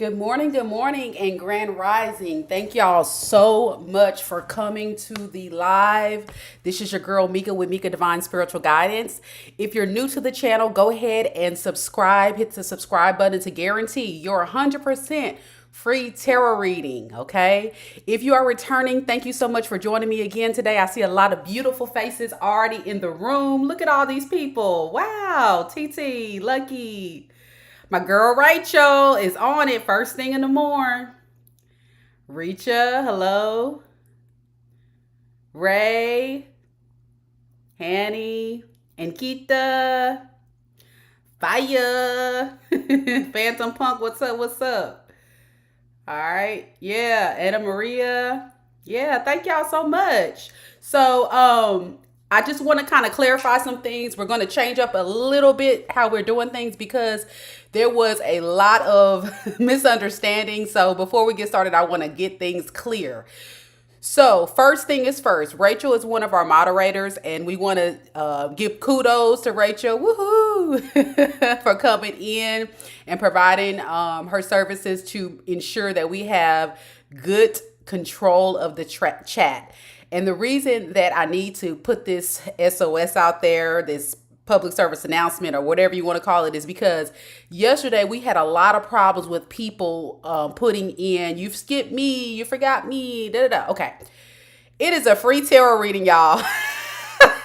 good morning, and grand rising. Thank y'all so much for coming to the live. This is your girl Mika with Mika Divine Spiritual Guidance. If you're new to the channel, go ahead and subscribe. Hit the subscribe button to guarantee your 100% free tarot reading, okay? If you are returning, thank you so much for joining me again today. I see a lot of beautiful faces already in the room. Look at all these people. Wow, TT, Lucky. My girl Rachel is on it first thing in the morning. Richa, hello. Ray, Hanny, and Kita. Fire. Phantom Punk, what's up? What's up? All right. Yeah, Anna Maria. Yeah, thank y'all so much. So, I just want to kind of clarify some things. We're going to change up a little bit how we're doing things because there was a lot of misunderstanding. So before we get started, I want to get things clear. So first thing is first, Rachel is one of our moderators, and we want to give kudos to Rachel, woohoo, for coming in and providing her services to ensure that we have good control of the chat. And the reason that I need to put this SOS out there, this public service announcement or whatever you want to call it, is because yesterday we had a lot of problems with people putting in, you've skipped me, you forgot me, da da da. Okay. It is a free tarot reading, y'all.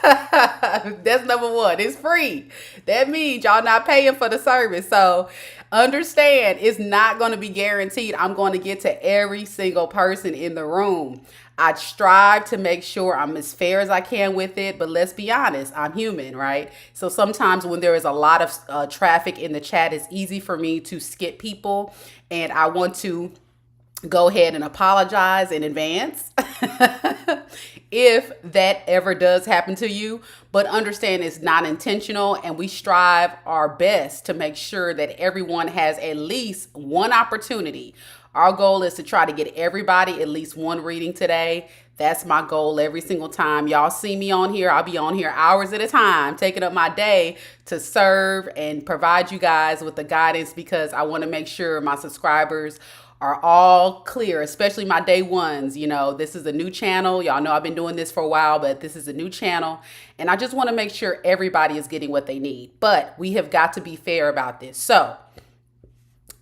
That's number one. It's free. That means y'all not paying for the service. So understand, it's not going to be guaranteed I'm going to get to every single person in the room. I strive to make sure I'm as fair as I can with it, but let's be honest, I'm human, right? So sometimes when there is a lot of traffic in the chat, it's easy for me to skip people, and I want to go ahead and apologize in advance if that ever does happen to you. But understand it's not intentional, and we strive our best to make sure that everyone has at least one opportunity. Our goal is to try to get everybody at least one reading today. That's my goal every single time. Y'all see me on here. I'll be on here hours at a time, taking up my day to serve and provide you guys with the guidance, because I want to make sure my subscribers are all clear, especially my day ones. You know, this is a new channel. Y'all know I've been doing this for a while, but this is a new channel. And I just want to make sure everybody is getting what they need. But we have got to be fair about this. So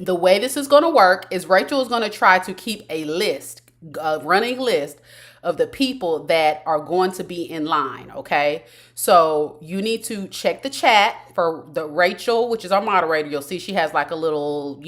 the way this is going to work is Rachel is going to try to keep a list, a running list of the people that are going to be in line, okay? So you need to check the chat for the Rachel, which is our moderator. You'll see she has like a little,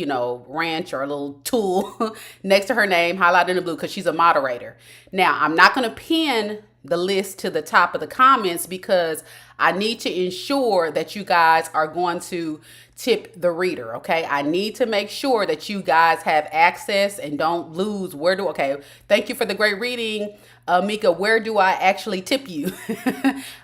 wrench or a little tool next to her name, highlighted in the blue, because she's a moderator. Now, I'm not going to pin the list to the top of the comments because I need to ensure that you guys are going to tip the reader, okay? I need to make sure that you guys have access and don't lose. Okay, thank you for the great reading, Mika. Where do I actually tip you?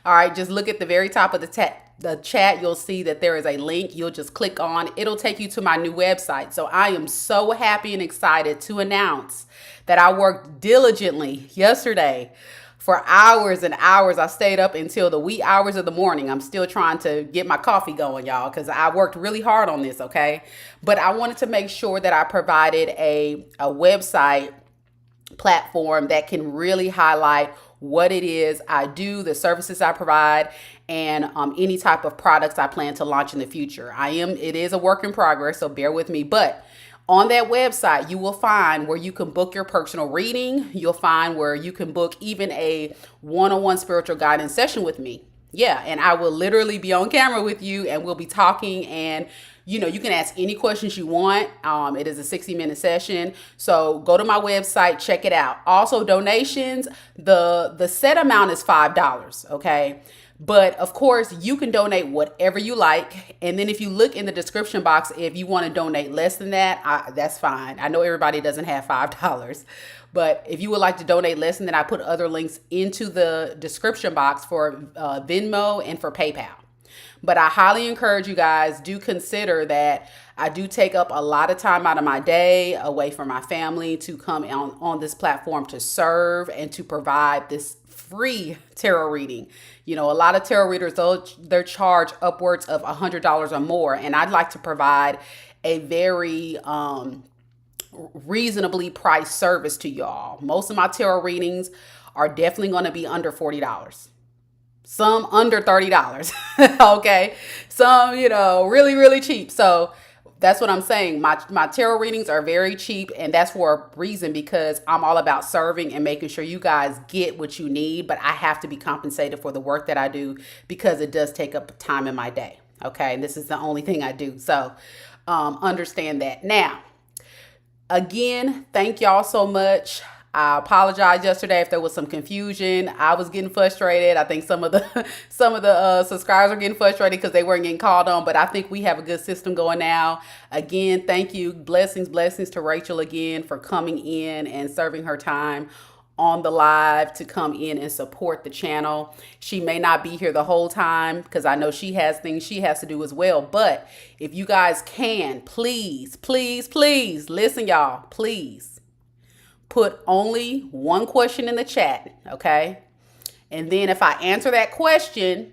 All right, just look at the very top of the chat. You'll see that there is a link. You'll just click on. It'll take you to my new website. So I am so happy and excited to announce that I worked diligently yesterday for hours and hours. I stayed up until the wee hours of the morning. I'm still trying to get my coffee going, y'all, because I worked really hard on this, okay? But I wanted to make sure that I provided a website platform that can really highlight what it is I do, the services I provide, and any type of products I plan to launch in the future. It is a work in progress, so bear with me. But on that website, you will find where you can book your personal reading. You'll find where you can book even a one-on-one spiritual guidance session with me. Yeah, and I will literally be on camera with you, and we'll be talking, and you can ask any questions you want. It is a 60-minute session. So go to my website, check it out. Also, donations, the set amount is $5, okay? But of course, you can donate whatever you like. And then if you look in the description box, if you want to donate less than that, that's fine. I know everybody doesn't have $5. But if you would like to donate less than that, I put other links into the description box for Venmo and for PayPal. But I highly encourage you guys, do consider that I do take up a lot of time out of my day away from my family to come on this platform to serve and to provide this free tarot reading. A lot of tarot readers, they're charged upwards of $100 or more. And I'd like to provide a very reasonably priced service to y'all. Most of my tarot readings are definitely going to be under $40. Some under $30. Okay. Some, really, really cheap. So that's what I'm saying. My tarot readings are very cheap, and that's for a reason, because I'm all about serving and making sure you guys get what you need, but I have to be compensated for the work that I do because it does take up time in my day. Okay. And this is the only thing I do. So understand that. Now, again, thank y'all so much. I apologize yesterday if there was some confusion. I was getting frustrated. I think some of the subscribers are getting frustrated because they weren't getting called on, but I think we have a good system going now. Again, thank you. Blessings to Rachel again for coming in and serving her time on the live to come in and support the channel. She may not be here the whole time because I know she has things she has to do as well. But if you guys can, please, listen, y'all, please put only one question in the chat, okay? And then if I answer that question,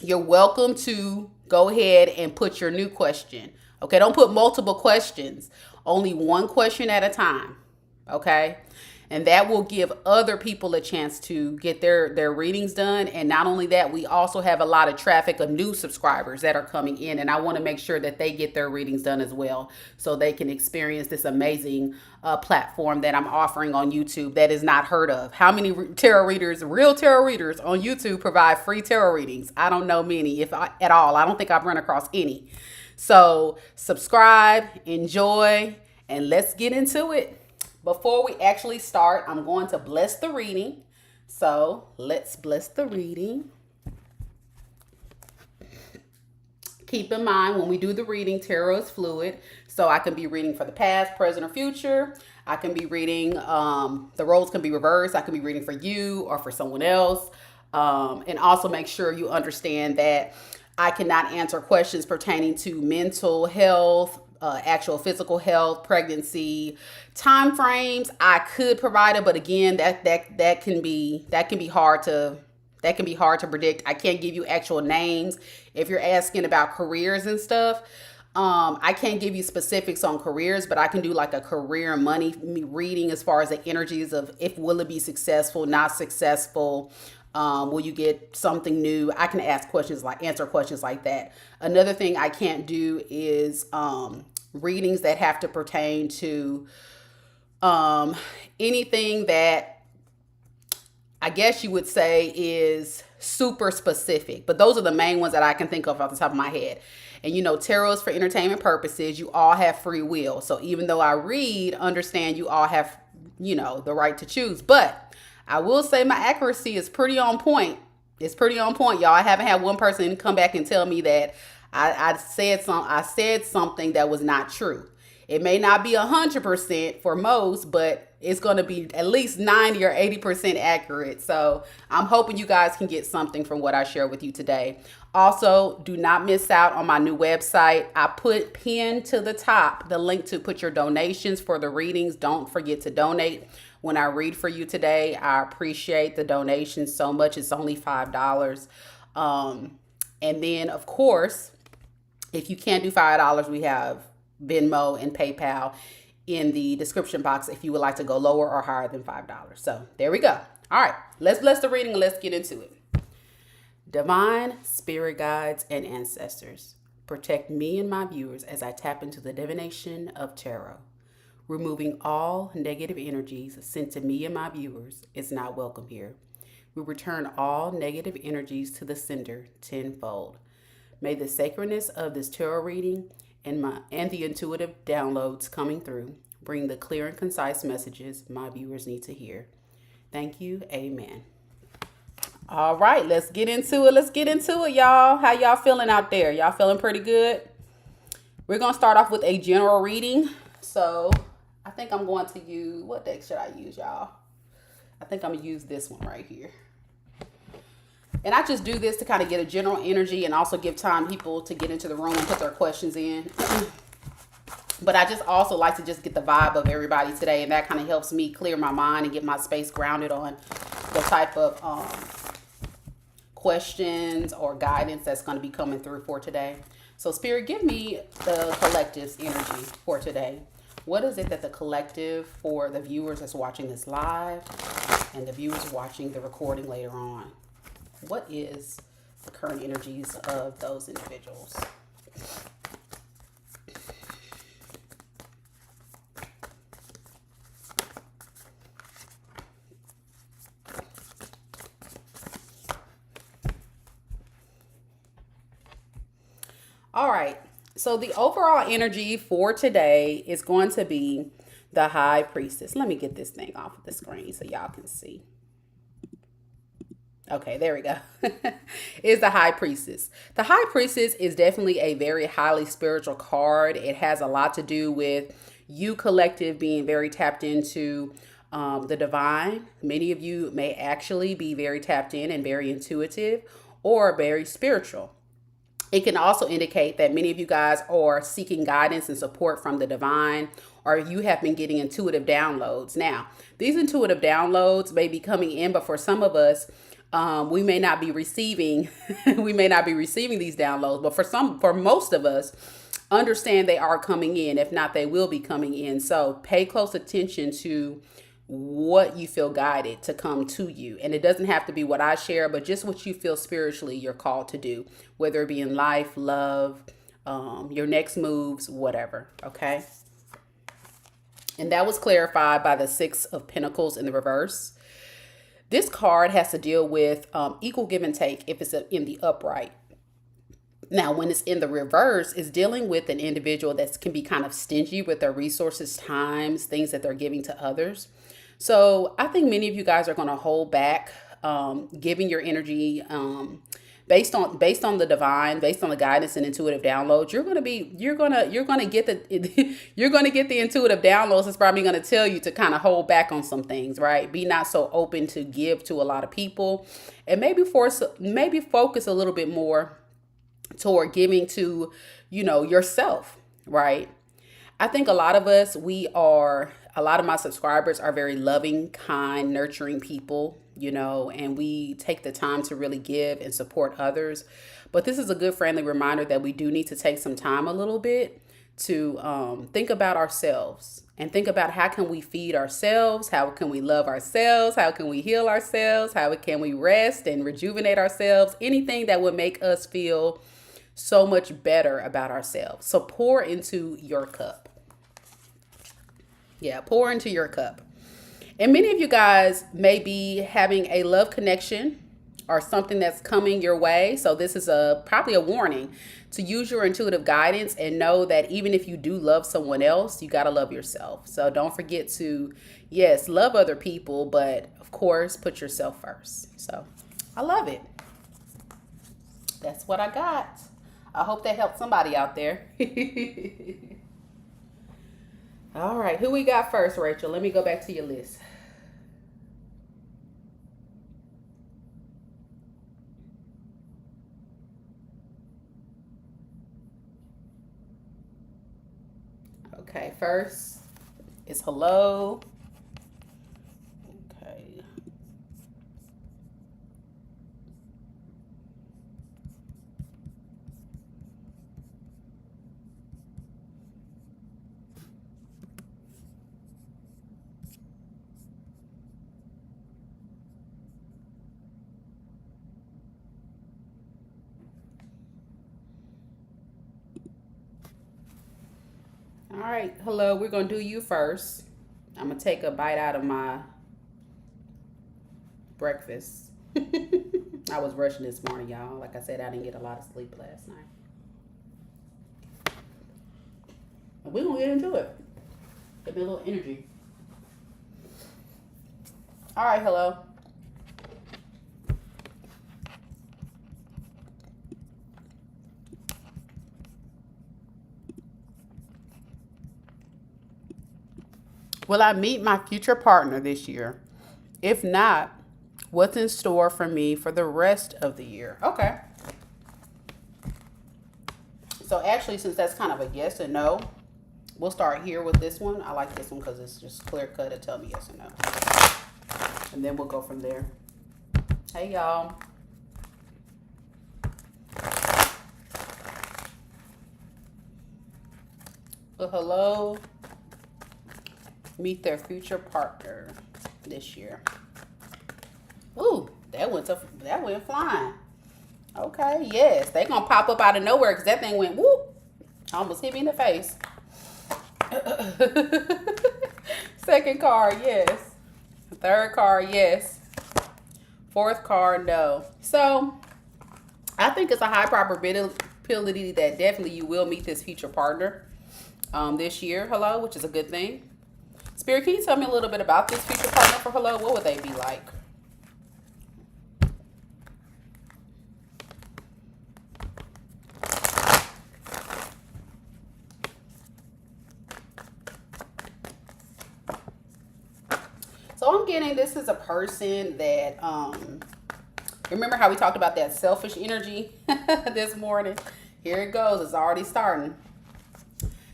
you're welcome to go ahead and put your new question. Okay, don't put multiple questions. Only one question at a time, okay? And that will give other people a chance to get their readings done. And not only that, we also have a lot of traffic of new subscribers that are coming in. And I want to make sure that they get their readings done as well, so they can experience this amazing platform that I'm offering on YouTube that is not heard of. How many real tarot readers on YouTube provide free tarot readings? I don't know many, if at all. I don't think I've run across any. So subscribe, enjoy, and let's get into it. Before we actually start, I'm going to bless the reading. So let's bless the reading. Keep in mind, when we do the reading, tarot is fluid. So I can be reading for the past, present, or future. I can be reading, the roles can be reversed. I can be reading for you or for someone else. And also make sure you understand that I cannot answer questions pertaining to mental health, actual physical health, pregnancy, time frames. I could provide it, but again, that can be hard to predict. I can't give you actual names. If you're asking about careers and stuff, I can't give you specifics on careers, but I can do like a career and money reading as far as the energies of will it be successful, not successful. Will you get something new? I can answer questions like that. Another thing I can't do is readings that have to pertain to anything that I guess you would say is super specific. But those are the main ones that I can think of off the top of my head. And tarot is for entertainment purposes. You all have free will. So even though I read, understand you all have, the right to choose. But I will say my accuracy is pretty on point. It's pretty on point, y'all. I haven't had one person come back and tell me that I said something that was not true. It may not be 100% for most, but it's going to be at least 90 or 80% accurate. So I'm hoping you guys can get something from what I share with you today. Also, do not miss out on my new website. I put pinned to the top the link to put your donations for the readings. Don't forget to donate when I read for you today. I appreciate the donations so much. It's only $5. And then, of course, if you can't do $5, we have Venmo and PayPal in the description box if you would like to go lower or higher than $5. So there we go. All right, let's bless the reading and let's get into it. Divine spirit guides and ancestors, protect me and my viewers as I tap into the divination of tarot. Removing all negative energies sent to me and my viewers is not welcome here. We return all negative energies to the sender tenfold. May the sacredness of this tarot reading and the intuitive downloads coming through bring the clear and concise messages my viewers need to hear. Thank you. Amen. All right, let's get into it, y'all. How y'all feeling out there? Y'all feeling pretty good? We're going to start off with a general reading. So I think I'm going to use, what deck should I use, y'all? I think I'm going to use this one right here. And I just do this to kind of get a general energy and also give time people to get into the room and put their questions in. But I just also like to just get the vibe of everybody today. And that kind of helps me clear my mind and get my space grounded on the type of questions or guidance that's going to be coming through for today. So Spirit, give me the collective's energy for today. What is it that the collective, for the viewers that's watching this live and the viewers watching the recording later on, what is the current energies of those individuals? All right. So the overall energy for today is going to be the High Priestess. Let me get this thing off of the screen so y'all can see. Okay, there we go. Is the High Priestess. The High Priestess is definitely a very highly spiritual card. It has a lot to do with you collective being very tapped into the divine. Many of you may actually be very tapped in and very intuitive or very spiritual. It can also indicate that many of you guys are seeking guidance and support from the divine, or you have been getting intuitive downloads. Now, these intuitive downloads may be coming in, but for some of us, we may not be receiving we may not be receiving these downloads, but for most of us, understand they are coming in. If not, they will be coming in. So pay close attention to what you feel guided to come to you. And it doesn't have to be what I share, but just what you feel spiritually you're called to do, whether it be in life, love, your next moves, whatever. Okay. And that was clarified by the Six of Pentacles in the reverse. This card has to deal with equal give and take if it's in the upright. Now, when it's in the reverse, it's dealing with an individual that can be kind of stingy with their resources, times, things that they're giving to others. So I think many of you guys are going to hold back giving your energy based on the divine, based on the guidance and intuitive downloads. You're gonna get the you're gonna get the intuitive downloads. It's probably gonna tell you to kind of hold back on some things, right? Be not so open to give to a lot of people, and maybe focus a little bit more toward giving to, yourself, right? I think a lot of my subscribers are very loving, kind, nurturing people, and we take the time to really give and support others. But this is a good friendly reminder that we do need to take some time a little bit to think about ourselves and think about how can we feed ourselves, how can we love ourselves, how can we heal ourselves, how can we rest and rejuvenate ourselves, anything that would make us feel so much better about ourselves. So pour into your cup. Yeah, pour into your cup. And many of you guys may be having a love connection or something that's coming your way. So this is probably a warning to use your intuitive guidance and know that even if you do love someone else, you got to love yourself. So don't forget to, yes, love other people, but of course, put yourself first. So I love it. That's what I got. I hope that helped somebody out there. All right, who we got first, Rachel? Let me go back to your list. Okay, first is hello. Okay. All right, hello, we're going to do you first. I'm going to take a bite out of my breakfast. I was rushing this morning, y'all. Like I said, I didn't get a lot of sleep last night. And we're going to get into it. Give me a little energy. All right, hello. Will I meet my future partner this year? If not, what's in store for me for the rest of the year? Okay. So actually, since that's kind of a yes and no, we'll start here with this one. I like this one because it's just clear cut to tell me yes or no. And then we'll go from there. Hey, y'all. Well, hello. meet their future partner this year. Ooh, that went flying. Okay, yes, they gonna pop up out of nowhere because that thing went whoop, almost hit me in the face. Second card, yes. Third card, yes. Fourth card, no. So I think it's a high probability that definitely you will meet this future partner this year. Hello, which is a good thing. Spirit, can you tell me a little bit about this future partner for hello? What would they be like? So I'm getting this is a person that remember how we talked about that selfish energy this morning? Here it goes. It's already starting.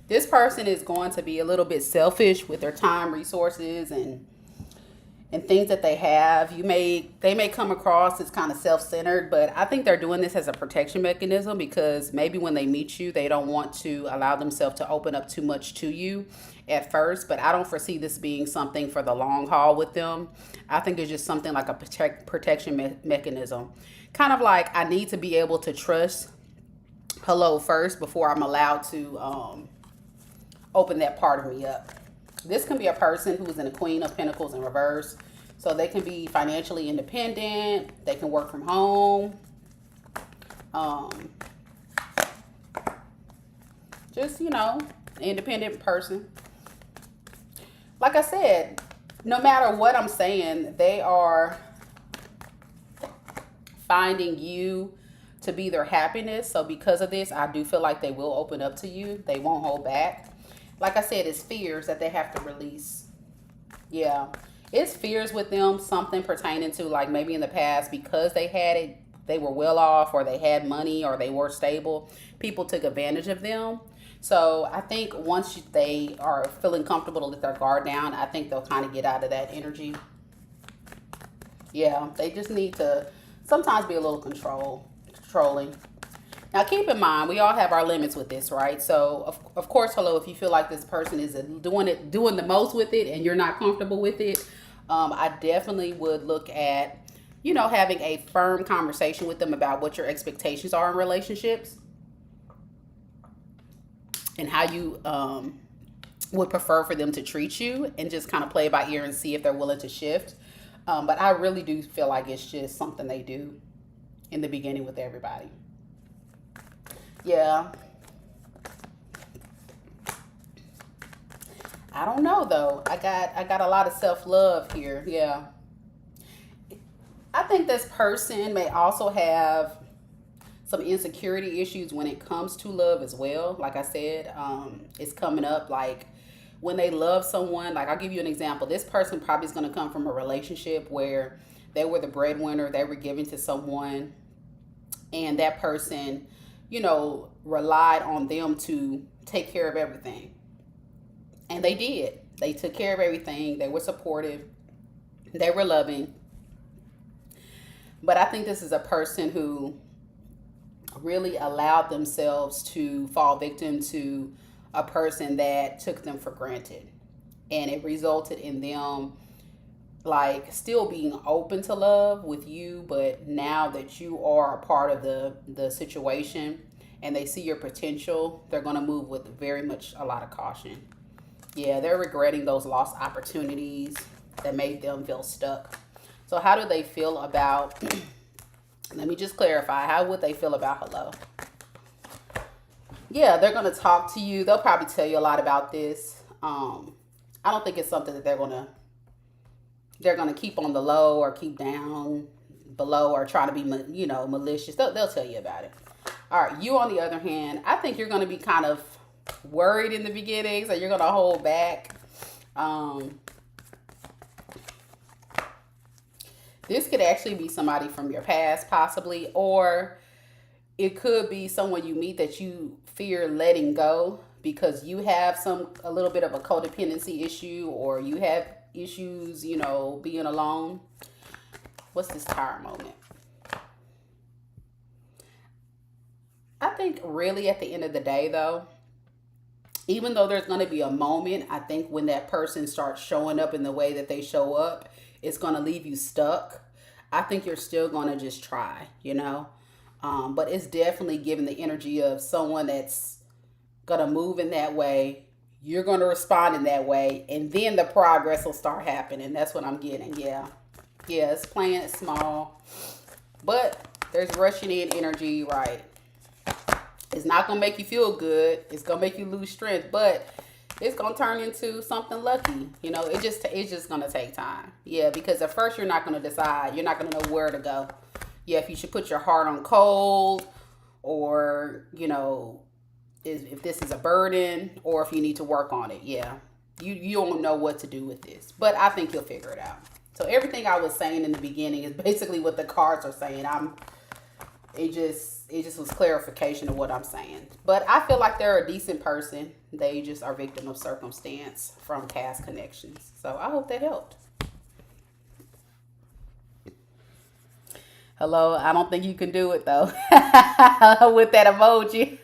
This person is going to be a little bit selfish with their time, resources, and things that they have. They may come across as kind of self-centered, but I think they're doing this as a protection mechanism because maybe when they meet you, they don't want to allow themselves to open up too much to you at first. But I don't foresee this being something for the long haul with them. I think it's just something like a protection mechanism. Kind of like I need to be able to trust hello first before I'm allowed to open that part of me up. This can be a person who is in the Queen of Pentacles in reverse. So they can be financially independent. They can work from home. Just, independent person. Like I said, no matter what I'm saying, they are finding you to be their happiness. So because of this, I do feel like they will open up to you. They won't hold back. Like I said, it's fears that they have to release. Yeah. It's fears with them, something pertaining to like maybe in the past because they had it, they were well off or they had money or they were stable. People took advantage of them. So I think once they are feeling comfortable to let their guard down, I think they'll kind of get out of that energy. Yeah, they just need to sometimes be a little controlling. Now, keep in mind, we all have our limits with this, right? So, of course, hello, if you feel like this person is doing the most with it and you're not comfortable with it, I definitely would look at, having a firm conversation with them about what your expectations are in relationships and how you would prefer for them to treat you and just kind of play by ear and see if they're willing to shift. But I really do feel like it's just something they do in the beginning with everybody. Yeah. I don't know though. I got a lot of self-love here. Yeah. I think this person may also have some insecurity issues when it comes to love as well. Like I said, it's coming up like when they love someone. Like I'll give you an example. This person probably is going to come from a relationship where they were the breadwinner, they were giving to someone, and that person relied on them to take care of everything. And they did. They took care of everything. They were supportive. They were loving. But I think this is a person who really allowed themselves to fall victim to a person that took them for granted. And it resulted in them like still being open to love with you, but now that you are a part of the situation and they see your potential, they're going to move with very much a lot of caution. Yeah, they're regretting those lost opportunities that made them feel stuck. So how do they feel about, let me just clarify, how would they feel about hello? Yeah, they're going to talk to you. They'll probably tell you a lot about this. I don't think it's something that they're going to keep on the low or keep down below or try to be, malicious. They'll tell you about it. All right. You, on the other hand, I think you're going to be kind of worried in the beginning. So you're going to hold back. This could actually be somebody from your past possibly, or it could be someone you meet that you fear letting go because you have a little bit of a codependency issue, or you have issues, being alone. What's this Tower moment? I think really at the end of the day though, Even though there's going to be a moment, I think when that person starts showing up in the way that they show up, it's going to leave you stuck. I think you're still going to just try, but it's definitely giving the energy of someone that's going to move in that way. You're going to respond in that way, and then the progress will start happening. That's what I'm getting. Yeah. Yeah, it's playing it small, but there's rushing in energy, right? It's not going to make you feel good. It's going to make you lose strength, but it's going to turn into something lucky. It's just going to take time. Yeah, because at first you're not going to decide. You're not going to know where to go. Yeah, if you should put your heart on cold, or, if this is a burden, or if you need to work on it. Yeah, you don't know what to do with this, but I think you'll figure it out. So everything I was saying in the beginning is basically what the cards are saying. It just was clarification of what I'm saying. But I feel like they're a decent person. They just are victim of circumstance from past connections. So I hope that helped. Hello, I don't think you can do it though. With that emoji.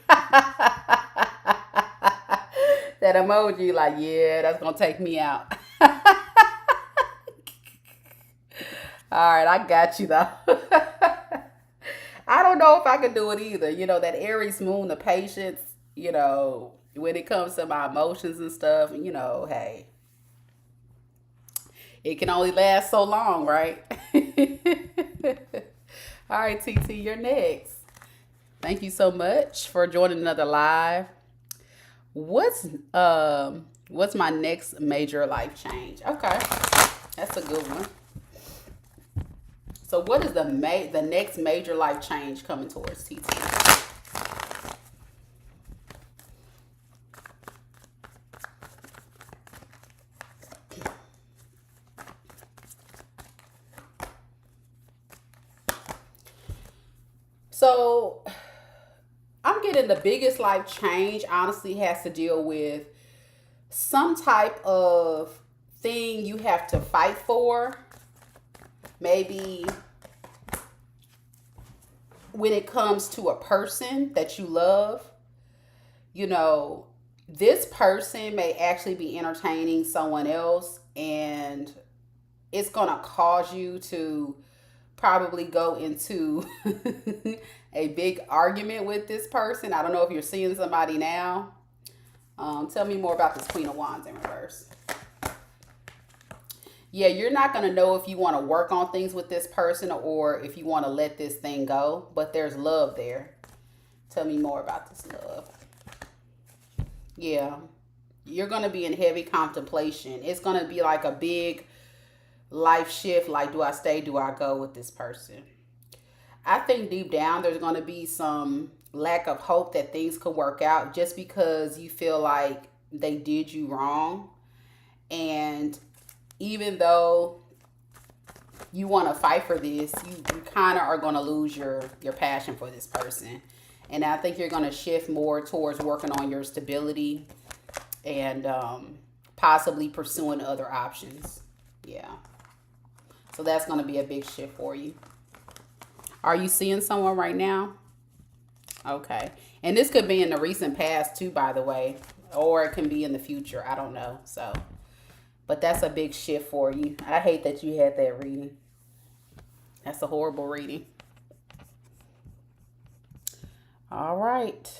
That emoji, like, yeah, that's gonna take me out. All right, I got you though. I don't know if I can do it either. That Aries moon, the patience, when it comes to my emotions and stuff, hey, it can only last so long, right? All right, TT, you're next. Thank you so much for joining another live. What's my next major life change? Okay, that's a good one. So what is the next major life change coming towards TT? So I'm getting the biggest life change honestly has to deal with some type of thing you have to fight for. Maybe when it comes to a person that you love, this person may actually be entertaining someone else, and it's going to cause you to probably go into a big argument with this person. I don't know if you're seeing somebody now. Tell me more about this Queen of Wands in reverse. Yeah, you're not going to know if you want to work on things with this person or if you want to let this thing go, but there's love there. Tell me more about this love. Yeah, you're going to be in heavy contemplation. It's going to be like a big life shift. Like, do I stay? Do I go with this person? I think deep down there's going to be some lack of hope that things could work out just because you feel like they did you wrong. And even though you want to fight for this, you kind of are going to lose your passion for this person. And I think you're going to shift more towards working on your stability and possibly pursuing other options. Yeah. So that's going to be a big shift for you. Are you seeing someone right now? Okay. And this could be in the recent past too, by the way. Or it can be in the future. I don't know. So, but that's a big shift for you. I hate that you had that reading. That's a horrible reading. All right.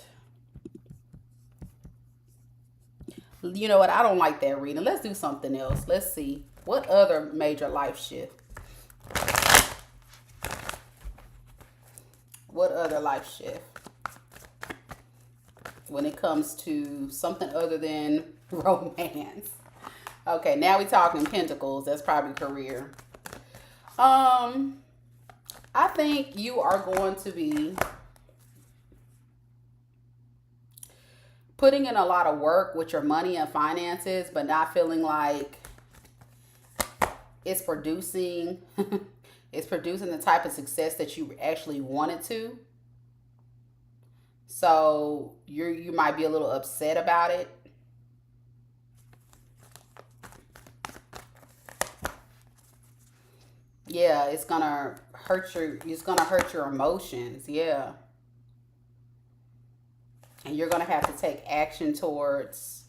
You know what? I don't like that reading. Let's do something else. Let's see. What other major life shift? What other life shift? When it comes to something other than romance. Okay, now we're talking pentacles. That's probably career. I think you are going to be putting in a lot of work with your money and finances, but not feeling like it's producing it's producing the type of success that you actually wanted to. So you might be a little upset about it. Yeah, it's gonna hurt your emotions. Yeah. And you're going to have to take action towards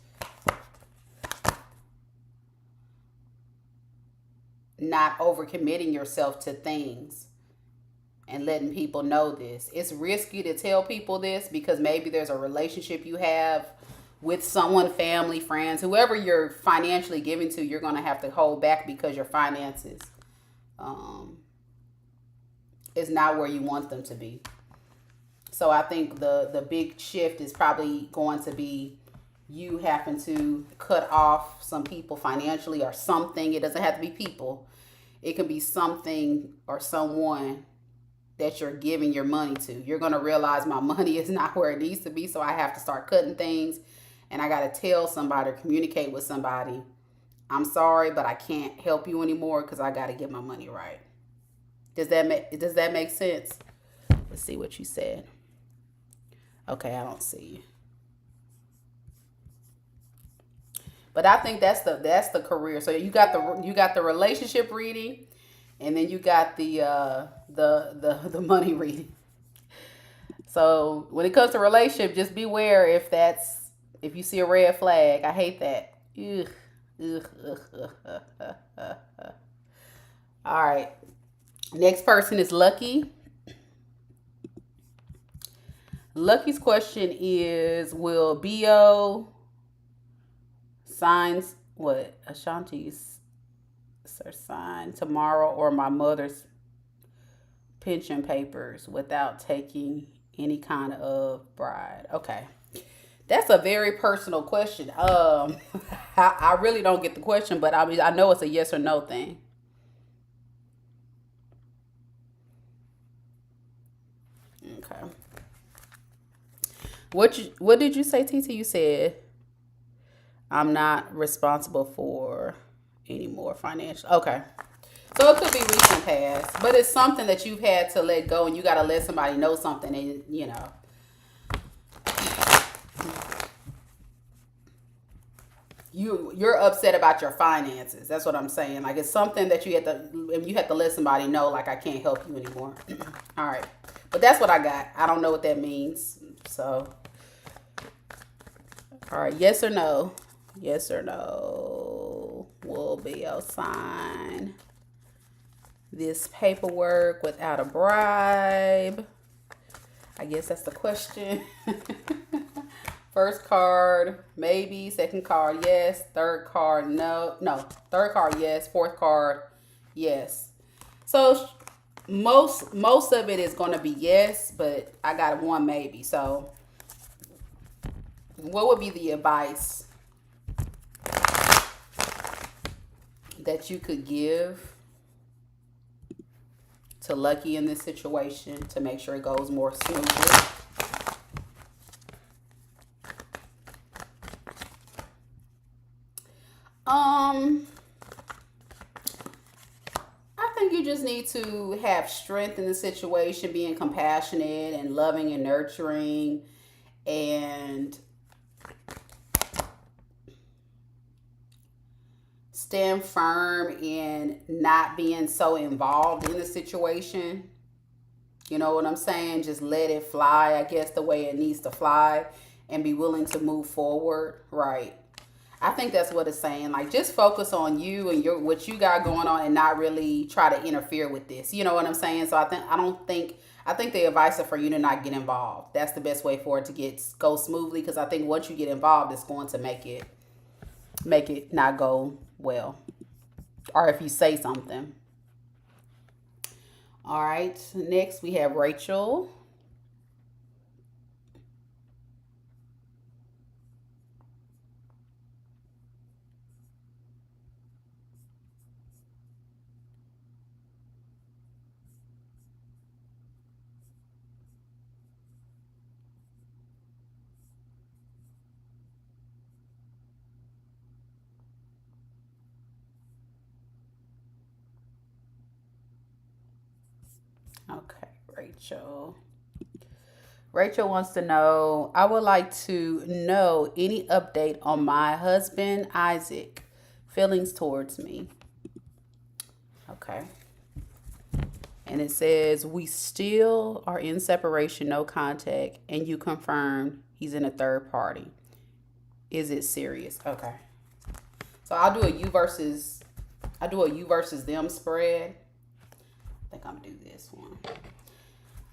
not overcommitting yourself to things and letting people know this. It's risky to tell people this because maybe there's a relationship you have with someone, family, friends, whoever you're financially giving to, you're going to have to hold back because your finances is not where you want them to be. So I think the big shift is probably going to be you having to cut off some people financially or something. It doesn't have to be people. It can be something or someone that you're giving your money to. You're going to realize my money is not where it needs to be, so I have to start cutting things, and I got to tell somebody or communicate with somebody, I'm sorry, but I can't help you anymore because I got to get my money right. Does that make sense? Let's see what you said. Okay, I don't see you. But I think that's the career. So you got the relationship reading, and then you got the money reading. So when it comes to relationship, just beware if you see a red flag. I hate that. Ugh, ugh, ugh, ugh, ugh, ugh, ugh. All right. Next person is Lucky. Lucky's question is: will Bo signs what Ashanti's sign tomorrow or my mother's pension papers without taking any kind of bride? Okay. That's a very personal question. I really don't get the question, but I mean I know it's a yes or no thing. Okay. What did you say, TT? You said I'm not responsible for any more financial. Okay. So it could be recent past, but it's something that you've had to let go, and you got to let somebody know something, and you're upset about your finances. That's what I'm saying. Like it's something that you have to let somebody know. Like I can't help you anymore. All right, but that's what I got. I don't know what that means. So, all right, yes or no? Yes or no? Will Bill sign this paperwork without a bribe? I guess that's the question. First card, maybe. Second card, yes. Third card, no. No. Third card, yes. Fourth card, yes. So most of it is going to be yes, but I got one maybe. So what would be the advice that you could give to Lucky in this situation to make sure it goes more smoothly? I think you just need to have strength in the situation, being compassionate and loving and nurturing, and stand firm in not being so involved in the situation. You know what I'm saying? Just let it fly, I guess, the way it needs to fly, and be willing to move forward. Right. I think that's what it's saying. Like, just focus on you and what you got going on, and not really try to interfere with this. You know what I'm saying? So I think the advice is for you to not get involved. That's the best way for it to go smoothly. Because I think once you get involved, it's going to make it not go well. Or if you say something. All right. Next we have Rachel. Okay, Rachel. Rachel wants to know, I would like to know any update on my husband, Isaac, feelings towards me. Okay. And it says, we still are in separation, no contact, and you confirmed He's in a third party. Is it serious? Okay. So I'll do a you versus them spread. I think I'm gonna do this one.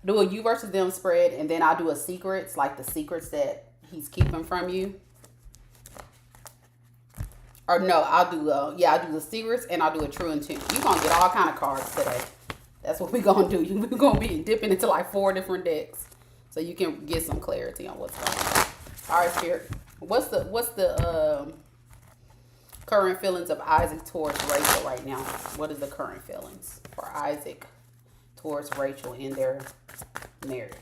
Do a you versus them spread, and then I'll do a secrets, like the secrets that he's keeping from you. Or no, I'll do the secrets, and I'll do a true intent. You're gonna get all kind of cards today. That's what we're gonna do. We're gonna be dipping into like 4 different decks, so you can get some clarity on what's going on. All right, Spirit. What's the current feelings of Isaac towards Rachel right now? What is the current feelings for Isaac towards Rachel in their marriage?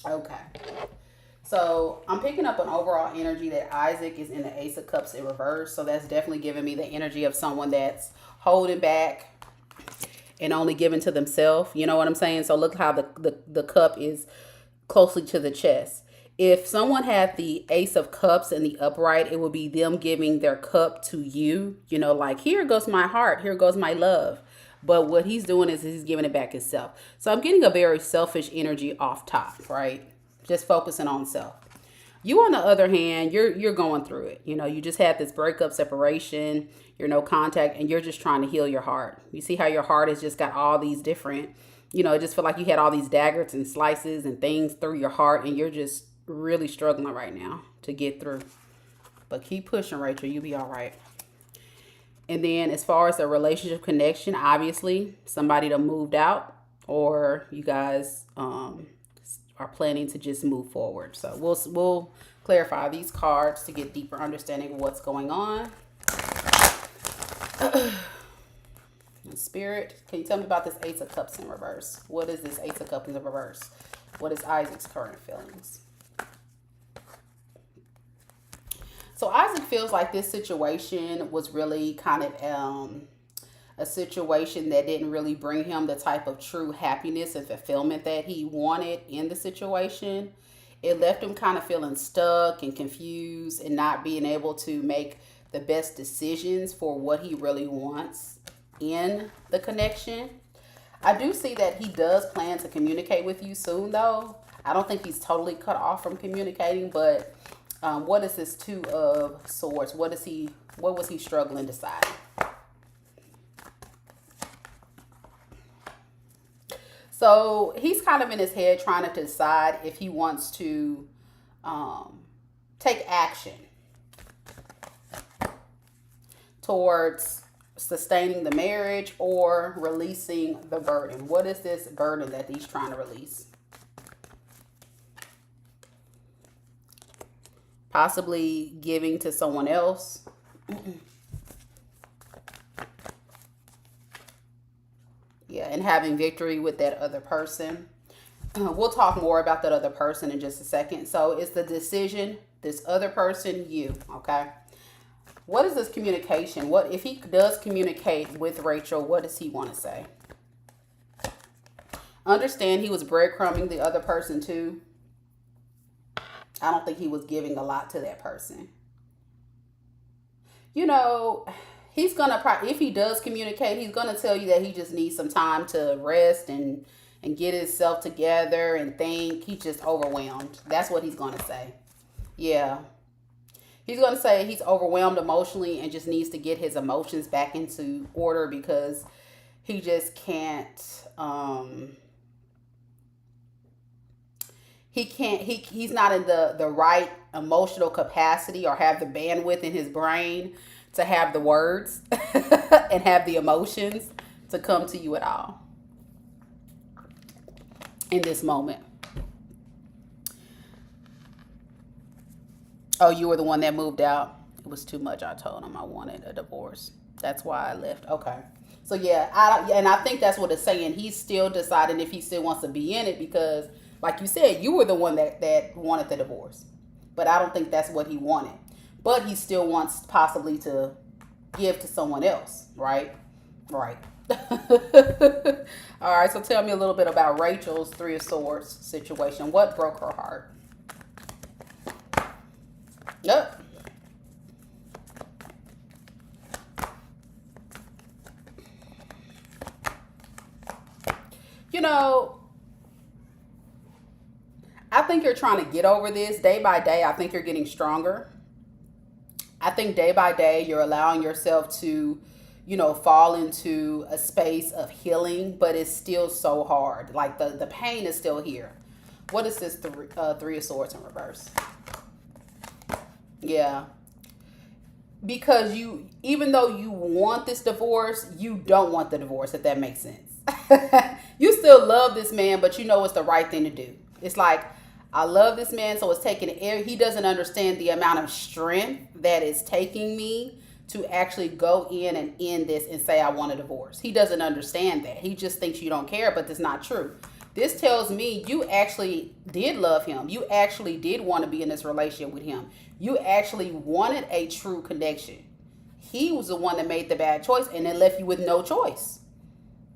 Okay. So I'm picking up an overall energy that Isaac is in the Ace of Cups in reverse. So that's definitely giving me the energy of someone that's holding back and only giving to themselves. You know what I'm saying? So look how the cup is closely to the chest. If someone had the Ace of Cups in the upright, it would be them giving their cup to you. You know, like, here goes my heart. Here goes my love. But what he's doing is he's giving it back himself. So I'm getting a very selfish energy off top, right? Just focusing on self. You, on the other hand, you're going through it. You know, you just had this breakup, separation, you're no contact, and you're just trying to heal your heart. You see how your heart has just got all these different, you know, it just feel like you had all these daggers and slices and things through your heart, and you're just really struggling right now to get through. But keep pushing, Rachel. You'll be all right. And then as far as the relationship connection, obviously somebody that moved out, or you guys are planning to just move forward. So we'll clarify these cards to get deeper understanding of what's going on. Spirit, can you tell me about this Ace of Cups in reverse? What is this Ace of Cups in the reverse? What is Isaac's current feelings? So Isaac feels like this situation was really kind of a situation that didn't really bring him the type of true happiness and fulfillment that he wanted in the situation. It left him kind of feeling stuck and confused and not being able to make the best decisions for what he really wants in the connection. I do see that he does plan to communicate with you soon, though. I don't think he's totally cut off from communicating, but what is this Two of Swords? What was he struggling to decide? So he's kind of in his head trying to decide if he wants to take action towards sustaining the marriage or releasing the burden. What is this burden that he's trying to release? Possibly giving to someone else. Yeah, and having victory with that other person. We'll talk more about that other person in just a second. So it's the decision, this other person, you, okay? What is this communication? What if he does communicate with Rachel, what does he want to say? Understand he was breadcrumbing the other person too. I don't think he was giving a lot to that person. You know, he's going to, if he does communicate, he's going to tell you that he just needs some time to rest and get himself together and think. He's just overwhelmed. That's what he's going to say. Yeah. He's going to say he's overwhelmed emotionally and just needs to get his emotions back into order because he just can't, he's not in the right emotional capacity or have the bandwidth in his brain to have the words and have the emotions to come to you at all in this moment. Oh, you were the one that moved out. It was too much. I told him I wanted a divorce. That's why I left. Okay. So yeah, I think that's what it's saying. He's still deciding if he still wants to be in it because, like you said, you were the one that wanted the divorce. But I don't think that's what he wanted. But he still wants possibly to give to someone else, right? Right. All right, so tell me a little bit about Rachel's Three of Swords situation. What broke her heart? Yep. know, I think you're trying to get over this day by day. I think you're getting stronger. I think day by day you're allowing yourself to, fall into a space of healing, but it's still so hard. Like the pain is still here. What is this Three of Swords in reverse? Yeah. Because even though you want this divorce, you don't want the divorce, if that makes sense. You still love this man, but you know it's the right thing to do. It's like, I love this man, so it's taking air. He doesn't understand the amount of strength that it's taking me to actually go in and end this and say I want a divorce. He doesn't understand that. He just thinks you don't care, but that's not true. This tells me you actually did love him. You actually did want to be in this relationship with him. You actually wanted a true connection. He was the one that made the bad choice and then left you with no choice.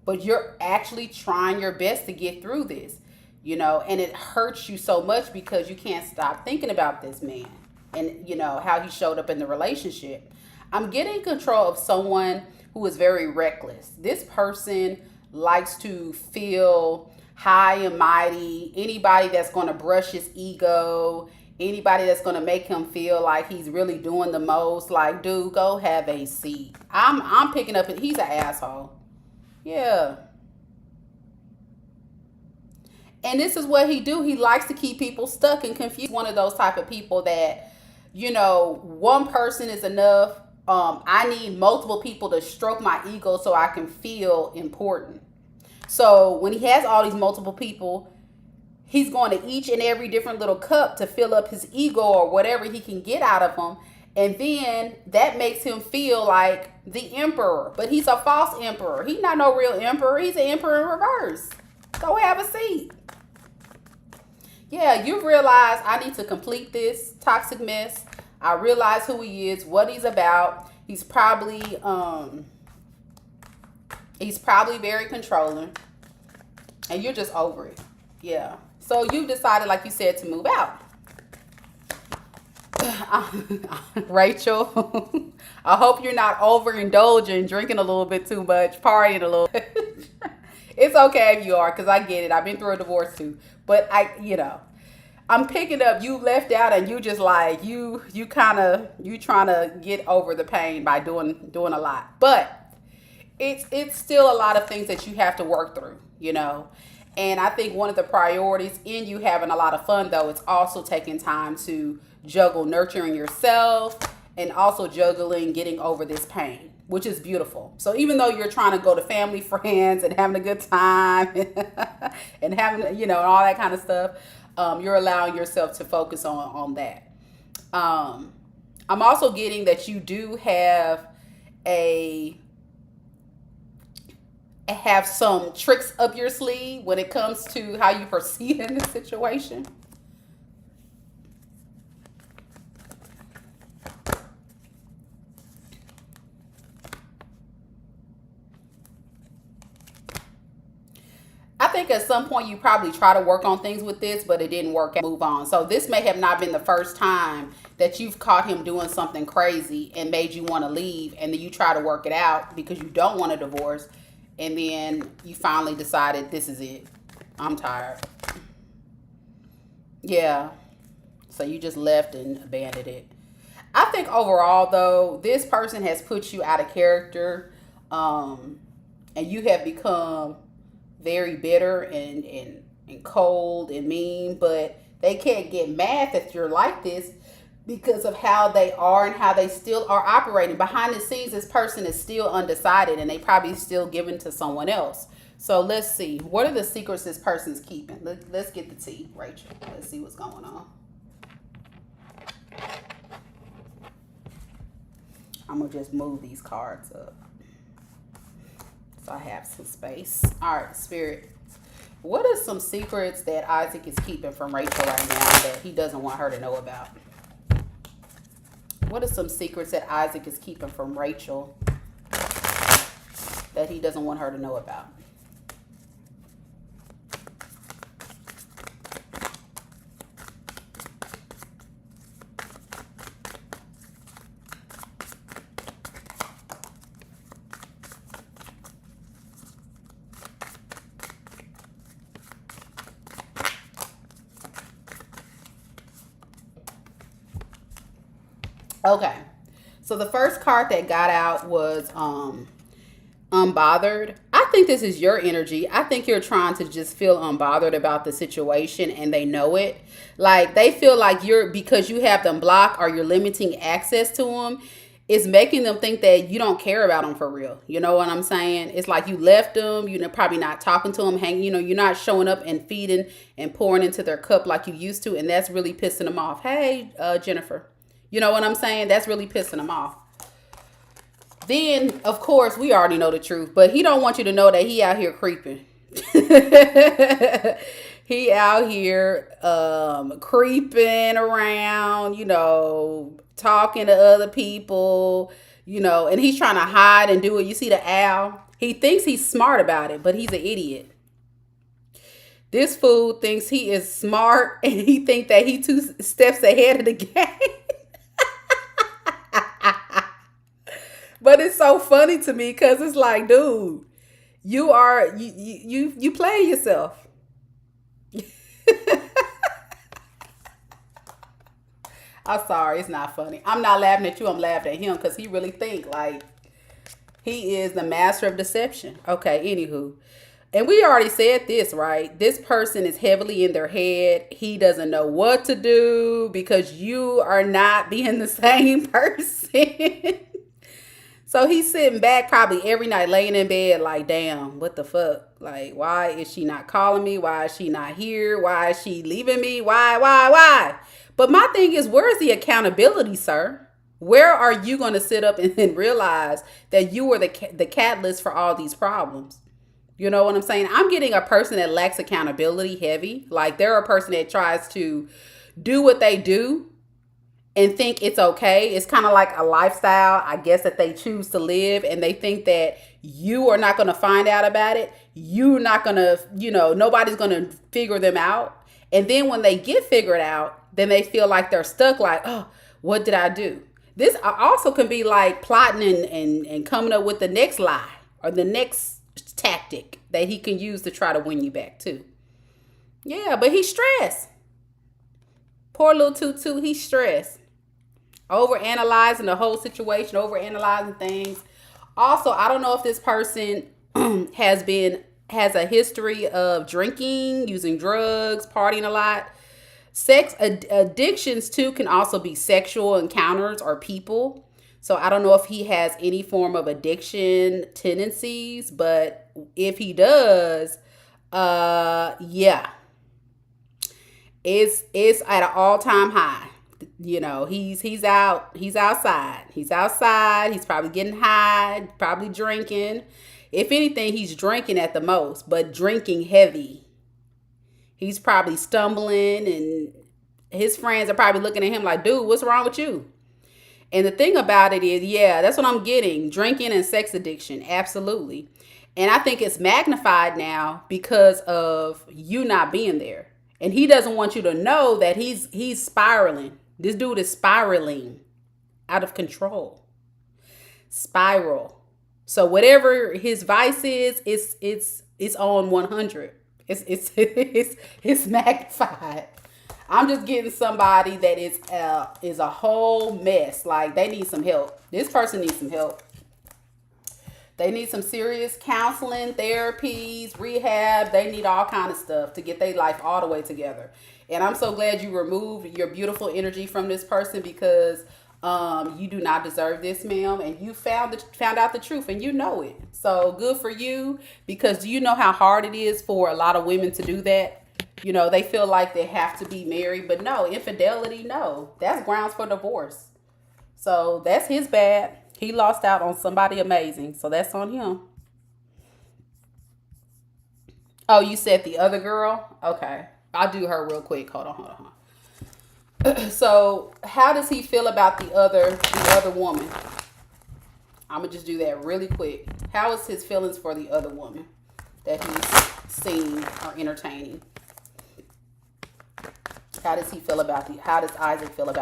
But you're actually trying your best to get through this, and it hurts you so much because you can't stop thinking about this man and, how he showed up in the relationship. I'm getting control of someone who is very reckless. This person likes to feel high and mighty. Anybody that's going to brush his ego, anybody that's going to make him feel like he's really doing the most, like, dude, go have a seat. I'm picking up, he's an asshole. Yeah. And this is what he do. He likes to keep people stuck and confused. One of those type of people that, one person is enough. I need multiple people to stroke my ego so I can feel important. So when he has all these multiple people, he's going to each and every different little cup to fill up his ego or whatever he can get out of them. And then that makes him feel like the emperor. But he's a false emperor. He's not no real emperor. He's an emperor in reverse. Go have a seat. Yeah, you realize I need to complete this toxic mess. I realize who he is, what he's about. He's probably very controlling. And you're just over it. Yeah. So you decided, like you said, to move out. Rachel, I hope you're not overindulging, drinking a little bit too much, partying a little bit. It's okay if you are, because I get it. I've been through a divorce too. But I'm picking up, you left out and you just like, you trying to get over the pain by doing a lot. But it's still a lot of things that you have to work through, And I think one of the priorities in you having a lot of fun, though, it's also taking time to juggle nurturing yourself and also juggling getting over this pain, which is beautiful. So even though you're trying to go to family, friends, and having a good time and having, all that kind of stuff, you're allowing yourself to focus on that. I'm also getting that you do have some tricks up your sleeve when it comes to how you proceed in this situation. I think at some point you probably try to work on things with this, but it didn't work out. Move on. So this may have not been the first time that you've caught him doing something crazy and made you want to leave, and then you try to work it out because you don't want a divorce, and then you finally decided this is it. I'm tired. Yeah. So you just left and abandoned it. I think overall, though, this person has put you out of character, and you have become very bitter and cold and mean, but they can't get mad that you're like this because of how they are and how they still are operating. Behind the scenes, this person is still undecided and they probably still given to someone else. So let's see. What are the secrets this person's keeping? Let's get the tea, Rachel. Let's see what's going on. I'm going to just move these cards up so I have some space. All right, Spirit. What are some secrets that Isaac is keeping from Rachel right now that he doesn't want her to know about? What are some secrets that Isaac is keeping from Rachel that he doesn't want her to know about? Okay. So the first card that got out was unbothered. I think this is your energy. I think you're trying to just feel unbothered about the situation and they know it. Like they feel like you're, because you have them blocked or you're limiting access to them, it's making them think that you don't care about them for real. You know what I'm saying? It's like you left them, you're probably not talking to them, hanging, you're not showing up and feeding and pouring into their cup like you used to. And that's really pissing them off. Hey, Jennifer, you know what I'm saying? That's really pissing them off. Then, of course, we already know the truth, but he don't want you to know that he out here creeping. He out here creeping around, talking to other people, and he's trying to hide and do it. You see the owl? He thinks he's smart about it, but he's an idiot. This fool thinks he is smart and he thinks that he 2 steps ahead of the game. But it's so funny to me because it's like, dude, you play yourself. I'm sorry, it's not funny. I'm not laughing at you. I'm laughing at him because he really think like he is the master of deception. Okay, anywho. And we already said this, right? This person is heavily in their head. He doesn't know what to do because you are not being the same person. So he's sitting back probably every night laying in bed like, damn, what the fuck? Like, why is she not calling me? Why is she not here? Why is she leaving me? Why? But my thing is, where's the accountability, sir? Where are you going to sit up and realize that you were the catalyst for all these problems? You know what I'm saying? I'm getting a person that lacks accountability heavy. Like they're a person that tries to do what they do and think it's okay. It's kind of like a lifestyle, I guess, that they choose to live. And they think that you are not going to find out about it. You're not going to, nobody's going to figure them out. And then when they get figured out, then they feel like they're stuck like, oh, what did I do? This also can be like plotting and coming up with the next lie or the next tactic that he can use to try to win you back too. Yeah, but he's stressed. Poor little Tutu, he's stressed. Over analyzing the whole situation, over analyzing things. Also, I don't know if this person has a history of drinking, using drugs, partying a lot. Sex addictions too can also be sexual encounters or people. So I don't know if he has any form of addiction tendencies, but if he does, yeah, it's at an all-time high. He's outside. He's probably getting high, probably drinking. If anything, he's drinking at the most, but drinking heavy. He's probably stumbling and his friends are probably looking at him like, dude, what's wrong with you? And the thing about it is, yeah, that's what I'm getting. Drinking and sex addiction. Absolutely. And I think it's magnified now because of you not being there. And he doesn't want you to know that he's spiraling. This dude is spiraling out of control. Spiral. So whatever his vice is, it's on 100. It's magnified. I'm just getting somebody that is a whole mess. Like they need some help. This person needs some help. They need some serious counseling, therapies, rehab. They need all kind of stuff to get their life all the way together. And I'm so glad you removed your beautiful energy from this person because you do not deserve this, ma'am. And you found out the truth and you know it. So good for you because do you know how hard it is for a lot of women to do that? They feel like they have to be married, but no, infidelity, no. That's grounds for divorce. So that's his bad. He lost out on somebody amazing. So that's on him. Oh, you said the other girl? Okay. I'll do her real quick. Hold on. So how does he feel about the other woman? I'm going to just do that really quick. How is his feelings for the other woman that he's seeing or entertaining? How does Isaac feel about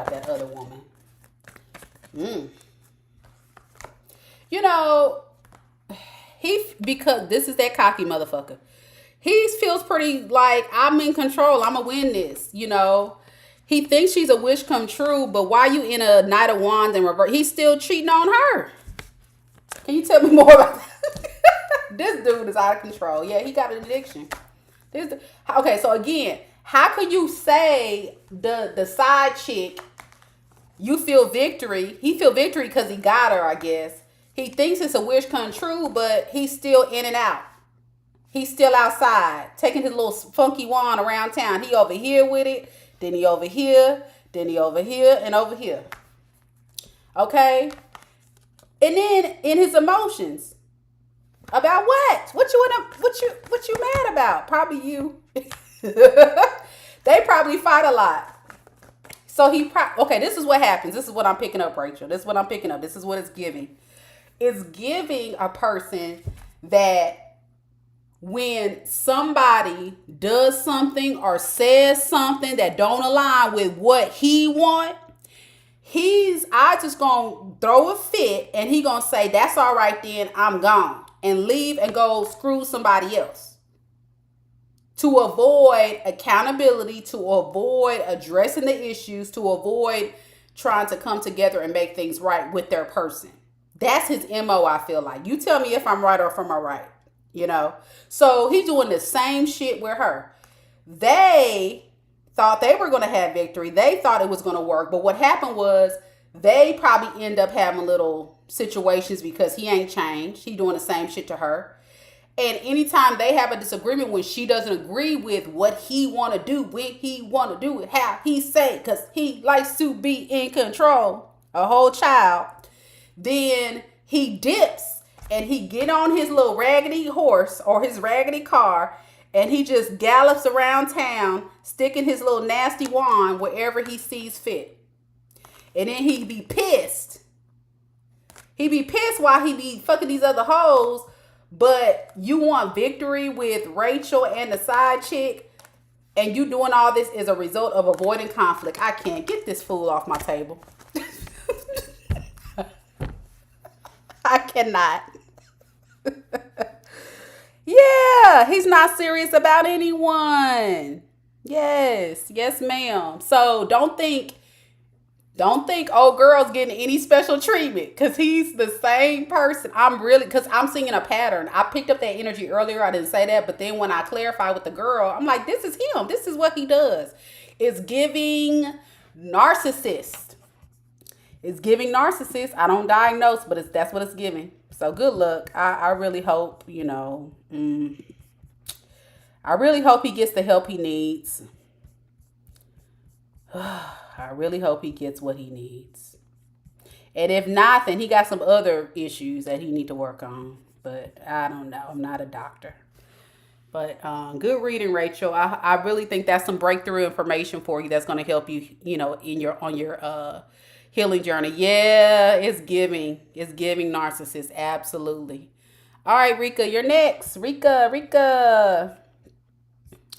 that other woman? Because this is that cocky motherfucker. He feels pretty like I'm in control. I'm gonna win this. He thinks she's a wish come true, but why you in a Knight of Wands in reverse? He's still cheating on her. Can you tell me more about that? This dude is out of control. Yeah, he got an addiction. Okay, so again, how could you say the side chick, you feel victory? He feel victory because he got her, I guess. He thinks it's a wish come true, but he's still in and out. He's still outside, taking his little funky wand around town. He over here with it, then he over here, then he over here, and over here. Okay? And then in his emotions. About what? What you mad about? Probably you. They probably fight a lot. So okay, this is what happens. This is what I'm picking up, Rachel. This is what I'm picking up. This is what it's giving. It's giving a person that when somebody does something or says something that don't align with what he want, I just gonna throw a fit and he gonna say, that's all right then, I'm gone, and leave and go screw somebody else. To avoid accountability, to avoid addressing the issues, to avoid trying to come together and make things right with their person. That's his MO, I feel like. You tell me if I'm right or if I'm right, you know? So he's doing the same shit with her. They thought they were going to have victory. They thought it was going to work. But what happened was they probably end up having little situations because he ain't changed. He doing the same shit to her. And anytime they have a disagreement when she doesn't agree with what he want to do, when he want to do it, how he say, because he likes to be in control, a whole child, then he dips and he get on his little raggedy horse or his raggedy car and he just gallops around town, sticking his little nasty wand wherever he sees fit. And then he be pissed. He be pissed while he be fucking these other hoes. But you want victory with Rachel and the side chick, and you doing all this as a result of avoiding conflict. I can't get this fool off my table. I cannot. Yeah, he's not serious about anyone. Yes, ma'am. So don't think old girl's getting any special treatment because he's the same person. Because I'm seeing a pattern. I picked up that energy earlier. I didn't say that. But then when I clarify with the girl, I'm like, this is him. This is what he does. It's giving narcissist. It's giving narcissist. I don't diagnose, but that's what it's giving. So good luck. I really hope, I really hope he gets the help he needs. I really hope he gets what he needs. And if not, then he got some other issues that he need to work on. But I don't know. I'm not a doctor. But good reading, Rachel. I really think that's some breakthrough information for you that's going to help you, on your healing journey. Yeah, it's giving narcissist. Absolutely. All right, Rika, you're next. Rika.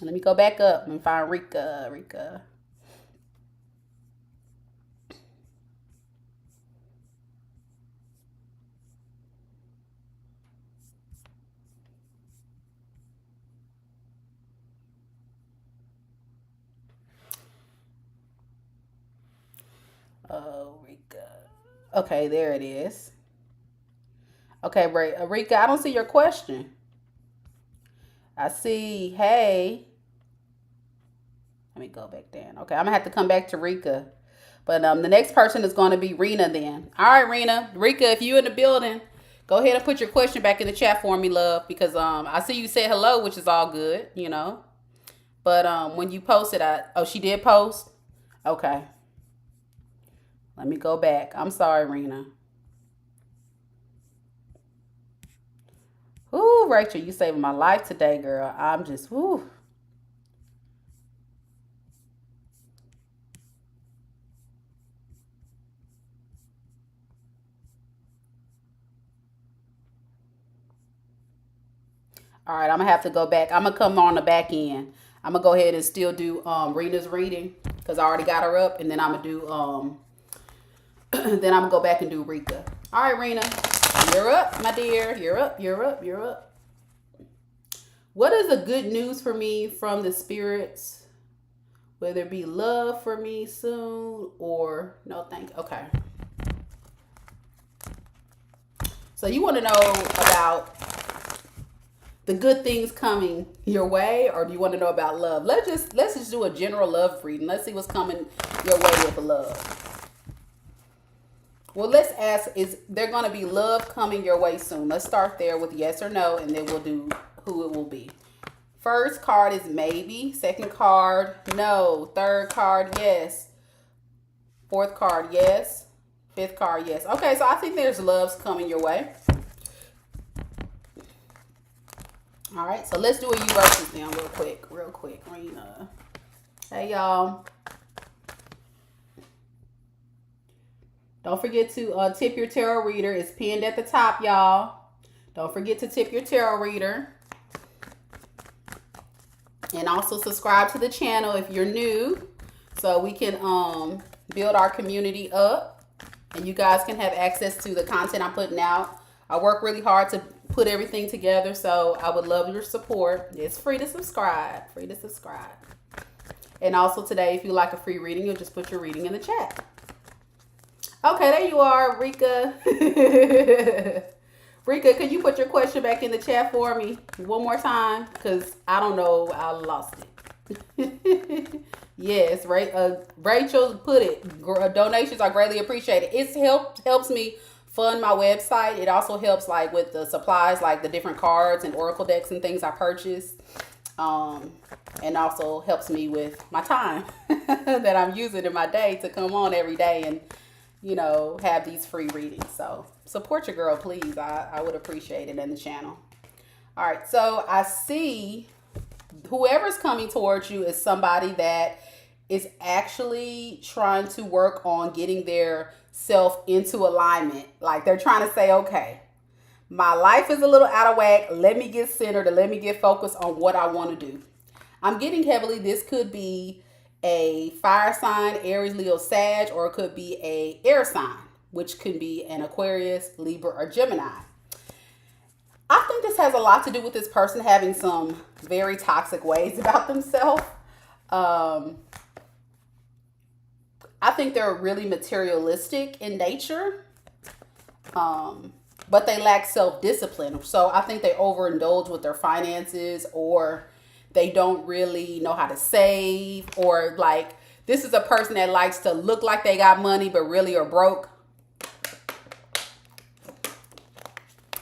Let me go back up and find Rika. Oh, Rika. Okay, there it is. Okay, Rika, I don't see your question. I see, hey. Let me go back down. Okay, I'm going to have to come back to Rika. But the next person is going to be Rena then. All right, Rika, if you in the building, go ahead and put your question back in the chat for me, love. Because I see you said hello, which is all good, But when you posted, she did post? Okay. Let me go back. I'm sorry, Rena. Ooh, Rachel, you saving my life today, girl. I'm just, whoo. All right, I'm going to have to go back. I'm going to come on the back end. I'm going to go ahead and still do Rena's reading because I already got her up. And then I'm going to do... then I'm going to go back and do Rika. All right, Rena. You're up, my dear. You're up. What is the good news for me from the spirits? Will there be love for me soon or no thank? Okay. So you want to know about the good things coming your way, or do you want to know about love? Let's just do a general love reading. Let's see what's coming your way with love. Well, let's ask, is there going to be love coming your way soon? Let's start there with yes or no, and then we'll do who it will be. First card is maybe. Second card, no. Third card, yes. Fourth card, yes. Fifth card, yes. Okay, so I think there's loves coming your way. All right, so let's do a universes then real quick. Rena. Hey, y'all. Don't forget to tip your tarot reader. It's pinned at the top, y'all. Don't forget to tip your tarot reader. And also subscribe to the channel if you're new, so we can build our community up and you guys can have access to the content I'm putting out. I work really hard to put everything together, so I would love your support. It's free to subscribe. And also today, if you like a free reading, you'll just put your reading in the chat. Okay, there you are, Rika. Rika, could you put your question back in the chat for me one more time? Because I don't know, I lost it. Yes, right. Rachel put it. Donations are greatly appreciated. It helps me fund my website. It also helps like with the supplies, like the different cards and oracle decks and things I purchase. And also helps me with my time that I'm using in my day to come on every day and, you know, have these free readings. So support your girl, please. I would appreciate it in the channel. All right, so I see whoever's coming towards you is somebody that is actually trying to work on getting their self into alignment. Like they're trying to say, okay, my life is a little out of whack. Let me get centered and let me get focused on what I want to do. I'm getting heavily, this could be a fire sign, Aries, Leo, Sag, or it could be a air sign, which could be an Aquarius, Libra, or Gemini. I think this has a lot to do with this person having some very toxic ways about themselves. I think they're really materialistic in nature, but they lack self-discipline. So I think they overindulge with their finances, or they don't really know how to save, or like this is a person that likes to look like they got money but really are broke.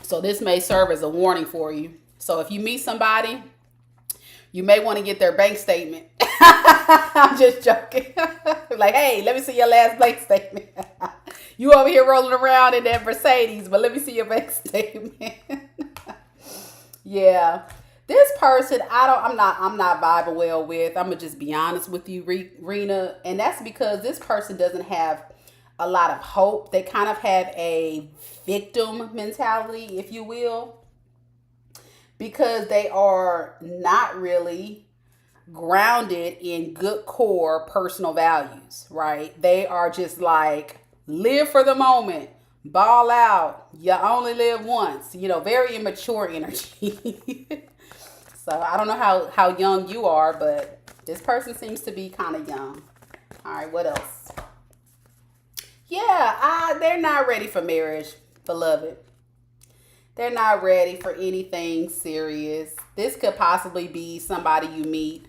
So this may serve as a warning for you. So if you meet somebody, you may want to get their bank statement. I'm just joking. Like, hey, let me see your last bank statement. You over here rolling around in that Mercedes, but let me see your bank statement. Yeah. This person, I'm not vibing well with. I'm gonna just be honest with you, Rena, and that's because this person doesn't have a lot of hope. They kind of have a victim mentality, if you will, because they are not really grounded in good core personal values, right? They are just like live for the moment, ball out. You only live once. You know, very immature energy. So I don't know how young you are, but this person seems to be kind of young. All right, what else? Yeah, they're not ready for marriage, beloved. They're not ready for anything serious. This could possibly be somebody you meet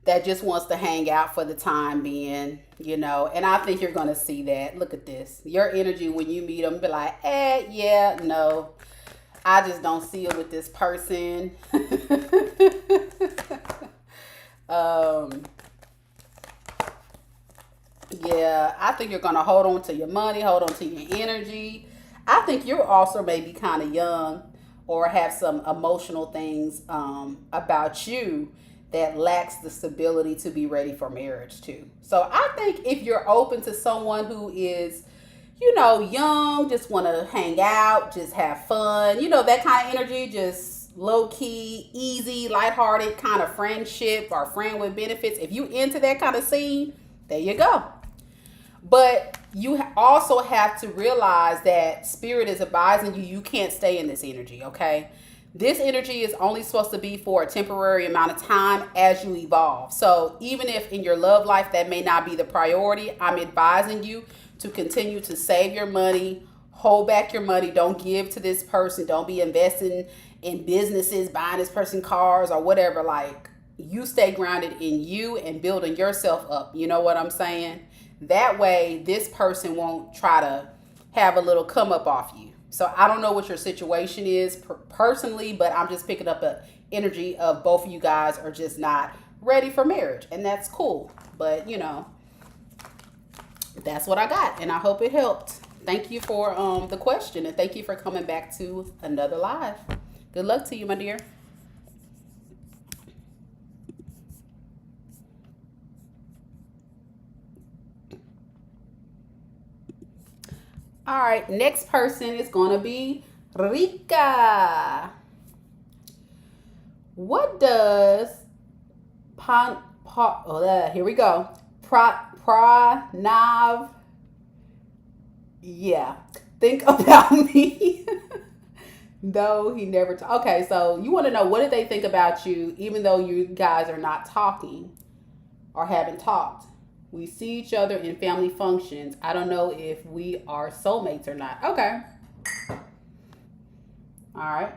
that just wants to hang out for the time being, you know. And I think you're going to see that. Look at this. Your energy when you meet them, be like, yeah, no. I just don't see it with this person. Yeah, I think you're going to hold on to your money, hold on to your energy. I think you're also maybe kind of young or have some emotional things about you that lacks the stability to be ready for marriage too. So I think if you're open to someone who is, you know, young, just want to hang out, just have fun, you know, that kind of energy, just low key, easy, lighthearted kind of friendship or friend with benefits. If you into that kind of scene, there you go. But you also have to realize that spirit is advising you, you can't stay in this energy, okay? This energy is only supposed to be for a temporary amount of time as you evolve. So even if in your love life that may not be the priority, I'm advising you to continue to save your money, hold back your money, don't give to this person, don't be investing in businesses, buying this person cars or whatever. Like, you stay grounded in you and building yourself up. You know what I'm saying? That way this person won't try to have a little come up off you. So I don't know what your situation is personally, but I'm just picking up the energy of both of you guys are just not ready for marriage, and that's cool. But you know, that's what I got, and I hope it helped. Thank you for the question, and thank you for coming back to another live. Good luck to you, my dear. All right, next person is going to be Rika. What does here we go. Pranav, yeah, think about me. Though he never okay, so you want to know what did they think about you even though you guys are not talking or haven't talked. We see each other in family functions. I don't know if we are soulmates or not. Okay. All right.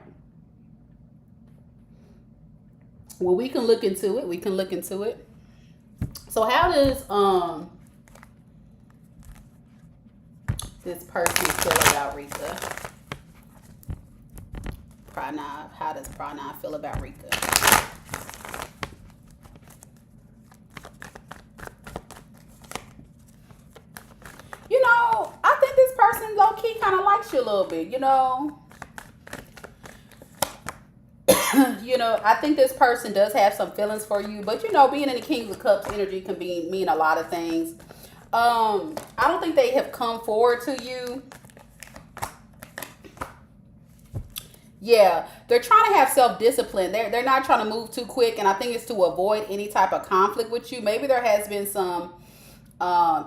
Well, we can look into it. We can look into it. So how does this person feel about Rika? Pranav. How does Pranav feel about Rika? You know, I think this person low-key kind of likes you a little bit, you know. You know, I think this person does have some feelings for you, but you know, being in the King of Cups energy can mean a lot of things. I don't think they have come forward to you. Yeah, they're trying to have self-discipline. They're not trying to move too quick, and I think it's to avoid any type of conflict with you. Maybe there has been some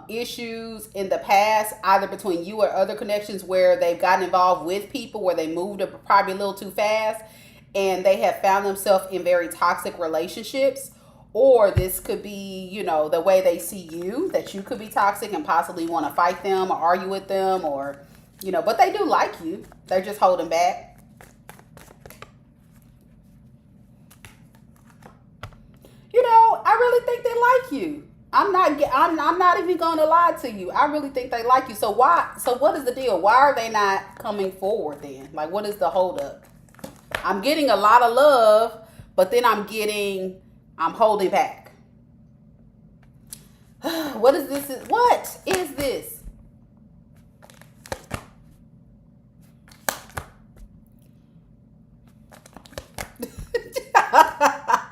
issues in the past, either between you or other connections where they've gotten involved with people where they moved probably a little too fast and they have found themselves in very toxic relationships. Or this could be, you know, the way they see you, that you could be toxic and possibly want to fight them or argue with them, or, you know, but they do like you. They're just holding back. You know, I really think they like you. I'm not even going to lie to you. I really think they like you. So what is the deal? Why are they not coming forward then? Like, what is the holdup? I'm getting a lot of love, but then I'm holding back. What is this? What is this?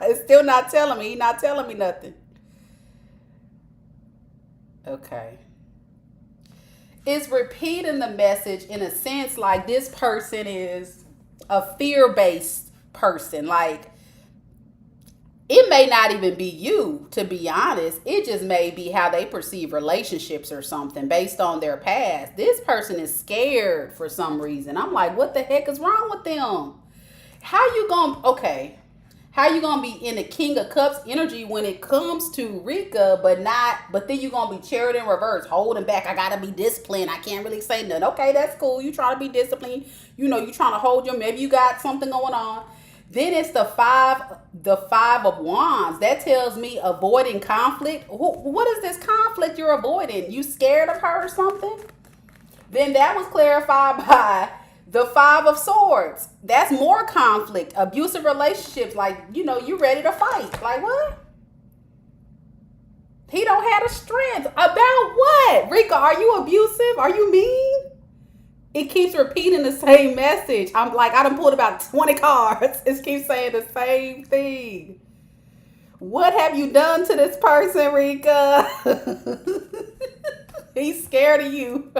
It's still not telling me. He's not telling me nothing. Okay. It's repeating the message in a sense, like this person is a fear-based person. Like, it may not even be you, to be honest. It just may be how they perceive relationships or something based on their past. This person is scared for some reason. I'm like, what the heck is wrong with them? How you gonna be in the King of Cups energy when it comes to Rika, but then you gonna be chariot in reverse, holding back. I gotta be disciplined. I can't really say nothing. Okay, that's cool. You trying to be disciplined. You know, you trying to hold maybe you got something going on. Then it's the five of wands. That tells me avoiding conflict. What is this conflict you're avoiding? You scared of her or something? Then that was clarified by the 5 of swords. That's more conflict, abusive relationships. Like, you know, you ready to fight. Like, what? He don't have the strength. About what? Rika, are you abusive? Are you mean? It keeps repeating the same message. I'm like, I done pulled about 20 cards. It keeps saying the same thing. What have you done to this person, Rika? He's scared of you.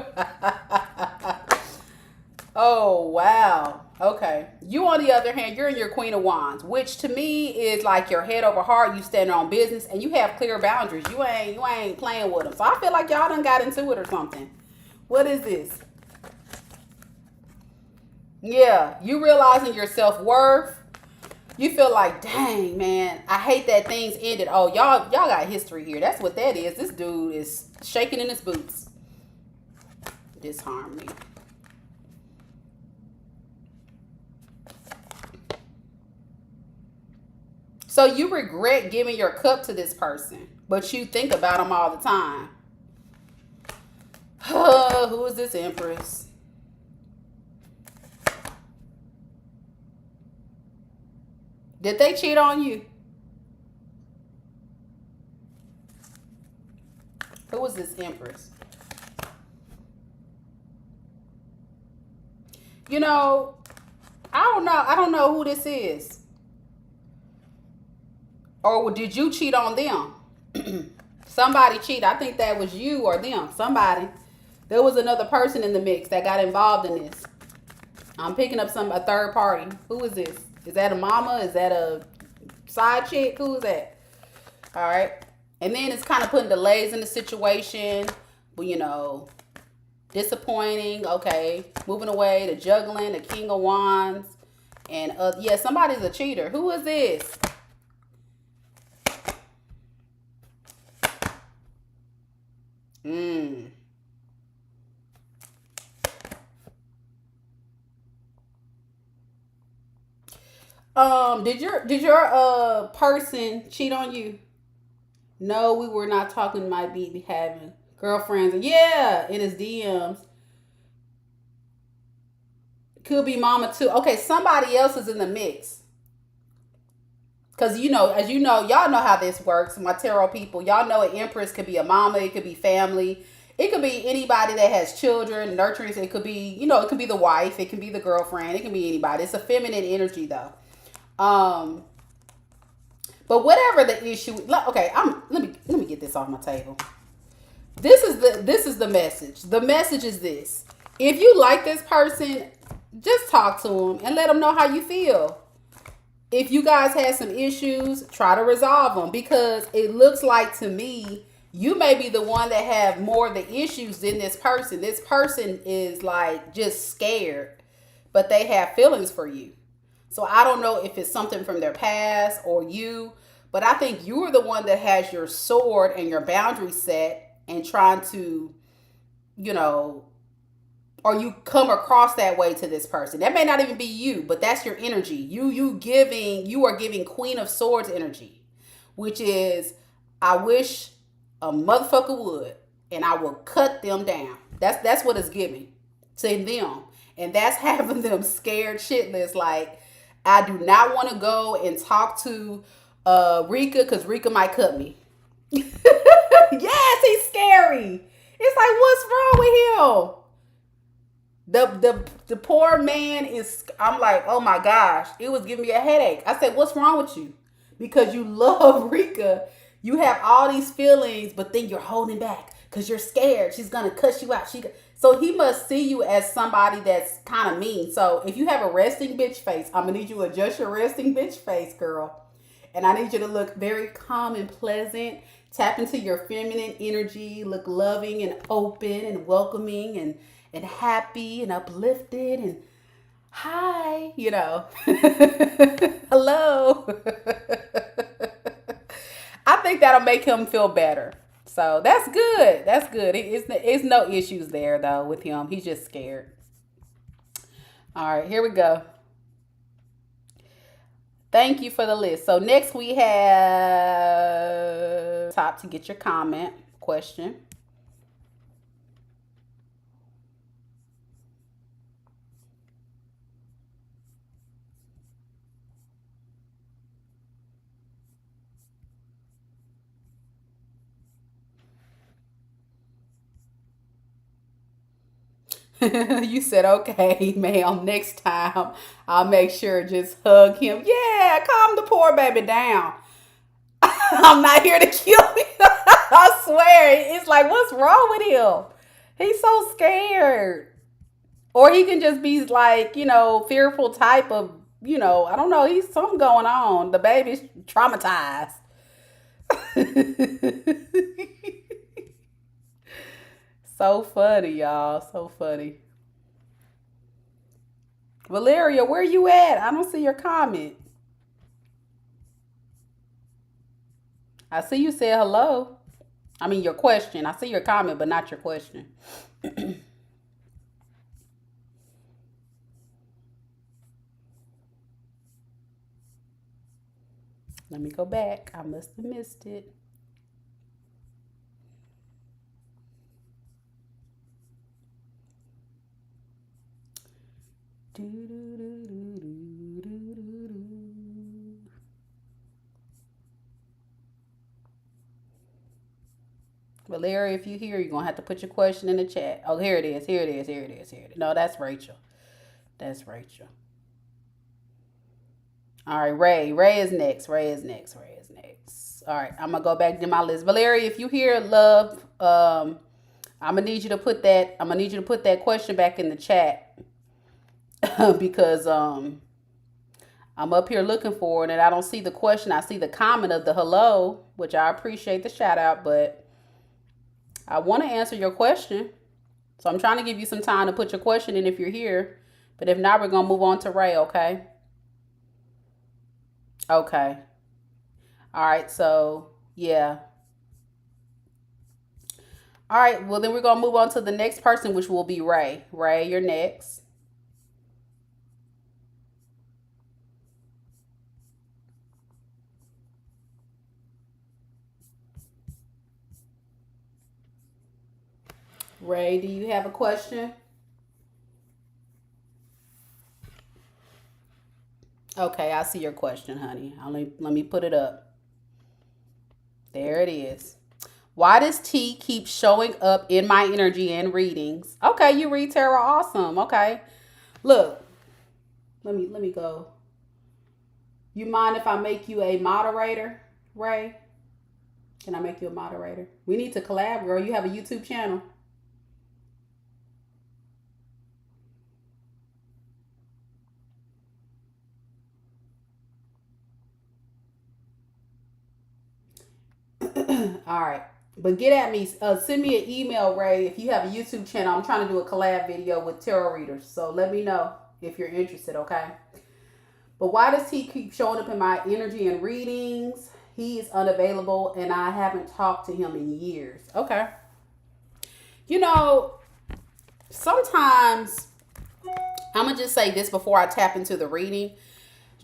Oh, wow. Okay. You, on the other hand, you're in your Queen of Wands, which to me is like your head over heart. You stand on business and you have clear boundaries. You ain't playing with them. So I feel like y'all done got into it or something. What is this? Yeah, you realizing your self-worth. You feel like, dang, man, I hate that things ended. Oh, y'all got history here. That's what that is. This dude is shaking in his boots. Disharm me. So you regret giving your cup to this person, but you think about them all the time. Who is this Empress? Did they cheat on you? Who was this Empress? You know, I don't know. I don't know who this is. Or did you cheat on them? Somebody cheat. I think that was you or them. Somebody. There was another person in the mix that got involved in this. I'm picking up a third party. Who is this? Is that a mama? Is that a side chick? Who is that? All right. And then it's kind of putting delays in the situation. But, disappointing. Okay. Moving away. The juggling. The King of Wands. And, yeah, somebody's a cheater. Who is this? Mm. Did your person cheat on you? No, we were not talking. Might be having girlfriends. Yeah, in his DMs. Could be mama too. Okay, somebody else is in the mix. Cause as you know, y'all know how this works. My tarot people, y'all know an empress could be a mama. It could be family. It could be anybody that has children, nurturing. It could be, it could be the wife. It can be the girlfriend. It can be anybody. It's a feminine energy though. Um, but whatever the issue, okay, let me get this off my table. This is the message. The message is this: if you like this person, just talk to them and let them know how you feel. If you guys had some issues, try to resolve them, because it looks like to me you may be the one that have more of the issues than this person. This person is like just scared, but they have feelings for you. So I don't know if it's something from their past or you, but I think you are the one that has your sword and your boundary set and trying to, you know, or you come across that way to this person. That may not even be you, but that's your energy. You are giving Queen of Swords energy, which is, I wish a motherfucker would, and I will cut them down. That's what it's giving to them. And that's having them scared shitless. Like, I do not want to go and talk to Rika, because Rika might cut me. Yes, he's scary. It's like, what's wrong with him? The poor man is, I'm like, oh my gosh, it was giving me a headache. I said, what's wrong with you? Because you love Rika. You have all these feelings, but then you're holding back because you're scared. She's gonna cuss you out. So he must see you as somebody that's kind of mean. So if you have a resting bitch face, I'm gonna need you to adjust your resting bitch face, girl. And I need you to look very calm and pleasant. Tap into your feminine energy. Look loving and open and welcoming and happy and uplifted and hi, hello. I think that'll make him feel better. So that's good. That's good. It's no issues there though with him. He's just scared. All right, here we go. Thank you for the list. So next we have top to get your comment question. You said, okay, ma'am, next time I'll make sure just hug him. Yeah, calm the poor baby down. I'm not here to kill him. I swear. It's like, what's wrong with him? He's so scared. Or he can just be like, fearful type of, I don't know. He's something going on. The baby's traumatized. So funny, y'all. So funny. Valeria, where you at? I don't see your comment. I see you said hello. I mean your question. I see your comment, but not your question. Let me go back. I must have missed it. Valeria, if you hear, you're gonna have to put your question in the chat. Oh, here it is. Here it is. Here it is. Here it is. No, that's Rachel. That's Rachel. All right, Ray. Ray is next. Ray is next. Ray is next. All right, I'm gonna go back to my list. Valeria, if you hear love, I'm gonna need you to put that. I'm gonna need you to put that question back in the chat because I'm up here looking for it and I don't see the question. I see the comment of the hello, which I appreciate the shout out, but I want to answer your question. So I'm trying to give you some time to put your question in if you're here. But if not, we're gonna move on to Ray. Okay. Okay. All right. So yeah. All right. Well, then we're gonna move on to the next person, which will be Ray. Ray, you're next. Ray, do you have a question? Okay, I see your question, honey. Let me put it up. There it is. Why does T keep showing up in my energy and readings? Okay, you read tarot, awesome. Okay, look, let me go. You mind if I make you a moderator, Ray? Can I make you a moderator? We need to collab, girl. You have a YouTube channel. All right. But get at me. Send me an email, Ray, if you have a YouTube channel. I'm trying to do a collab video with tarot readers. So let me know if you're interested, okay? But why does he keep showing up in my energy and readings? He is unavailable and I haven't talked to him in years. Okay. You know, sometimes I'm going to just say this before I tap into the reading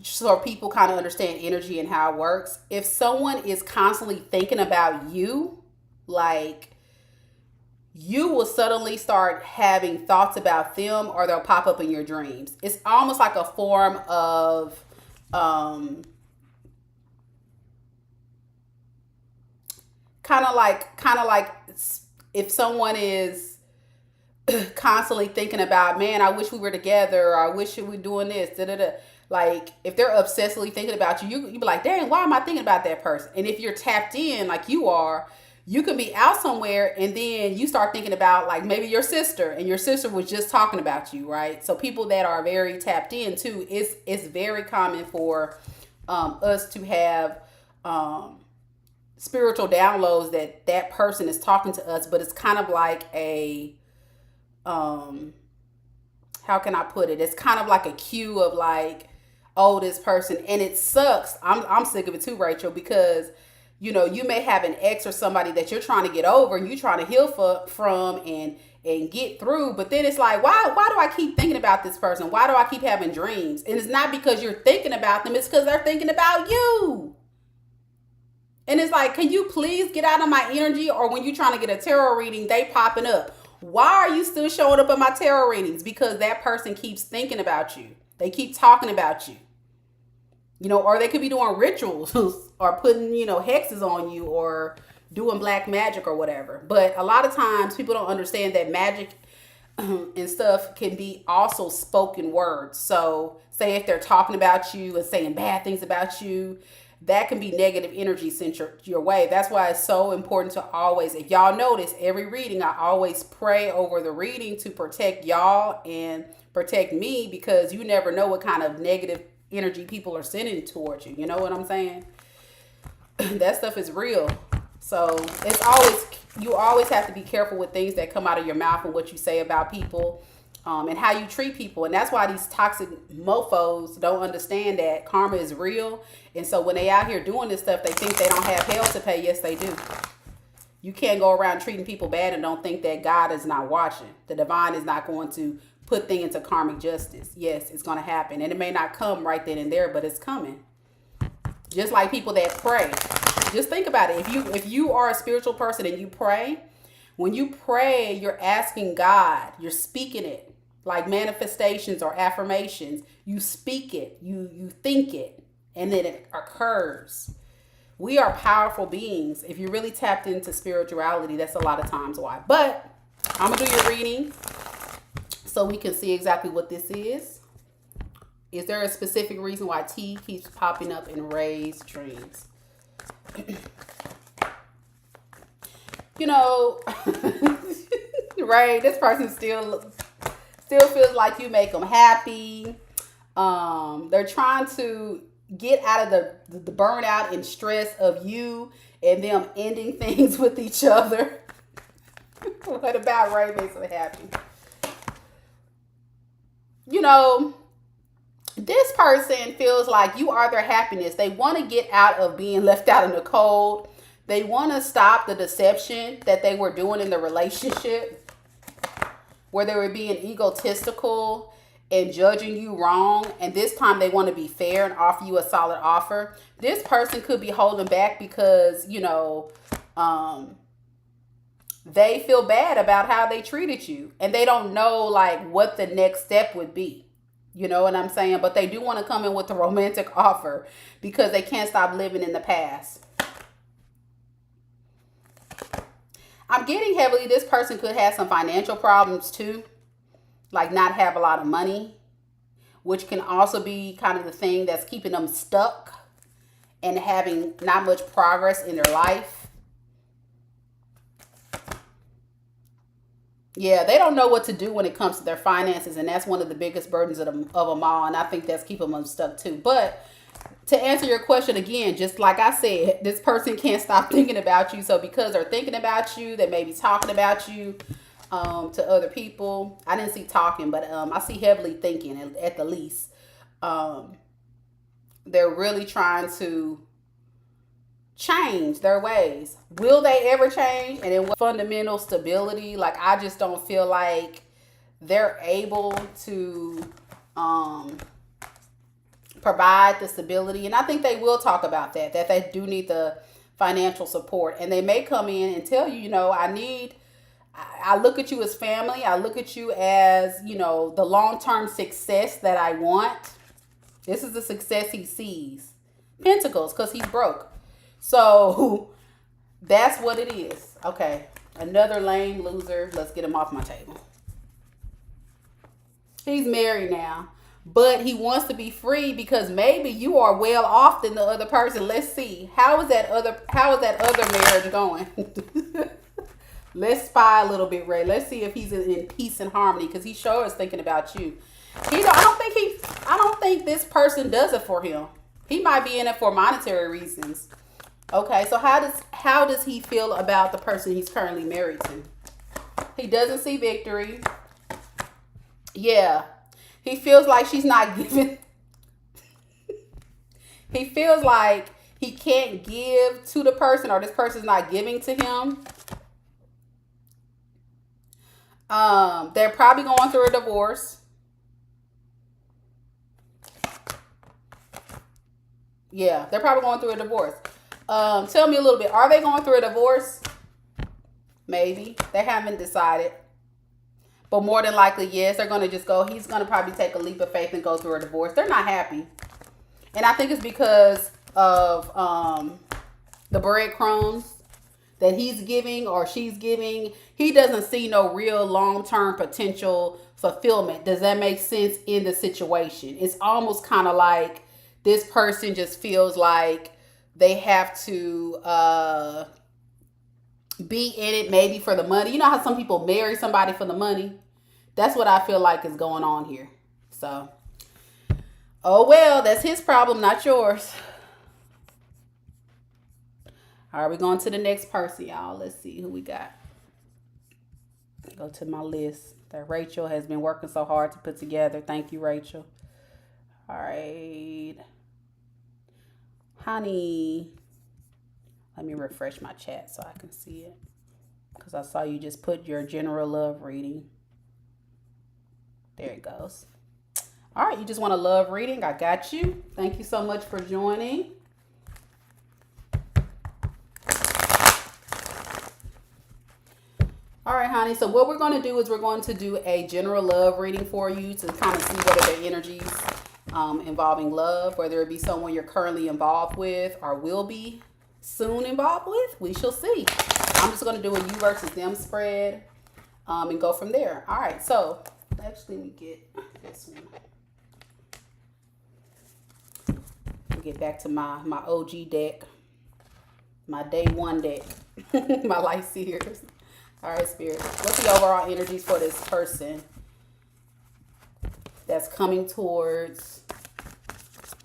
so people kind of understand energy and how it works. If someone is constantly thinking about you, like you will suddenly start having thoughts about them or they'll pop up in your dreams. It's almost like a form of kind of like if someone is constantly thinking about, man, I wish we were together, or I wish we were doing this, da da da. Like if they're obsessively thinking about you, you be like, dang, why am I thinking about that person? And if you're tapped in like you are, you can be out somewhere and then you start thinking about like maybe your sister, and your sister was just talking about you, right? So people that are very tapped in too, it's very common for us to have spiritual downloads that that person is talking to us, but it's kind of like a how can I put it? It's kind of like a cue of like, oh, this person, and it sucks. I'm sick of it too, Rachel, because you may have an ex or somebody that you're trying to get over and you're trying to heal from and get through, but then it's like, why do I keep thinking about this person? Why do I keep having dreams? And it's not because you're thinking about them, it's because they're thinking about you. And it's like, can you please get out of my energy? Or when you're trying to get a tarot reading, they popping up. Why are you still showing up in my tarot readings? Because that person keeps thinking about you. They keep talking about you. Or they could be doing rituals or putting, hexes on you or doing black magic or whatever. But a lot of times people don't understand that magic and stuff can be also spoken words. So say if they're talking about you and saying bad things about you, that can be negative energy sent your way. That's why it's so important to always, if y'all notice, every reading, I always pray over the reading to protect y'all and protect me, because you never know what kind of negative energy people are sending towards you. You know what I'm saying? That stuff is real. So you always have to be careful with things that come out of your mouth and what you say about people. and how you treat people. And that's why these toxic mofos don't understand that karma is real. And so when they out here doing this stuff, they think they don't have hell to pay. Yes, they do. You can't go around treating people bad and don't think that God is not watching. The divine is not going to put things into karmic justice. Yes, it's going to happen. And it may not come right then and there, but it's coming. Just like people that pray. Just think about it. If you are a spiritual person and you pray, when you pray, you're asking God, you're speaking it. Like manifestations or affirmations. You speak it, you think it, and then it occurs. We are powerful beings. If you really tapped into spirituality, that's a lot of times why. But I'm going to do your reading so we can see exactly what this is. Is there a specific reason why T keeps popping up in Ray's dreams? You know, Ray, this person still feels like you make them happy. They're trying to get out of the burnout and stress of you and them ending things with each other. What about Ray makes them happy? You know, this person feels like you are their happiness. They want to get out of being left out in the cold. They want to stop the deception that they were doing in the relationship, where they were being egotistical and judging you wrong. And this time they want to be fair and offer you a solid offer. This person could be holding back because, you know, they feel bad about how they treated you. And they don't know, like, what the next step would be. You know what I'm saying? But they do want to come in with a romantic offer because they can't stop living in the past. I'm getting heavily, this person could have some financial problems too. Like not have a lot of money, which can also be kind of the thing that's keeping them stuck and having not much progress in their life. Yeah, they don't know what to do when it comes to their finances, and that's one of the biggest burdens of them all, and I think that's keeping them stuck too. But to answer your question again, just like I said, this person can't stop thinking about you. So because they're thinking about you, they may be talking about you to other people. I didn't see talking, but I see heavily thinking at the least. They're really trying to change their ways. Will they ever change? And then what fundamental stability? Like, I just don't feel like they're able to provide the stability. And I think they will talk about that they do need the financial support. And they may come in and tell you, you know, I look at you as family. I look at you as, you know, the long-term success that I want. This is the success he sees. Pentacles, because he's broke. So that's what it is. Okay. Another lame loser. Let's get him off my table. He's married now. But he wants to be free because maybe you are well off than the other person. Let's see. How is that other marriage going? Let's spy a little bit, Ray. Let's see if he's in peace and harmony, because he sure is thinking about you. I don't think this person does it for him. He might be in it for monetary reasons. Okay, so how does he feel about the person he's currently married to? He doesn't see victory. Yeah. He feels like she's not giving. He feels like he can't give to the person, or this person's not giving to him. They're probably going through a divorce. Yeah, they're probably going through a divorce. Tell me a little bit. Are they going through a divorce? Maybe. They haven't decided. But more than likely, yes, they're going to just go. He's going to probably take a leap of faith and go through a divorce. They're not happy. And I think it's because of the breadcrumbs that he's giving or she's giving. He doesn't see no real long-term potential fulfillment. Does that make sense in the situation? It's almost kind of like this person just feels like they have to be in it maybe for the money. You know how some people marry somebody for the money? That's what I feel like is going on here. So, oh well, that's his problem, not yours. All right, we're going to the next person, y'all. Let's see who we got. Go to my list that Rachel has been working so hard to put together. Thank you, Rachel. All right. Honey. Let me refresh my chat so I can see it. Because I saw you just put your general love reading. There it goes. All right, you just want a love reading? I got you. Thank you so much for joining. All right, honey. So what we're going to do is we're going to do a general love reading for you to kind of see what are the energies involving love, whether it be someone you're currently involved with or will be soon involved with. We shall see. I'm just going to do a you versus them spread and go from there. All right. So actually, let me get this one. Get back to my OG deck, my day one deck, my light seers. All right, Spirit. What's the overall energies for this person that's coming towards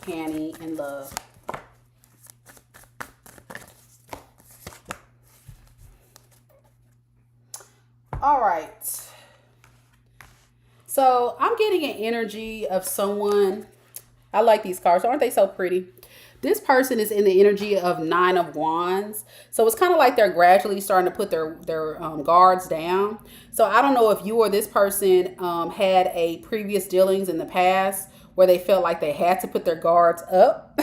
Hanny and love? All right. So I'm getting an energy of someone. I like these cards. Aren't they so pretty? This person is in the energy of 9 of Wands. So it's kind of like they're gradually starting to put their guards down. So I don't know if you or this person had a previous dealings in the past where they felt like they had to put their guards up.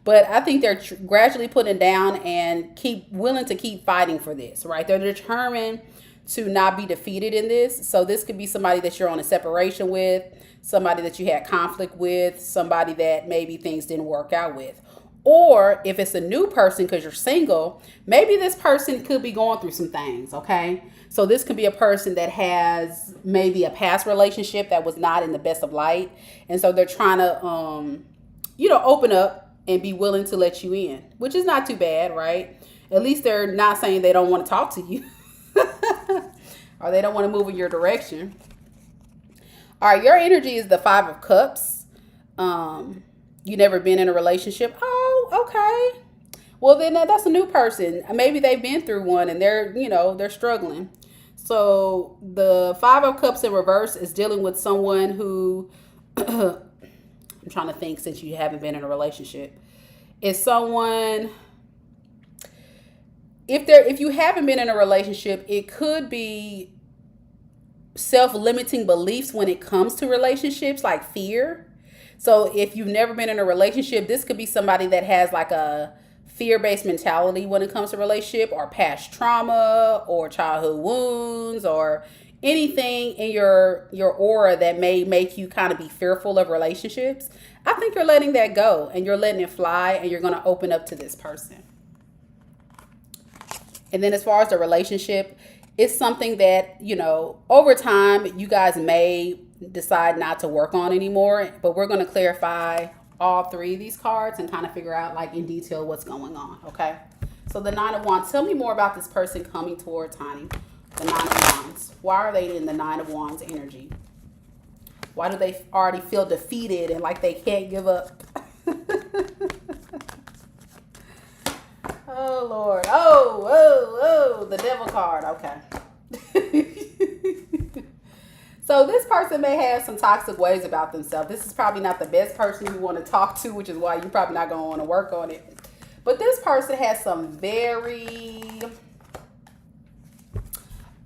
But I think they're gradually putting down and willing to keep fighting for this, right? They're determined to not be defeated in this. So this could be somebody that you're on a separation with, somebody that you had conflict with, somebody that maybe things didn't work out with. Or if it's a new person because you're single, maybe this person could be going through some things, okay? So this could be a person that has maybe a past relationship that was not in the best of light. And so they're trying to, open up and be willing to let you in, which is not too bad, right? At least they're not saying they don't want to talk to you or they don't want to move in your direction. All right, your energy is the 5 of Cups. You never been in a relationship. Oh, okay. Well, then that's a new person. Maybe they've been through one and they're struggling. So the 5 of Cups in reverse is dealing with someone who, I'm trying to think since you haven't been in a relationship, is someone, if you haven't been in a relationship, it could be self-limiting beliefs when it comes to relationships, like fear. So if you've never been in a relationship, this could be somebody that has like a fear-based mentality when it comes to relationship, or past trauma or childhood wounds or anything in your aura that may make you kind of be fearful of relationships. I think you're letting that go and you're letting it fly and you're going to open up to this person. And then as far as the relationship, it's something that, over time, you guys may decide not to work on anymore. But we're going to clarify all 3 of these cards and kind of figure out, like, in detail what's going on, okay? So the 9 of Wands. Tell me more about this person coming towards Honey. The 9 of Wands. Why are they in the 9 of Wands energy? Why do they already feel defeated and like they can't give up? Oh, Lord. Oh, the devil card. Okay. So this person may have some toxic ways about themselves. This is probably not the best person you want to talk to, which is why you're probably not going to want to work on it. But this person has some very,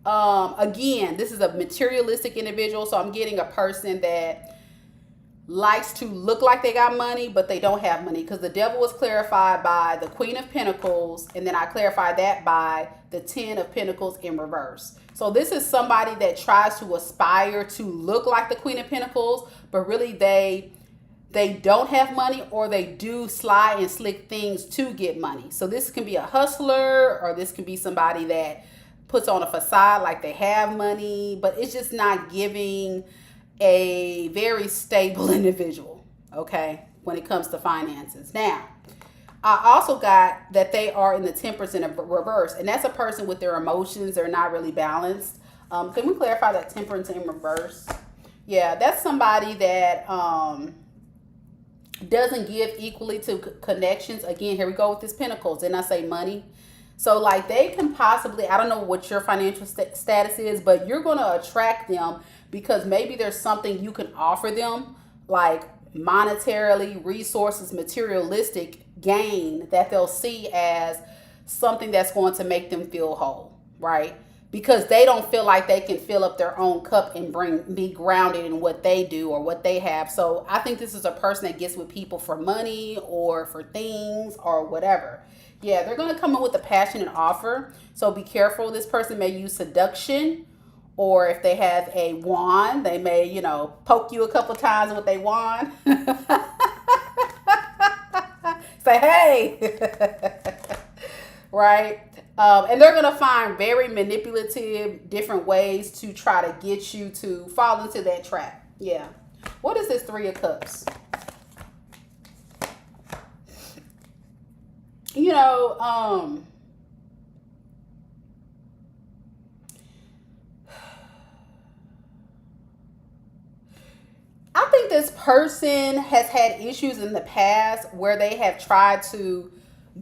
again, this is a materialistic individual. So I'm getting a person that likes to look like they got money, but they don't have money, because the devil was clarified by the Queen of Pentacles, and then I clarified that by the 10 of Pentacles in reverse. So this is somebody that tries to aspire to look like the Queen of Pentacles, but really they don't have money, or they do sly and slick things to get money. So this can be a hustler, or this can be somebody that puts on a facade like they have money, but it's just not giving a very stable individual, okay, when it comes to finances. Now, I also got that they are in the Temperance in a reverse, and that's a person with their emotions are not really balanced. Can we clarify that Temperance in reverse? Yeah, that's somebody that doesn't give equally to connections. Again, here we go with this Pentacles. Didn't I say money? So like they can possibly, I don't know what your financial status is, but you're going to attract them because maybe there's something you can offer them, like monetarily, resources, materialistic gain that they'll see as something that's going to make them feel whole, right? Because they don't feel like they can fill up their own cup and be grounded in what they do or what they have. So I think this is a person that gets with people for money or for things or whatever. Yeah, they're going to come in with a passionate offer. So be careful. This person may use seduction, or if they have a wand, they may, poke you a couple times with a wand. Say, hey. Right? And they're going to find very manipulative, different ways to try to get you to fall into that trap. Yeah. What is this Three of Cups? You know, I think this person has had issues in the past where they have tried to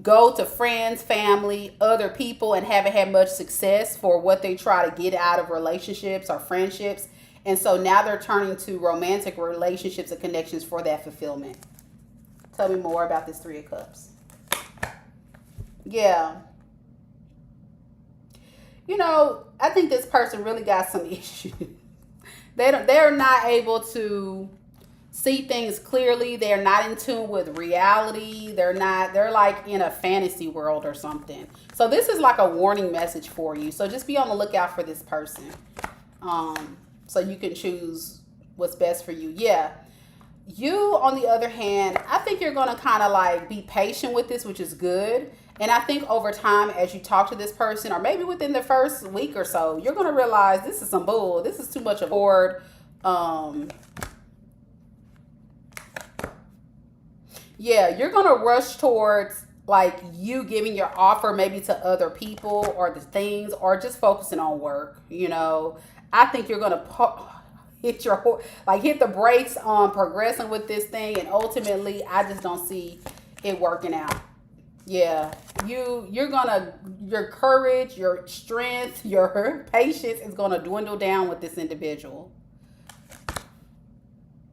go to friends, family, other people, and haven't had much success for what they try to get out of relationships or friendships. And so now they're turning to romantic relationships and connections for that fulfillment. Tell me more about this Three of Cups. Yeah. I think this person really got some issues. They're not able to see things clearly. They're not in tune with reality. They're like in a fantasy world or something. So this is like a warning message for you. So just be on the lookout for this person. So you can choose what's best for you. Yeah. You, on the other hand, I think you're going to kind of like be patient with this, which is good. And I think over time, as you talk to this person, or maybe within the first week or so, you're going to realize this is some bull. This is too much of a board. Yeah, you're going to rush towards like you giving your offer maybe to other people or the things, or just focusing on work. I think you're going to hit the brakes on progressing with this thing, and ultimately I just don't see it working out. Yeah, your courage, your strength, your patience is gonna dwindle down with this individual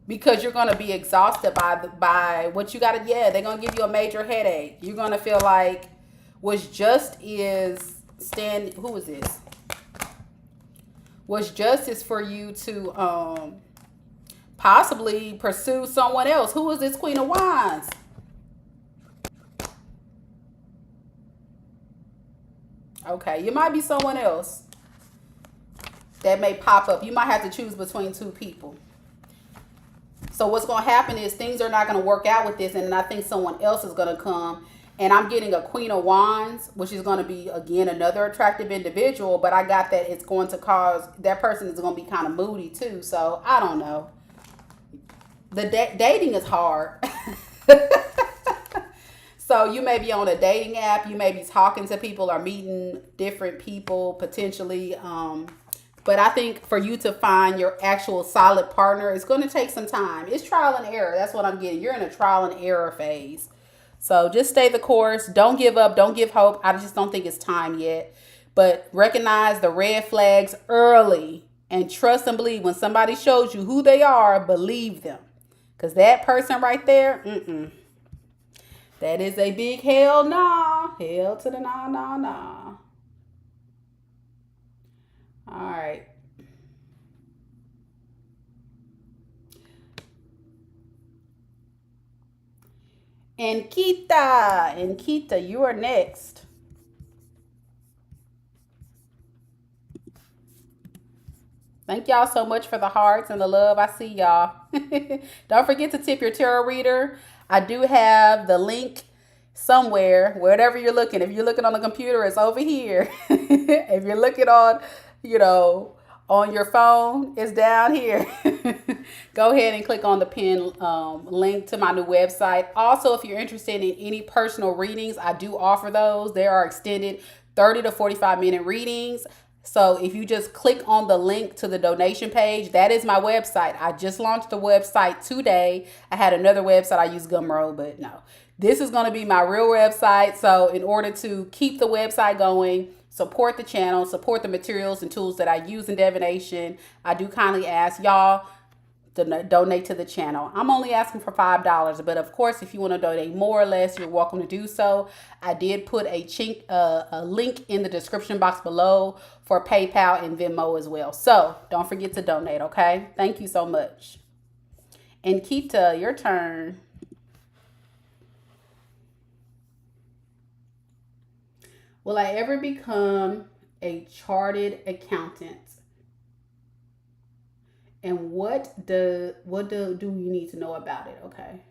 because you're gonna be exhausted by what you gotta. Yeah, they're gonna give you a major headache. You're gonna feel like what's just is stand. Who is this? What's just is for you to possibly pursue someone else. Who is this Queen of Wands? Okay, you might be someone else that may pop up. You might have to choose between two people. So what's going to happen is things are not going to work out with this, and I think someone else is going to come. And I'm getting a Queen of Wands, which is going to be, again, another attractive individual. But I got that it's going to cause, that person is going to be kind of moody too. So I don't know. The dating is hard. So you may be on a dating app, you may be talking to people or meeting different people potentially. But I think for you to find your actual solid partner, it's going to take some time. It's trial and error. That's what I'm getting. You're in a trial and error phase. So just stay the course. Don't give up. Don't give hope. I just don't think it's time yet. But recognize the red flags early and trust and believe. When somebody shows you who they are, believe them. Because that person right there, that is a big hell nah. Hell to the nah, nah, nah. All right. And Kita, you are next. Thank y'all so much for the hearts and the love. I see y'all. Don't forget to tip your tarot reader. I do have the link somewhere, wherever you're looking. If you're looking on the computer, it's over here. If you're looking on your phone, it's down here. Go ahead and click on the pin link to my new website. Also, if you're interested in any personal readings, I do offer those. There are extended 30 to 45-minute readings. So if you just click on the link to the donation page, that is my website. I just launched the website today. I had another website. I use Gumroad, but no. This is going to be my real website. So in order to keep the website going, support the channel, support the materials and tools that I use in divination, I do kindly ask y'all to donate to the channel. I'm only asking for $5, but of course, if you want to donate more or less, you're welcome to do so. I did put a link in the description box below for PayPal and Venmo as well. So don't forget to donate, okay? Thank you so much. And Kita, your turn. Will I ever become a chartered accountant? And what do you need to know about it? Okay.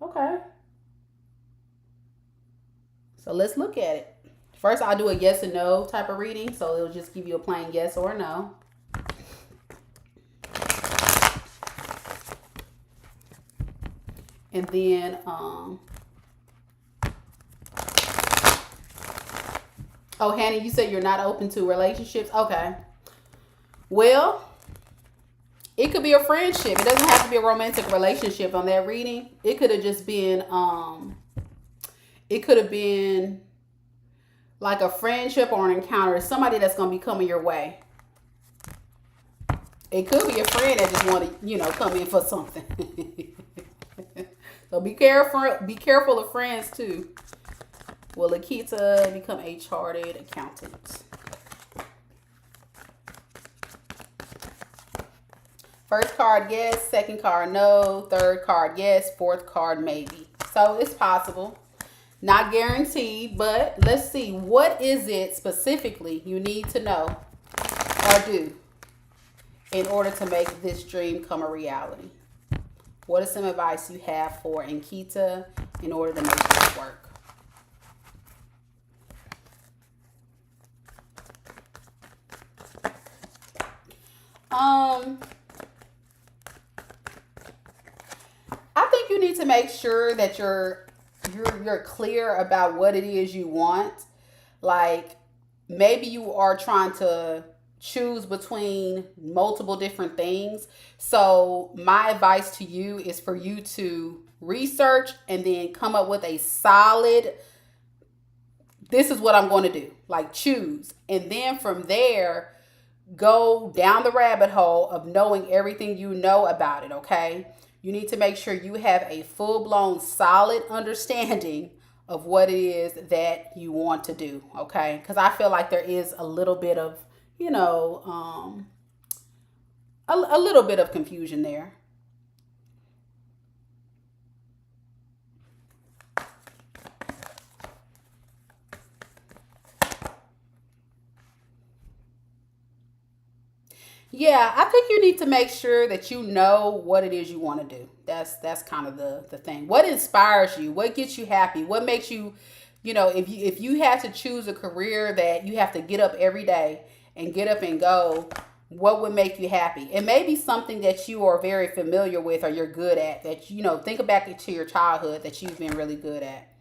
Okay. So let's look at it. First, I'll do a yes and no type of reading. So it'll just give you a plain yes or no. And then, oh, Hannah, you said you're not open to relationships? Okay. Well, it could be a friendship. It doesn't have to be a romantic relationship on that reading. It could have just been, like a friendship or an encounter. Somebody that's going to be coming your way. It could be a friend that just want to, come in for something. So be careful of friends too. Will Lakita become a chartered accountant? First card, yes. Second card, no. Third card, yes. Fourth card, maybe. So it's possible. Not guaranteed, but let's see. What is it specifically you need to know or do in order to make this dream come a reality? What is some advice you have for Ankita in order to make this work? I think you need to make sure that you're clear about what it is you want. Like maybe you are trying to choose between multiple different things. So my advice to you is for you to research and then come up with a solid, this is what I'm going to do. Like choose. And then from there, go down the rabbit hole of knowing everything you know about it, okay? You need to make sure you have a full-blown, solid understanding of what it is that you want to do, okay? Because I feel like there is a little bit of, a little bit of confusion there. Yeah, I think you need to make sure that you know what it is you want to do. That's kind of the thing. What inspires you? What gets you happy? What makes you, if you have to choose a career that you have to get up every day and get up and go, what would make you happy? It may be something that you are very familiar with or you're good at, that, think back to your childhood that you've been really good at.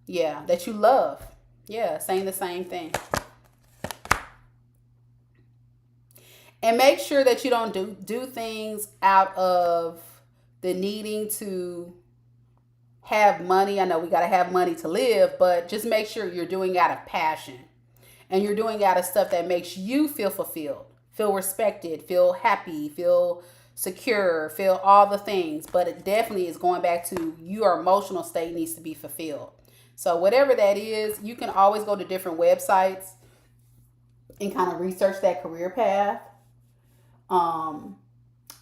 Yeah, that you love. Yeah, saying the same thing. And make sure that you don't do things out of the needing to have money. I know we got to have money to live, but just make sure you're doing out of passion. And you're doing out of stuff that makes you feel fulfilled, feel respected, feel happy, feel secure, feel all the things. But it definitely is going back to your emotional state needs to be fulfilled. So whatever that is, you can always go to different websites and kind of research that career path.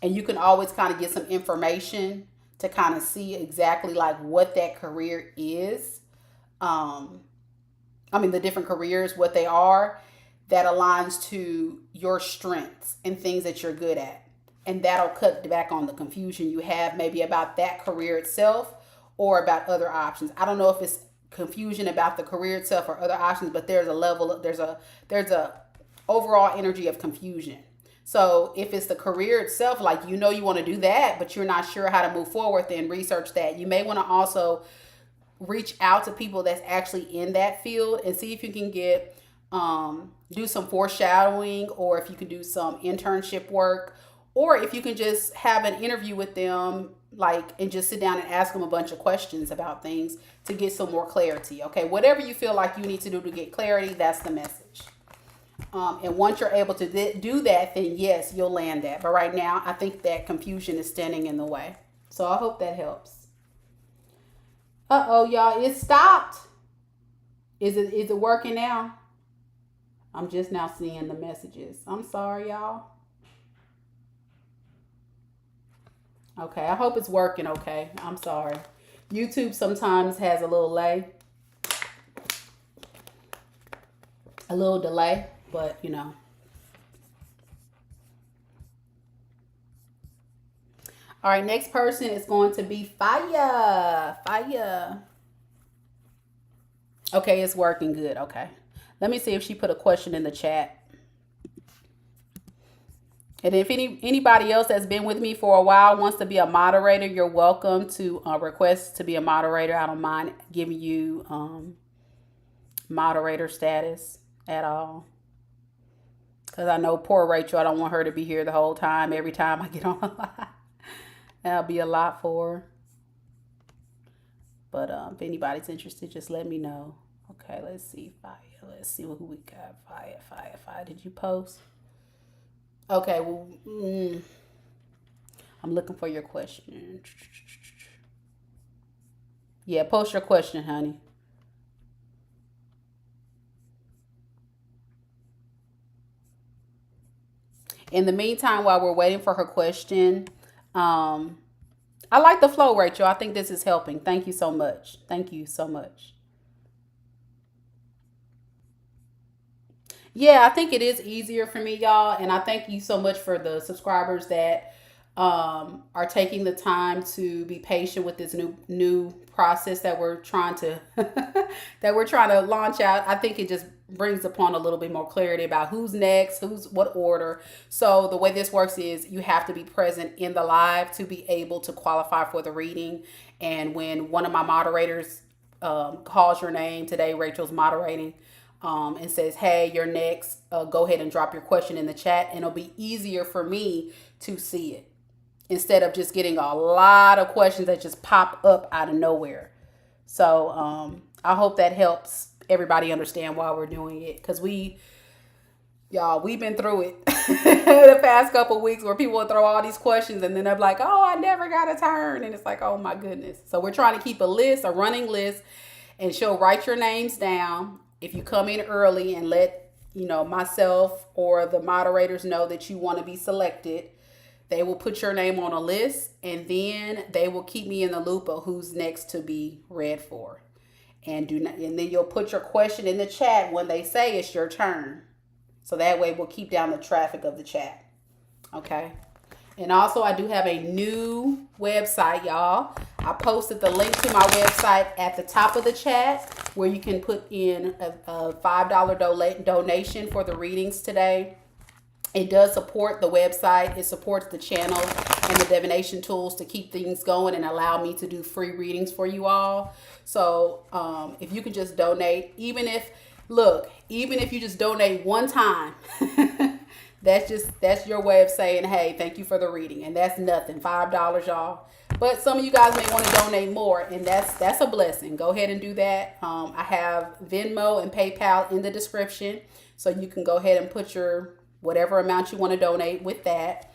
And you can always kind of get some information to kind of see exactly like what that career is. The different careers, what they are, that aligns to your strengths and things that you're good at. And that'll cut back on the confusion you have maybe about that career itself or about other options. I don't know if it's confusion about the career itself or other options, but there's a overall energy of confusion. So if it's the career itself, like you want to do that, but you're not sure how to move forward, then research that. You may want to also reach out to people that's actually in that field and see if you can get do some foreshadowing, or if you can do some internship work, or if you can just have an interview with them and just sit down and ask them a bunch of questions about things to get some more clarity. Okay, whatever you feel like you need to do to get clarity, that's the message. And once you're able to do that, then yes, you'll land that. But right now, I think that confusion is standing in the way. So I hope that helps. Uh-oh, y'all, it stopped. Is it working now? I'm just now seeing the messages. I'm sorry, y'all. Okay, I hope it's working okay. I'm sorry. YouTube sometimes has a little delay, but you know. All right, next person is going to be Fire. Fire. Okay, it's working good. Okay. Let me see if she put a question in the chat. And if anybody else that's been with me for a while wants to be a moderator, you're welcome to request to be a moderator. I don't mind giving you moderator status at all. Because I know poor Rachel, I don't want her to be here the whole time, every time I get on a live. That'll be a lot for her. But if anybody's interested, just let me know. Okay, let's see. Fire. Let's see who we got. Fire. Did you post? Okay, well, I'm looking for your question. Yeah, post your question, honey. In the meantime, while we're waiting for her question, I like the flow, Rachel. I think this is helping. Thank you so much. Thank you so much. Yeah, I think it is easier for me, y'all. And I thank you so much for the subscribers that are taking the time to be patient with this new process that we're trying to launch out. I think it just brings upon a little bit more clarity about who's next, who's what order. So the way this works is you have to be present in the live to be able to qualify for the reading. And when one of my moderators calls your name, today Rachel's moderating, and says, hey, you're next, go ahead and drop your question in the chat, and it'll be easier for me to see it instead of just getting a lot of questions that just pop up out of nowhere. So I hope that helps everybody understand why we're doing it, because we've been through it the past couple of weeks where people will throw all these questions and then they're like, oh, I never got a turn, and it's like, oh my goodness. So we're trying to keep a running list, and she'll write your names down. If you come in early and let myself or the moderators know that you want to be selected, they will put your name on a list, and then they will keep me in the loop of who's next to be read for. And then you'll put your question in the chat when they say it's your turn. So that way we'll keep down the traffic of the chat. Okay. And also, I do have a new website, y'all. I posted the link to my website at the top of the chat, where you can put in a $5 donation for the readings today. It does support the website. It supports the channel and the divination tools to keep things going and allow me to do free readings for you all. So if you can just donate, even if you just donate one time, that's your way of saying, hey, thank you for the reading. And that's nothing, $5, y'all. But some of you guys may want to donate more, and that's a blessing. Go ahead and do that. I have Venmo and PayPal in the description, so you can go ahead and put your whatever amount you want to donate with that.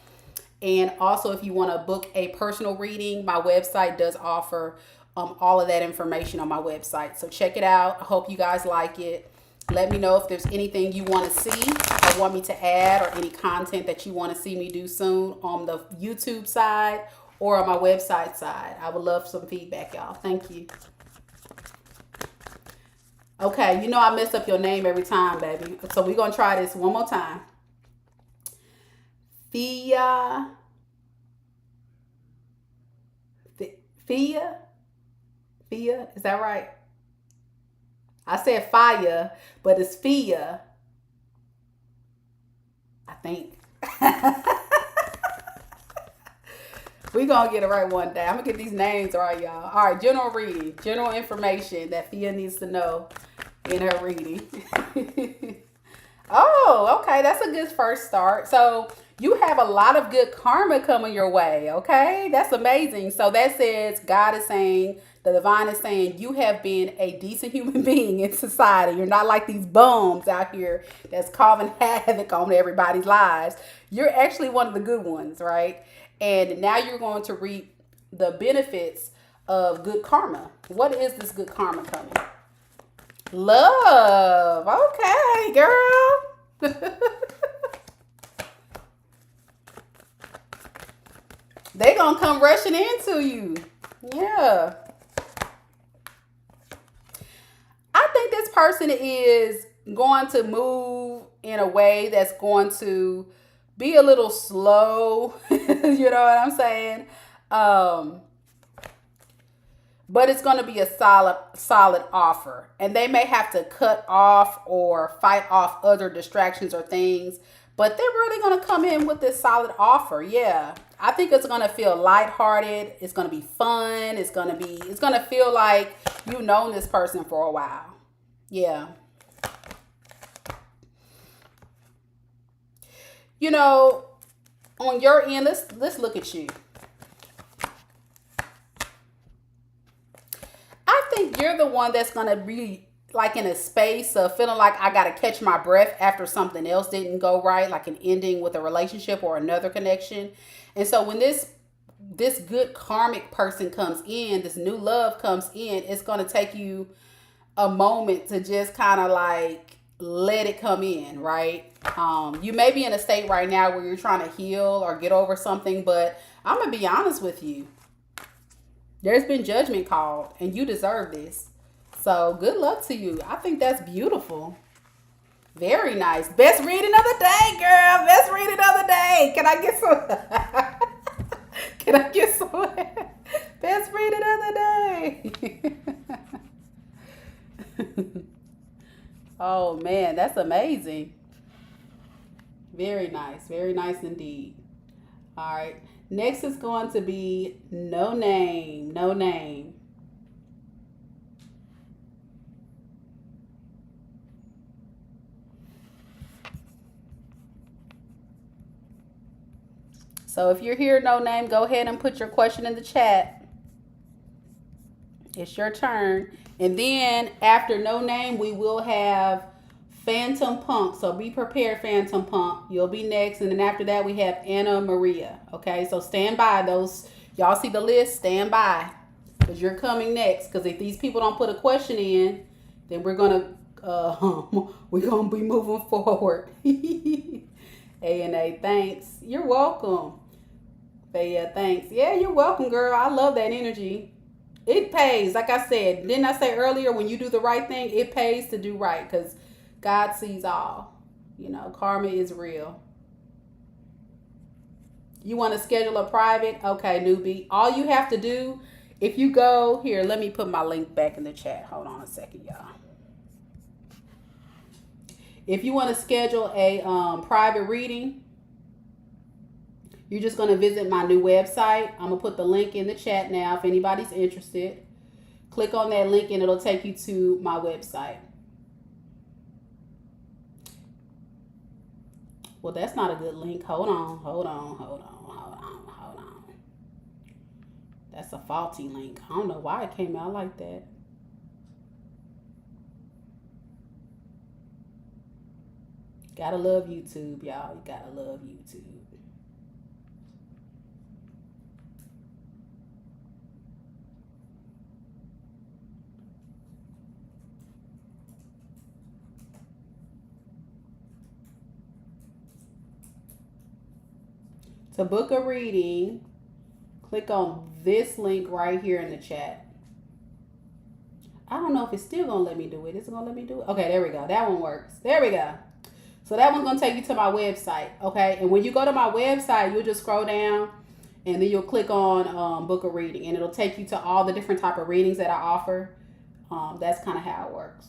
And also, if you want to book a personal reading, my website does offer all of that information on my website. So check it out. I hope you guys like it. Let me know if there's anything you want to see or want me to add, or any content that you want to see me do soon on the YouTube side or on my website side. I would love some feedback, y'all. Thank you. Okay, I mess up your name every time, baby. So we're going to try this one more time. Fia. Is that right? I said fire, but it's Fia, I think. We're going to get it right one day. I'm going to get these names right, y'all. All right, general reading. General information that Fia needs to know in her reading. Oh, okay. That's a good first start. So You have a lot of good karma coming your way, okay? That's amazing. So that says God is saying, the divine is saying, you have been a decent human being in society. You're not like these bums out here that's causing havoc on everybody's lives. You're actually one of the good ones, right? And now you're going to reap the benefits of good karma. What is this good karma coming? Love. Okay, girl. They gonna come rushing into you. Yeah. I think this person is going to move in a way that's going to be a little slow. You know what I'm saying? Um, but it's going to be a solid offer, and they may have to cut off or fight off other distractions or things, but they're really going to come in with this solid offer. Yeah, I think it's going to feel lighthearted. It's going to be fun. It's going to feel like you've known this person for a while. Yeah. You know, on your end, let's look at you. I think you're the one that's going to be like in a space of feeling like I got to catch my breath after something else didn't go right, like an ending with a relationship or another connection. And so when this good karmic person comes in, this new love comes in, it's going to take you a moment to just kind of like let it come in, right? You may be in a state right now where you're trying to heal or get over something, but I'm going to be honest with you. There's been judgment called, and you deserve this. So good luck to you. I think that's beautiful. Very nice. Best reading of the day, girl. Best reading of the day. Can I get some? Can I get some? Best reading of the day. Oh, man. That's amazing. Very nice. Very nice indeed. All right. Next is going to be no name. No name. So if you're here, no name, go ahead and put your question in the chat. It's your turn. And then after no name, we will have Phantom Punk. So be prepared, Phantom Punk. You'll be next. And then after that, we have Anna Maria. Okay, so stand by. Those, y'all see the list? Stand by. Because you're coming next. Because if these people don't put a question in, then we're going to be moving forward. A&A, thanks. You're welcome. Yeah, thanks. Yeah, you're welcome, girl. I love that energy. It pays. Like I said, didn't I say earlier, when you do the right thing, it pays to do right because God sees all. You know, karma is real. You want to schedule a private? Okay, newbie. All you have to do, if you go here, let me put my link back in the chat. Hold on a second, y'all. If you want to schedule a private reading, you're just going to visit my new website. I'm going to put the link in the chat now if anybody's interested. Click on that link and it'll take you to my website. Well, that's not a good link. Hold on. That's a faulty link. I don't know why it came out like that. Gotta love YouTube, y'all. You gotta love YouTube. To book a reading, click on this link right here in the chat. I don't know if it's still gonna let me do it. Is it gonna let me do it? Okay, there we go. That one works. There we go. So that one's going to take you to my website, okay? And when you go to my website, you'll just scroll down, and then you'll click on book a reading, and it'll take you to all the different type of readings that I offer. That's kind of how it works.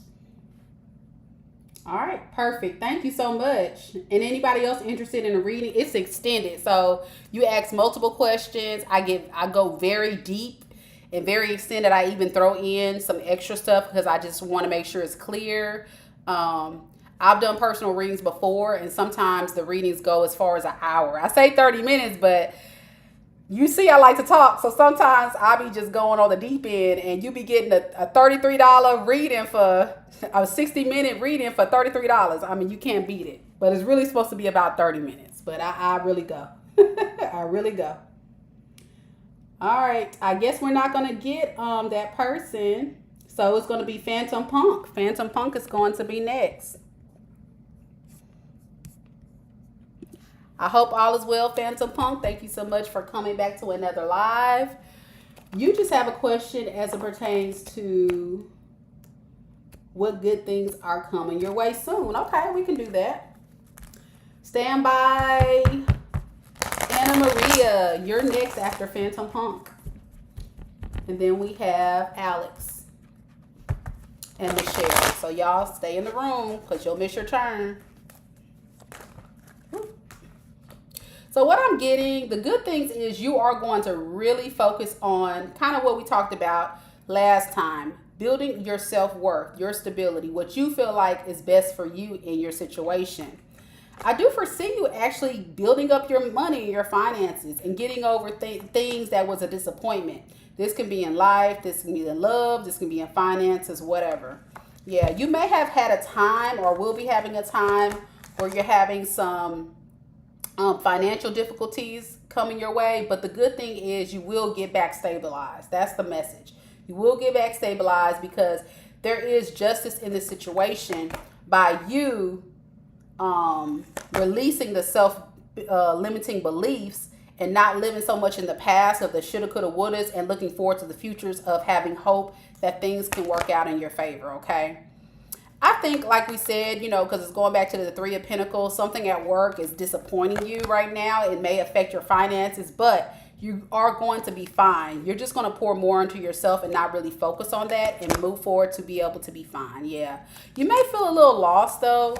All right, perfect. Thank you so much. And anybody else interested in a reading, it's extended. So you ask multiple questions. I go very deep and very extended. I even throw in some extra stuff because I just want to make sure it's clear. I've done personal readings before, and sometimes the readings go as far as an hour. I say 30 minutes, but you see I like to talk, so sometimes I be just going on the deep end, and you be getting a $33 reading for a 60-minute reading for $33. I mean, you can't beat it. But it's really supposed to be about 30 minutes. But I really go. I really go. All right. I guess we're not going to get that person. So it's going to be Phantom Punk. Phantom Punk is going to be next. I hope all is well, Phantom Punk. Thank you so much for coming back to another live. You just have a question as it pertains to what good things are coming your way soon. Okay, we can do that. Stand by. Anna Maria, you're next after Phantom Punk. And then we have Alex and Michelle. So y'all stay in the room because you'll miss your turn. So what I'm getting, the good things is you are going to really focus on kind of what we talked about last time. Building your self-worth, your stability, what you feel like is best for you in your situation. I do foresee you actually building up your money and your finances and getting over things that was a disappointment. This can be in life, this can be in love, this can be in finances, whatever. Yeah, you may have had a time or will be having a time where you're having some financial difficulties coming your way, but the good thing is you will get back stabilized. That's the message. You will get back stabilized because there is justice in the situation by you releasing the self-limiting beliefs and not living so much in the past of the shoulda, coulda, wouldas and looking forward to the futures of having hope that things can work out in your favor, okay? I think, like we said, you know, because it's going back to the Three of Pentacles, something at work is disappointing you right now. It may affect your finances, but you are going to be fine. You're just going to pour more into yourself and not really focus on that and move forward to be able to be fine. Yeah. You may feel a little lost, though,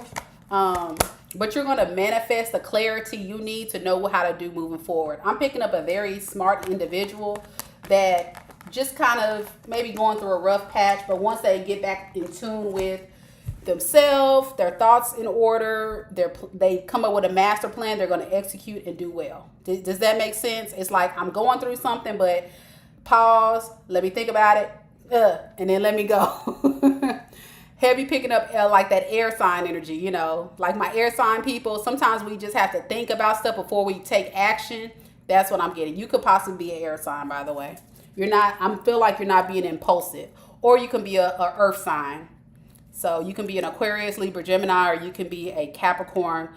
but you're going to manifest the clarity you need to know how to do moving forward. I'm picking up a very smart individual that just kind of maybe going through a rough patch, but once they get back in tune with themselves, their thoughts in order, they come up with a master plan, they're going to execute and do well. Does that make sense? It's like I'm going through something, but pause, let me think about it, and then let me go. Heavy picking up like that air sign energy, you know, like my air sign people. Sometimes we just have to think about stuff before we take action. That's what I'm getting. You could possibly be an air sign, by the way. You're not, I feel like you're not being impulsive, or you can be a earth sign. So you can be an Aquarius, Libra, Gemini, or you can be a Capricorn,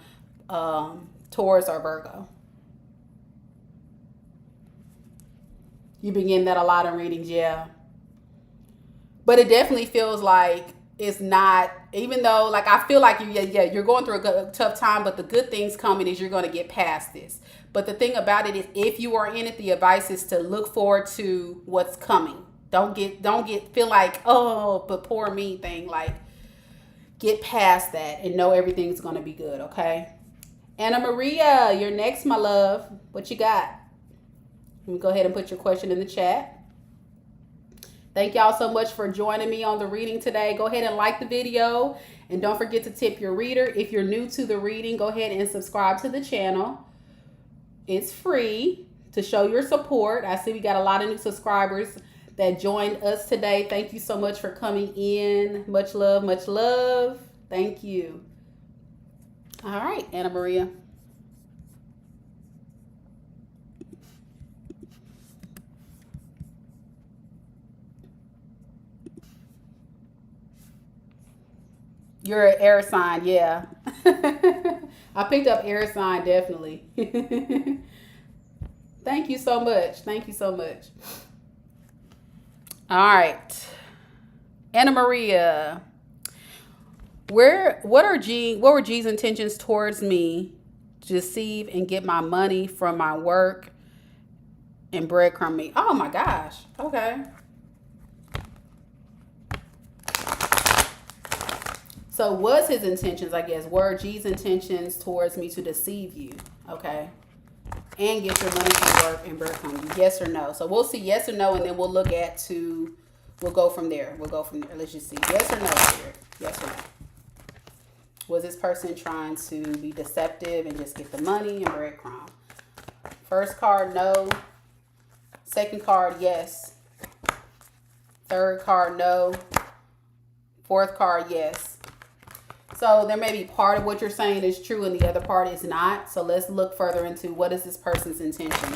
Taurus, or Virgo. You've been getting that a lot in readings, yeah. But it definitely feels like it's not, even though, like, I feel like you're going through a tough time, but the good things coming is you're going to get past this. But the thing about it is, if you are in it, the advice is to look forward to what's coming. Don't feel like, oh, but poor me thing. Like, get past that and know everything's going to be good, okay? Anna Maria, you're next, my love. What you got? Let me go ahead and put your question in the chat. Thank y'all so much for joining me on the reading today. Go ahead and like the video. And don't forget to tip your reader. If you're new to the reading, go ahead and subscribe to the channel. It's free to show your support. I see we got a lot of new subscribers that joined us today. Thank you so much for coming in. Much love, much love. Thank you. All right, Anna Maria. You're an air sign, yeah. I picked up air sign, definitely. Thank you so much. Thank you so much. All right. Anna Maria. What were G's intentions towards me to deceive and get my money from my work and breadcrumb me? Oh my gosh. Okay. So was his intentions, I guess, were G's intentions towards me to deceive you, okay? And get your money from work and breadcrumb you, yes or no? So we'll see yes or no, and then we'll look at we'll go from there. We'll go from there. Let's just see yes or no here. Yes or no. Was this person trying to be deceptive and just get the money and breadcrumb? First card, no. Second card, yes. Third card, no. Fourth card, yes. So there may be part of what you're saying is true and the other part is not. So let's look further into what is this person's intention.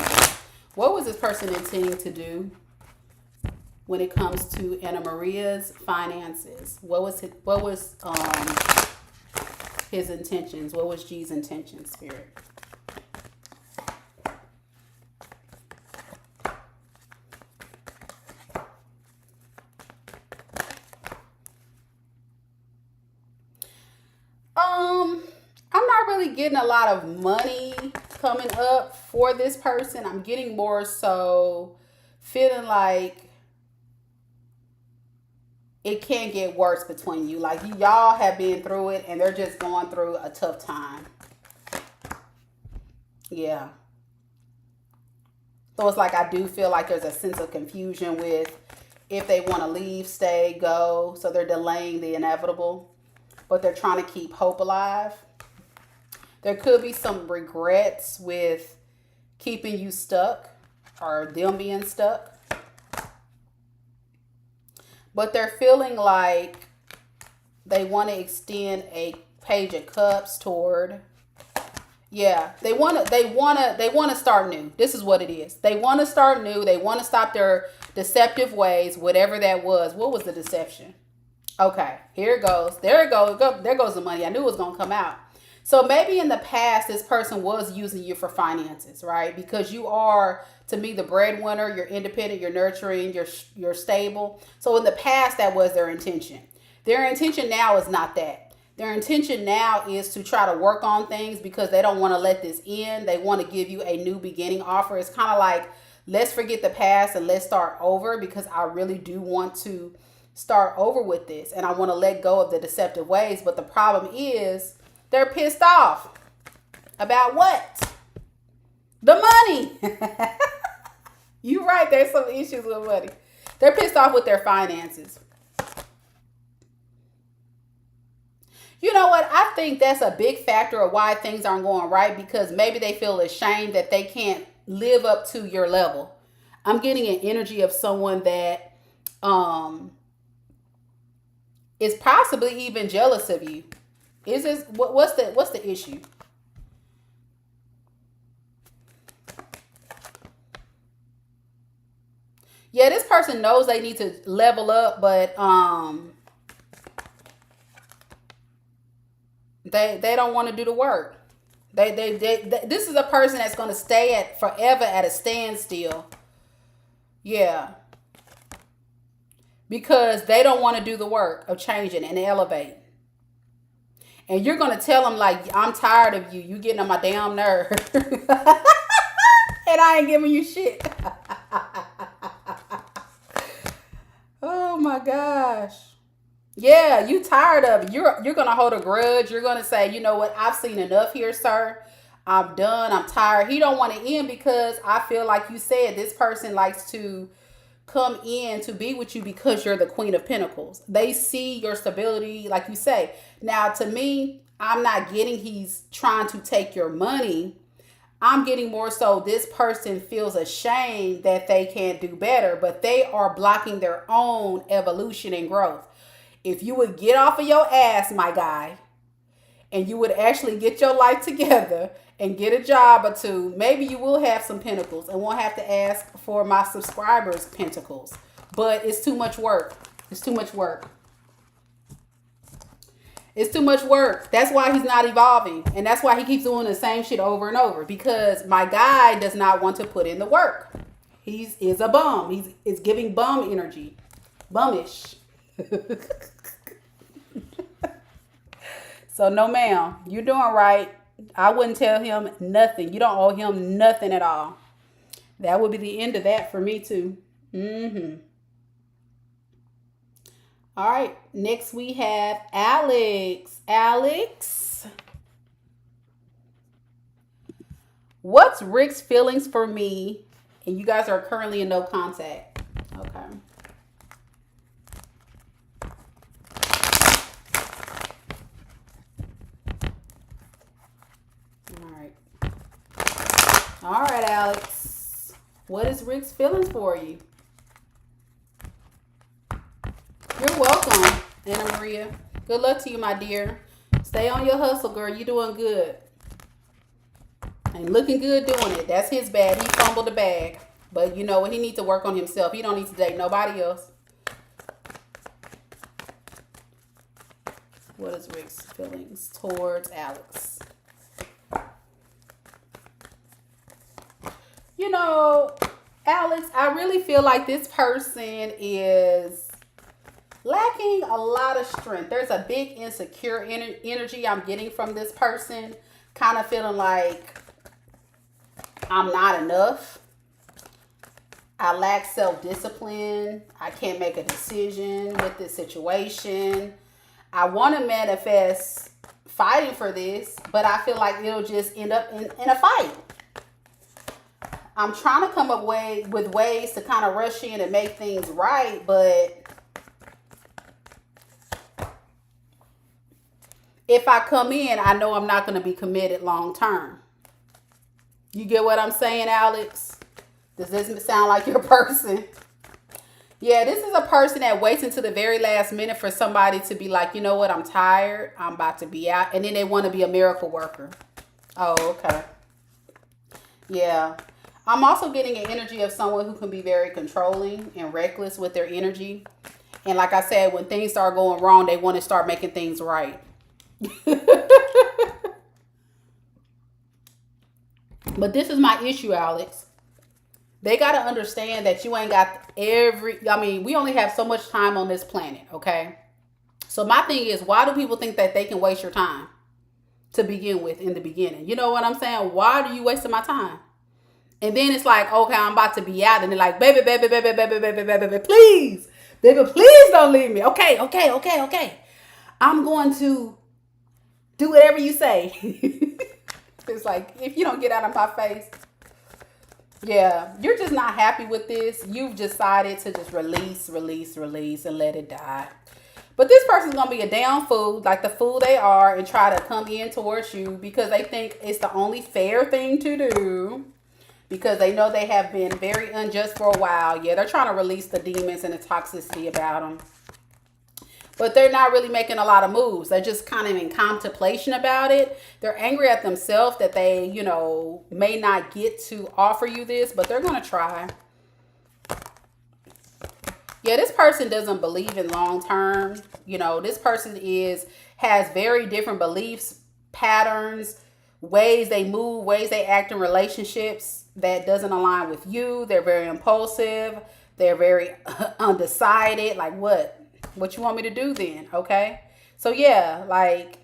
What was this person intending to do when it comes to Anna Maria's finances? What was his intentions? What was G's intention, Spirit? I'm not really getting a lot of money coming up for this person. I'm getting more so feeling like it can get worse between you. Like y'all have been through it and they're just going through a tough time. Yeah. So it's like I do feel like there's a sense of confusion with if they want to leave, stay, go. So they're delaying the inevitable, but they're trying to keep hope alive. There could be some regrets with keeping you stuck or them being stuck. But they're feeling like they want to extend a page of cups toward. Yeah, they want to start new. This is what it is. They want to start new. They want to stop their deceptive ways, whatever that was. What was the deception? Okay, here it goes. There it goes. There goes the money. I knew it was going to come out. So maybe in the past, this person was using you for finances, right? Because you are, to me, the breadwinner. You're independent. You're nurturing. You're stable. So in the past, that was their intention. Their intention now is not that. Their intention now is to try to work on things because they don't want to let this end. They want to give you a new beginning offer. It's kind of like, let's forget the past and let's start over because I really do want to start over with this. And I want to let go of the deceptive ways. But the problem is they're pissed off. About what? The money. You're right. There's some issues with money. They're pissed off with their finances. You know what? I think that's a big factor of why things aren't going right because maybe they feel ashamed that they can't live up to your level. I'm getting an energy of someone that is possibly even jealous of you. Is this what's the issue? Yeah, this person knows they need to level up, but they don't want to do the work. They this is a person that's going to stay at forever at a standstill. Yeah. Because they don't want to do the work of changing and elevate. And you're going to tell them like, I'm tired of you. You getting on my damn nerve. And I ain't giving you shit. Oh my gosh. Yeah, you tired of it. You're going to hold a grudge. You're going to say, you know what? I've seen enough here, sir. I'm done. I'm tired. He don't want to end because I feel like you said this person likes to come in to be with you because you're the Queen of Pentacles. They see your stability, like you say. Now, to me, I'm not getting he's trying to take your money. I'm getting more so this person feels ashamed that they can't do better, but they are blocking their own evolution and growth. If you would get off of your ass, my guy, and you would actually get your life together and get a job or two, maybe you will have some pentacles and won't have to ask for my subscribers' pentacles. But it's too much work. It's too much work. It's too much work. That's why he's not evolving. And that's why he keeps doing the same shit over and over. Because my guy does not want to put in the work. He is a bum. He's giving bum energy. Bummish. So no ma'am, you're doing right. I wouldn't tell him nothing. You don't owe him nothing at all. That would be the end of that for me too. All right, next we have Alex. Alex, what's Rick's feelings for me? And you guys are currently in no contact. Okay. All right, Alex. What is Rick's feelings for you? You're welcome, Anna Maria. Good luck to you, my dear. Stay on your hustle, girl. You're doing good. And looking good doing it. That's his bad. He fumbled the bag. But you know what? He needs to work on himself. He don't need to date nobody else. What is Rick's feelings towards Alex? You know, Alex, I really feel like this person is lacking a lot of strength. There's a big insecure energy I'm getting from this person. Kind of feeling like I'm not enough. I lack self-discipline. I can't make a decision with this situation. I want to manifest fighting for this, but I feel like it'll just end up in a fight. I'm trying to come up with ways to kind of rush in and make things right, but if I come in, I know I'm not going to be committed long term. You get what I'm saying, Alex? Does this sound like your person? Yeah, this is a person that waits until the very last minute for somebody to be like, you know what, I'm tired. I'm about to be out. And then they want to be a miracle worker. Oh, okay. Yeah. I'm also getting an energy of someone who can be very controlling and reckless with their energy. And like I said, when things start going wrong, they want to start making things right. But this is my issue, Alex. They got to understand that you ain't got we only have so much time on this planet, okay? So my thing is, why do people think that they can waste your time to begin with in the beginning? You know what I'm saying? Why are you wasting my time? And then it's like, okay, I'm about to be out. And they're like, baby, please. Baby, please don't leave me. Okay. I'm going to do whatever you say. It's like, if you don't get out of my face. Yeah, you're just not happy with this. You've decided to just release, and let it die. But this person's going to be a damn fool, like the fool they are, and try to come in towards you because they think it's the only fair thing to do. Because they know they have been very unjust for a while. Yeah, they're trying to release the demons and the toxicity about them. But they're not really making a lot of moves. They're just kind of in contemplation about it. They're angry at themselves that they, may not get to offer you this, but they're going to try. Yeah, this person doesn't believe in long term. This person has very different beliefs, patterns, ways they move, ways they act in relationships that doesn't align with you. They're very impulsive. They're very undecided. Like, what you want me to do then? Okay. So yeah, like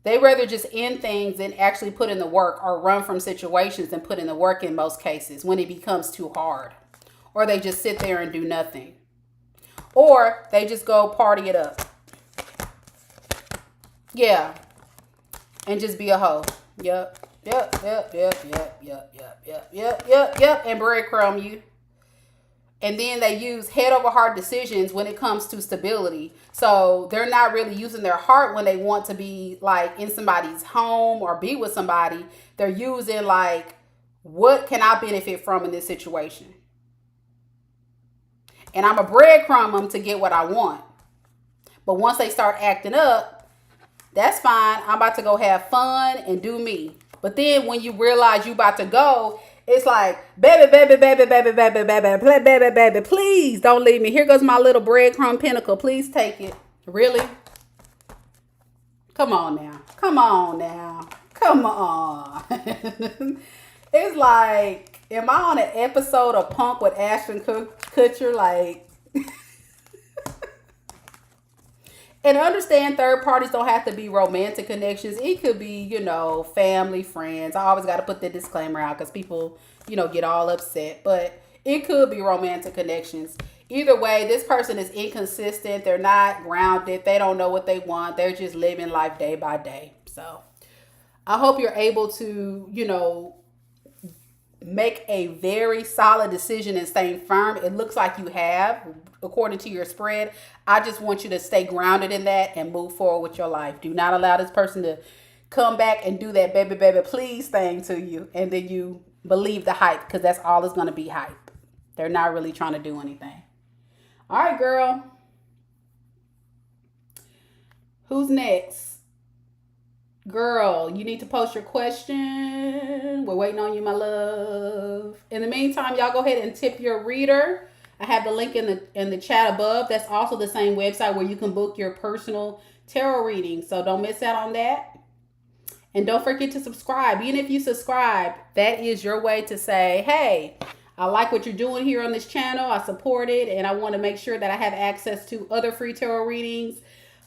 they rather just end things than actually put in the work or run from situations than put in the work in most cases when it becomes too hard. Or they just sit there and do nothing. Or they just go party it up. Yeah. And just be a hoe. Yep. And breadcrumb you. And then they use head over heart decisions when it comes to stability. So they're not really using their heart when they want to be like in somebody's home or be with somebody. They're using like, what can I benefit from in this situation? And I'm a breadcrumb them to get what I want. But once they start acting up, that's fine. I'm about to go have fun and do me. But then when you realize you about to go, it's like, baby, please don't leave me. Here goes my little breadcrumb pinnacle. Please take it. Really? Come on now. Come on. It's like, am I on an episode of Punk with Ashton Kutcher? Like, and understand third parties don't have to be romantic connections. It could be, family, friends. I always got to put the disclaimer out because people, get all upset. But it could be romantic connections. Either way, this person is inconsistent. They're not grounded. They don't know what they want. They're just living life day by day. So I hope you're able to, make a very solid decision and stay firm. It looks like you have, according to your spread. I just want you to stay grounded in that and move forward with your life. Do not allow this person to come back and do that baby, please thing to you. And then you believe the hype, because that's all it's going to be, hype. They're not really trying to do anything. All right, girl. Who's next? Girl, you need to post your question. We're waiting on you, my love. In the meantime, y'all go ahead and tip your reader. I have the link in the chat above. That's also the same website where you can book your personal tarot reading. So don't miss out on that. And don't forget to subscribe. Even if you subscribe, that is your way to say, hey, I like what you're doing here on this channel. I support it, and I want to make sure that I have access to other free tarot readings,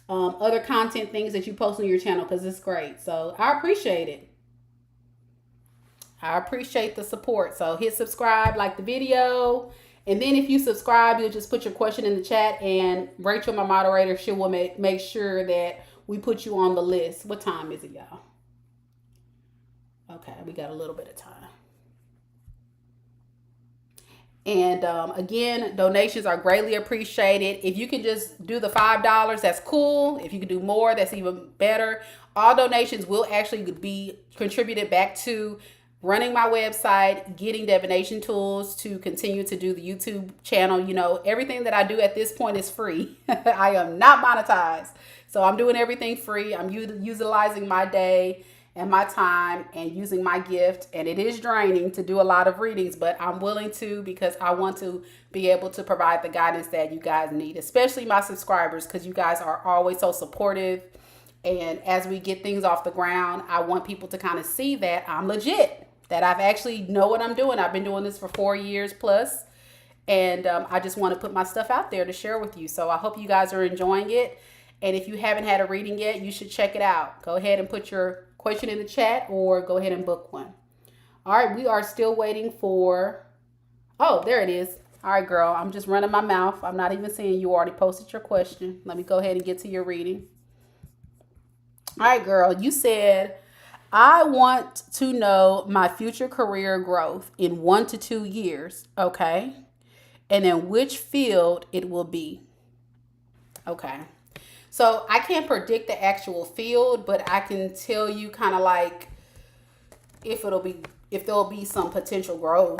other content, things that you post on your channel, because it's great. So I appreciate it. I appreciate the support. So hit subscribe, like the video. And then if you subscribe, you'll just put your question in the chat, and Rachel, my moderator, she will make sure that we put you on the list. What time is it, y'all? Okay, we got a little bit of time. And again, donations are greatly appreciated. If you can just do the $5, that's cool. If you can do more, that's even better. All donations will actually be contributed back to running my website, getting divination tools to continue to do the YouTube channel. You know, everything that I do at this point is free. I am not monetized. So I'm doing everything free. I'm utilizing my day and my time and using my gift. And it is draining to do a lot of readings, but I'm willing to, because I want to be able to provide the guidance that you guys need, especially my subscribers, because you guys are always so supportive. And as we get things off the ground, I want people to kind of see that I'm legit, that I've actually know what I'm doing. I've been doing this for 4 years plus. And I just want to put my stuff out there to share with you. So I hope you guys are enjoying it. And if you haven't had a reading yet, you should check it out. Go ahead and put your question in the chat or go ahead and book one. All right, we are still waiting for, oh, there it is. All right, girl, I'm just running my mouth. I'm not even seeing you already posted your question. Let me go ahead and get to your reading. All right, girl, you said, I want to know my future career growth in 1 to 2 years. Okay. And then which field it will be. Okay. So I can't predict the actual field, but I can tell you kind of like if there'll be some potential growth.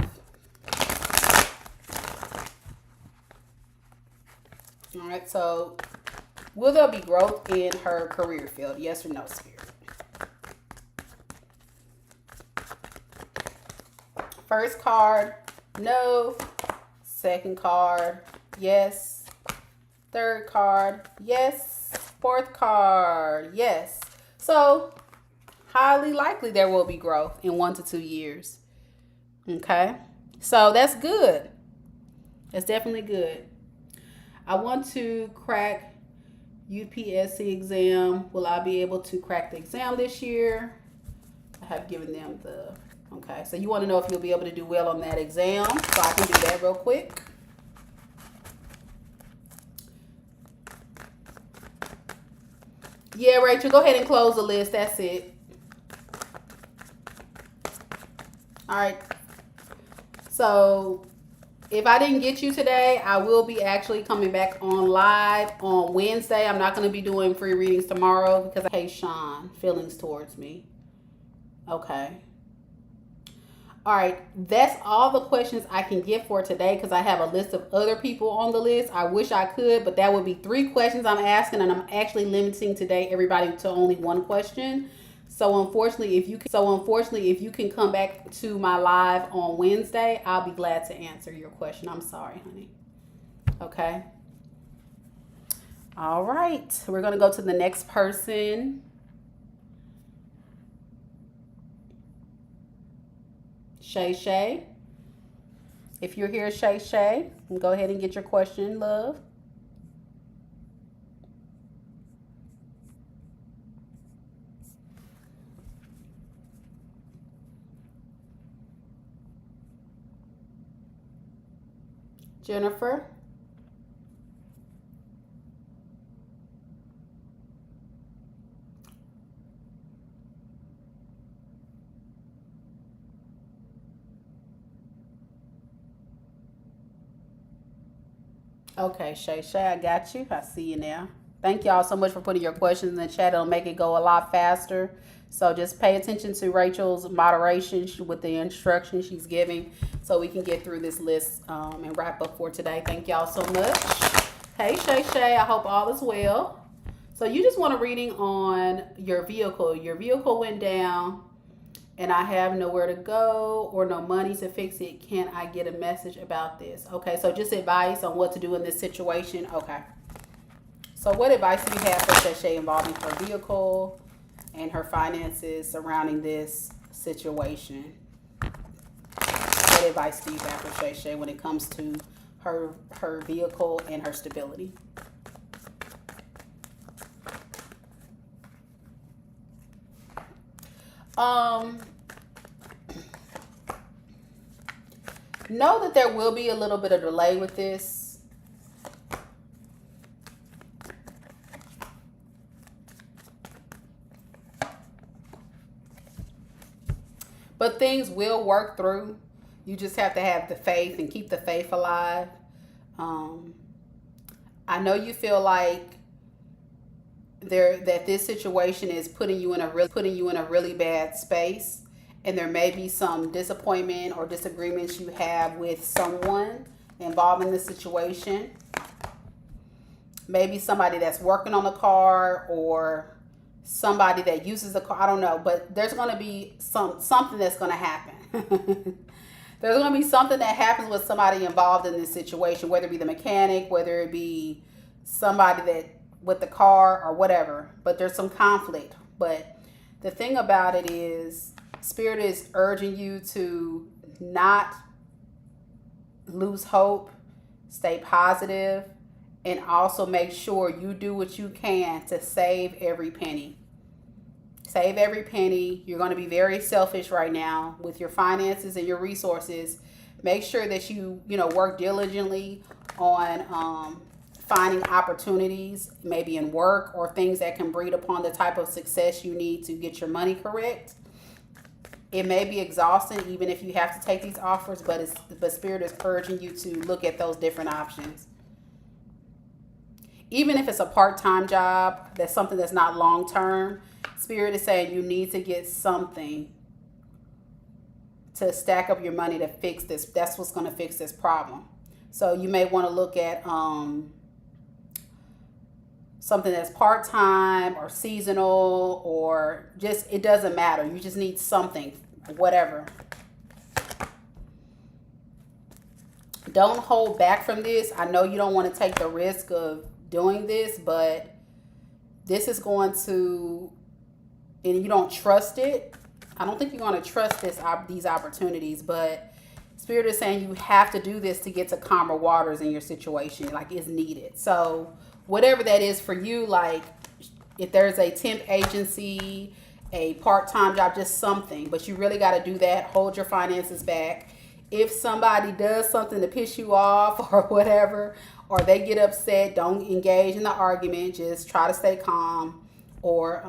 All right. So will there be growth in her career field? Yes or no, Spirit? First card, no. Second card, yes. Third card, yes. Fourth card, yes. So highly likely there will be growth in 1 to 2 years. Okay, so that's good. That's definitely good. I want to crack UPSC exam. Will I be able to crack the exam this year? I have given them the, okay. So you want to know if you'll be able to do well on that exam. So I can do that real quick. Yeah, Rachel, go ahead and close the list. That's it. All right. So if I didn't get you today, I will be actually coming back on live on Wednesday. I'm not going to be doing free readings tomorrow because I hate Sean feelings towards me. Okay. All right, that's all the questions I can get for today because I have a list of other people on the list. I wish I could, but that would be 3 questions I'm asking, and I'm actually limiting today everybody to only 1 question. So unfortunately, if you can come back to my live on Wednesday, I'll be glad to answer your question. I'm sorry, honey. Okay. All right, we're gonna go to the next person. Shay Shay. If you're here, Shay Shay, go ahead and get your question, love. Jennifer. Okay, Shay Shay, I got you. I see you now. Thank y'all so much for putting your questions in the chat. It'll make it go a lot faster. So just pay attention to Rachel's moderation with the instructions she's giving so we can get through this list and wrap up for today. Thank y'all so much. Hey, Shay Shay, I hope all is well. So you just want a reading on your vehicle. Your vehicle went down and I have nowhere to go or no money to fix it. Can I get a message about this? Okay, so just advice on what to do in this situation. Okay. So what advice do you have for Shay Shay involving her vehicle and her finances surrounding this situation? What advice do you have for Shay Shay when it comes to her vehicle and her stability? Know that there will be a little bit of delay with this. But things will work through. You just have to have the faith and keep the faith alive. I know you feel like that this situation is putting you in a really bad space, and there may be some disappointment or disagreements you have with someone involved in the situation. Maybe somebody that's working on the car or somebody that uses the car. I don't know, but there's going to be something that's going to happen. There's going to be something that happens with somebody involved in this situation, whether it be the mechanic, whether it be somebody that with the car or whatever, but there's some conflict. But the thing about it is Spirit is urging you to not lose hope, stay positive, and also make sure you do what you can to save every penny. Save every penny. You're going to be very selfish right now with your finances and your resources. Make sure that you work diligently on finding opportunities, maybe in work or things that can breed upon the type of success you need to get your money correct. It may be exhausting even if you have to take these offers, but Spirit is urging you to look at those different options. Even if it's a part-time job, that's something that's not long-term, Spirit is saying you need to get something to stack up your money to fix this. That's what's going to fix this problem. So you may want to look at something that's part-time or seasonal, or just, it doesn't matter. You just need something, whatever. Don't hold back from this. I know you don't want to take the risk of doing this, but this is going to, and you don't trust it. I don't think you're going to trust these opportunities, but Spirit is saying you have to do this to get to calmer waters in your situation, like it's needed. So whatever that is for you, like if there's a temp agency, a part-time job, just something, but you really got to do that. Hold your finances back. If somebody does something to piss you off or whatever, or they get upset, don't engage in the argument. Just try to stay calm, or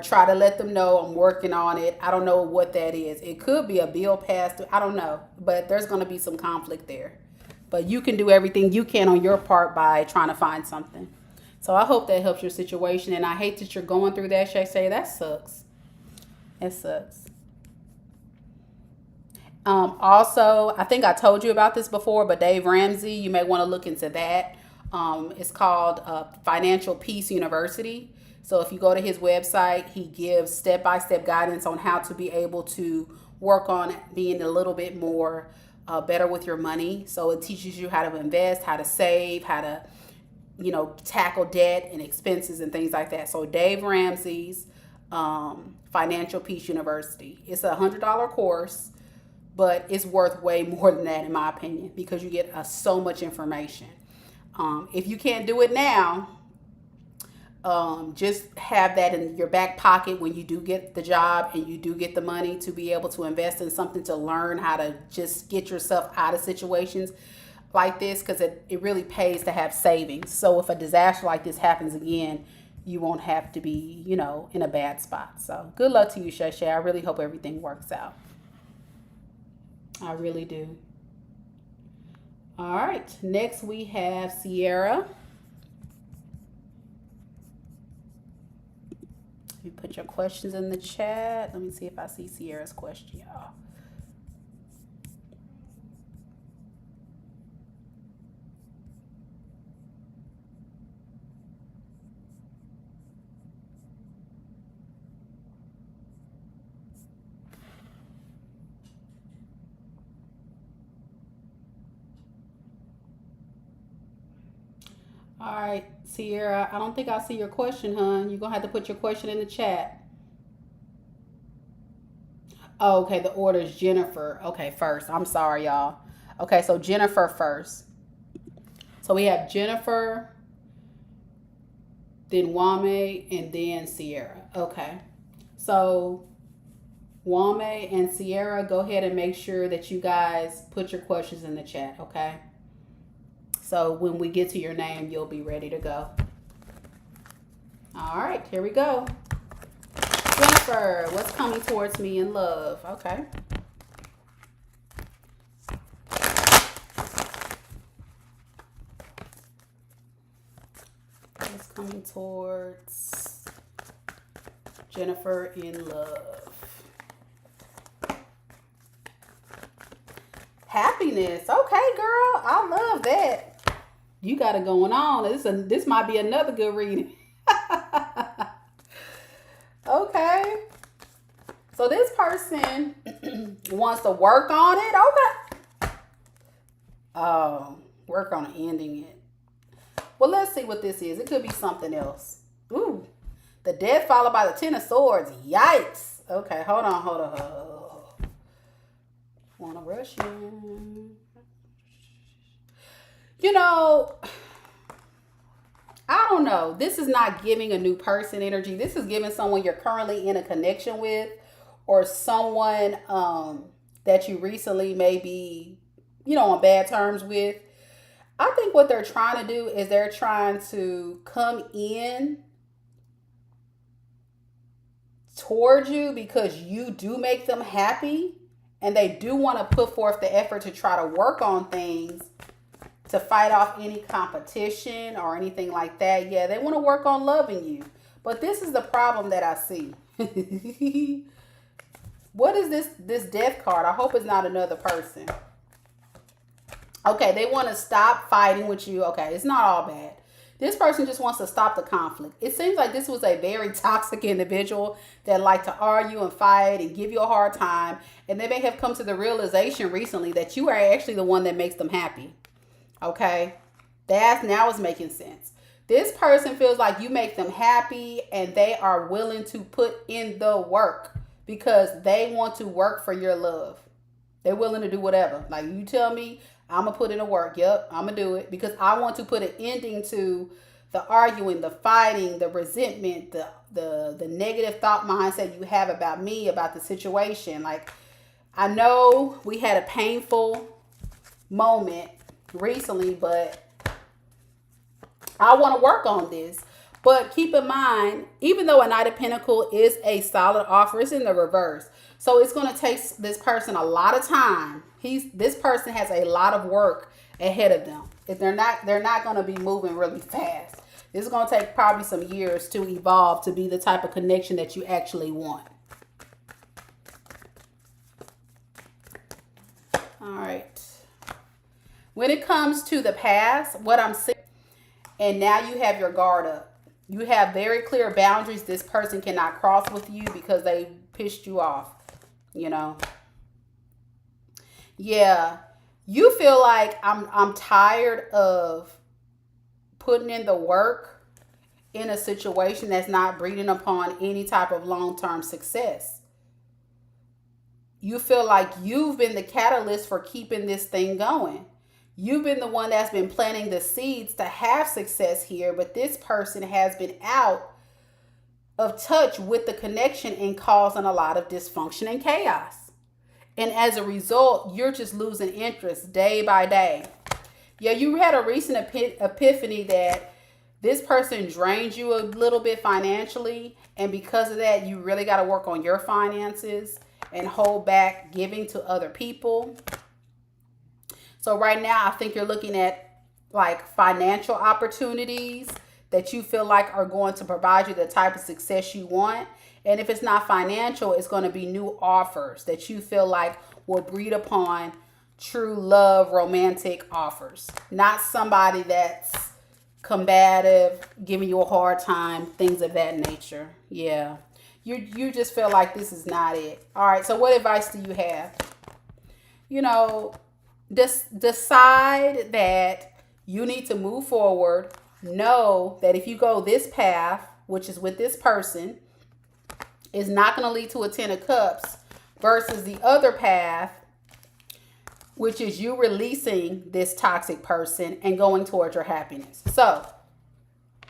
try to let them know I'm working on it. I don't know what that is. It could be a bill passed through. I don't know, but there's going to be some conflict there. But you can do everything you can on your part by trying to find something. So I hope that helps your situation. And I hate that you're going through that, Shay Shay. That sucks. It sucks. Also, I think I told you about this before, but Dave Ramsey, you may want to look into that. It's called Financial Peace University. So if you go to his website, he gives step-by-step guidance on how to be able to work on being a little bit more better with your money. So it teaches you how to invest, how to save, how to, tackle debt and expenses and things like that. So Dave Ramsey's Financial Peace University. It's a $100 course, but it's worth way more than that in my opinion, because you get so much information. If you can't do it now, just have that in your back pocket when you do get the job and you do get the money to be able to invest in something, to learn how to just get yourself out of situations like this, because it really pays to have savings. So if a disaster like this happens again, you won't have to be, in a bad spot. So good luck to you, Shay Shay. I really hope everything works out. I really do. All right. Next we have Sierra. You put your questions in the chat. Let me see if I see Sierra's question, y'all. All right, Sierra, I don't think I see your question, hon. You're going to have to put your question in the chat. Oh, okay, the order is Jennifer. Okay, first. I'm sorry, y'all. Okay, so Jennifer first. So we have Jennifer, then Wame, and then Sierra. Okay. So Wame and Sierra, go ahead and make sure that you guys put your questions in the chat, okay? So when we get to your name, you'll be ready to go. All right, here we go. Jennifer, what's coming towards me in love? Okay. What's coming towards Jennifer in love? Happiness. Okay, girl. I love that. You got it going on. This might be another good reading. Okay. So this person wants to work on it. Okay. Oh, work on ending it. Well, let's see what this is. It could be something else. Ooh. The Death followed by the Ten of Swords. Yikes. Okay, hold on. Wanna rush in. You know, I don't know. This is not giving a new person energy. This is giving someone you're currently in a connection with, or someone that you recently may be, on bad terms with. I think what they're trying to do is they're trying to come in towards you because you do make them happy, and they do want to put forth the effort to try to work on things to fight off any competition or anything like that. Yeah, they want to work on loving you. But this is the problem that I see. What is this Death card? I hope it's not another person. Okay, they want to stop fighting with you. Okay, it's not all bad. This person just wants to stop the conflict. It seems like this was a very toxic individual that liked to argue and fight and give you a hard time. And they may have come to the realization recently that you are actually the one that makes them happy. Okay, now it's making sense. This person feels like you make them happy and they are willing to put in the work because they want to work for your love. They're willing to do whatever. Like, you tell me, I'm going to put in the work. Yep, I'm going to do it because I want to put an ending to the arguing, the fighting, the resentment, the negative thought mindset you have about me, about the situation. Like, I know we had a painful moment recently, but I want to work on this. But keep in mind, even though a Knight of Pentacles is a solid offer, it's in the reverse. So it's going to take this person a lot of time. This person has a lot of work ahead of them. If they're not going to be moving really fast. This is going to take probably some years to evolve to be the type of connection that you actually want. All right. When it comes to the past, what I'm seeing, and now you have your guard up. You have very clear boundaries this person cannot cross with you because they pissed you off, Yeah, you feel like I'm tired of putting in the work in a situation that's not breeding upon any type of long-term success. You feel like you've been the catalyst for keeping this thing going. You've been the one that's been planting the seeds to have success here, but this person has been out of touch with the connection and causing a lot of dysfunction and chaos. And as a result, you're just losing interest day by day. Yeah, you had a recent epiphany that this person drained you a little bit financially, and because of that, you really got to work on your finances and hold back giving to other people. So right now, I think you're looking at like financial opportunities that you feel like are going to provide you the type of success you want. And if it's not financial, it's going to be new offers that you feel like will breed upon true love, romantic offers. Not somebody that's combative, giving you a hard time, things of that nature. Yeah. You just feel like this is not it. All right. So what advice do you have? You know, decide that you need to move forward. Know that if you go this path, which is with this person, is not going to lead to a 10 of cups, versus the other path, which is you releasing this toxic person and going towards your happiness. So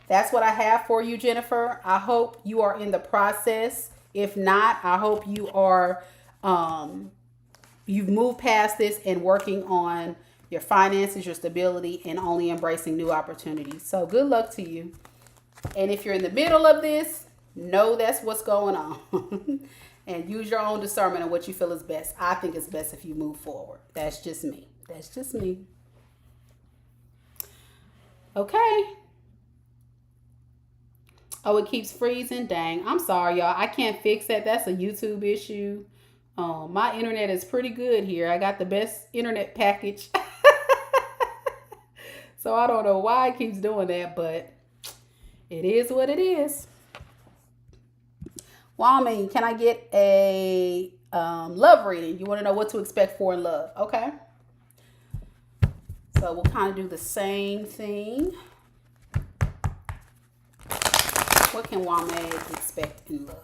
that's what I have for you, Jennifer. I hope you are in the process. If not, I hope you are, you've moved past this and working on your finances, your stability, and only embracing new opportunities. So good luck to you. And if you're in the middle of this, know that's what's going on. And use your own discernment on what you feel is best. I think it's best if you move forward. That's just me. That's just me. Okay. Oh, it keeps freezing. Dang. I'm sorry, y'all. I can't fix that. That's a YouTube issue. My internet is pretty good here. I got the best internet package. So I don't know why it keeps doing that, but it is what it is. Wami, can I get a love reading? You want to know what to expect for in love. Okay. So we'll kind of do the same thing. What can Wami expect in love?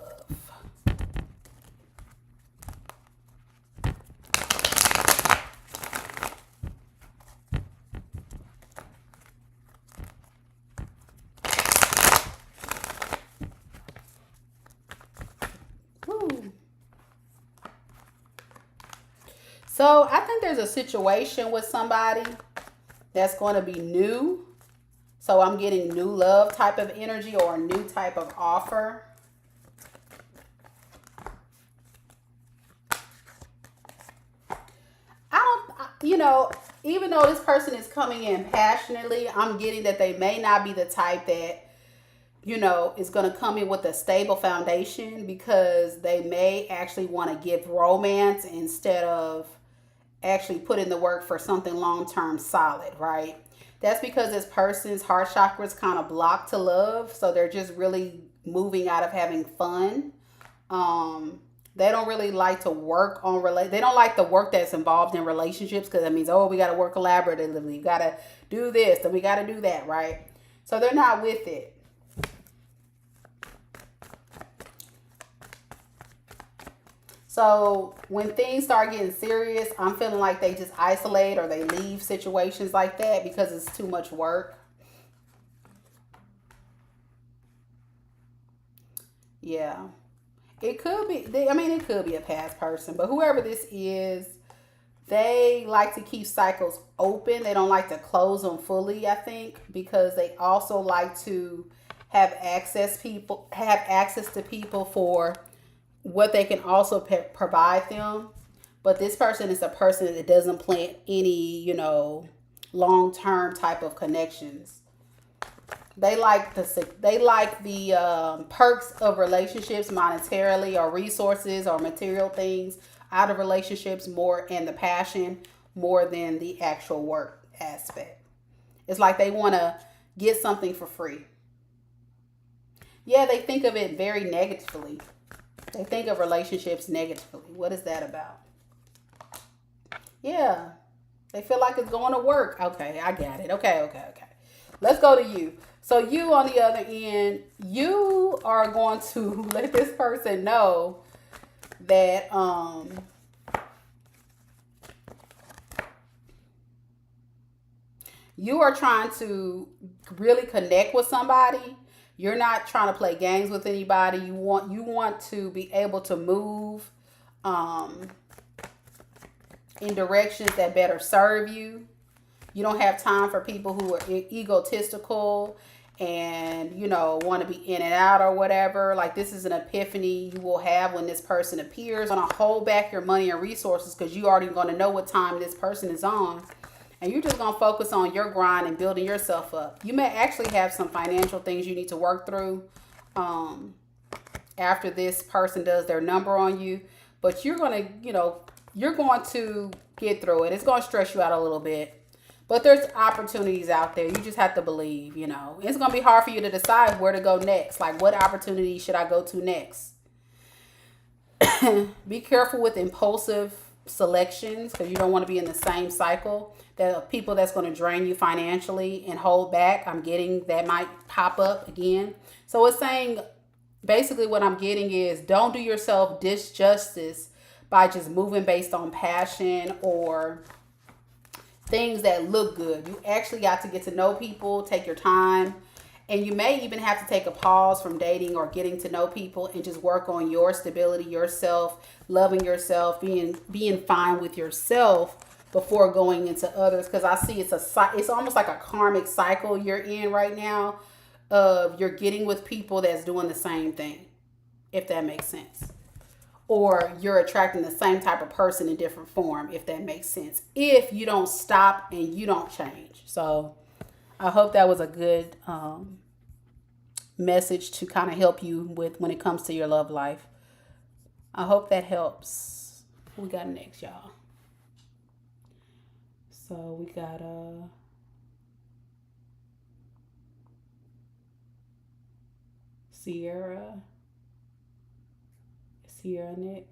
So I think there's a situation with somebody that's going to be new. So I'm getting new love type of energy or a new type of offer. Even though this person is coming in passionately, I'm getting that they may not be the type that, is going to come in with a stable foundation, because they may actually want to give romance instead of actually put in the work for something long-term solid, right? That's because this person's heart chakra is kind of blocked to love. So they're just really moving out of having fun. They don't really like to work on they don't like the work that's involved in relationships, because that means, oh, we got to work collaboratively. We got to do this and we got to do that, right? So they're not with it. So when things start getting serious, I'm feeling like they just isolate or they leave situations like that because it's too much work. Yeah. It could be, it could be a past person, but whoever this is, they like to keep cycles open. They don't like to close them fully, I think, because they also like to have access to people for what they can also provide them. But this person is a person that doesn't plan any, long-term type of connections. They like the perks of relationships monetarily, or resources or material things out of relationships more, and the passion more than the actual work aspect. It's like they want to get something for free. Yeah, they think of it very negatively. They think of relationships negatively. What is that about? Yeah. They feel like it's going to work. Okay, I got it. Okay. Let's go to you. So you, on the other end, you are going to let this person know that you are trying to really connect with somebody. You're not trying to play games with anybody. You want to be able to move in directions that better serve you. You don't have time for people who are egotistical and, want to be in and out or whatever. Like, this is an epiphany you will have when this person appears. Going to hold back your money and resources because you already going to know what time this person is on. And you're just going to focus on your grind and building yourself up. You may actually have some financial things you need to work through after this person does their number on you. But you're going to, you're going to get through it. It's going to stress you out a little bit. But there's opportunities out there. You just have to believe, It's going to be hard for you to decide where to go next. Like, what opportunity should I go to next? Be careful with impulsive selections, because you don't want to be in the same cycle. There are people that's going to drain you financially and hold back. I'm getting that might pop up again. So it's saying, basically what I'm getting is, don't do yourself disjustice by just moving based on passion or things that look good. You actually got to get to know people, take your time, and you may even have to take a pause from dating or getting to know people and just work on your stability, yourself, loving yourself, being fine with yourself before going into others. Because I see it's almost like a karmic cycle you're in right now of you're getting with people that's doing the same thing, if that makes sense. Or you're attracting the same type of person in different form, if that makes sense, if you don't stop and you don't change. So I hope that was a good message to kind of help you with when it comes to your love life. I hope that helps. What we got next, y'all? So we got Sierra next.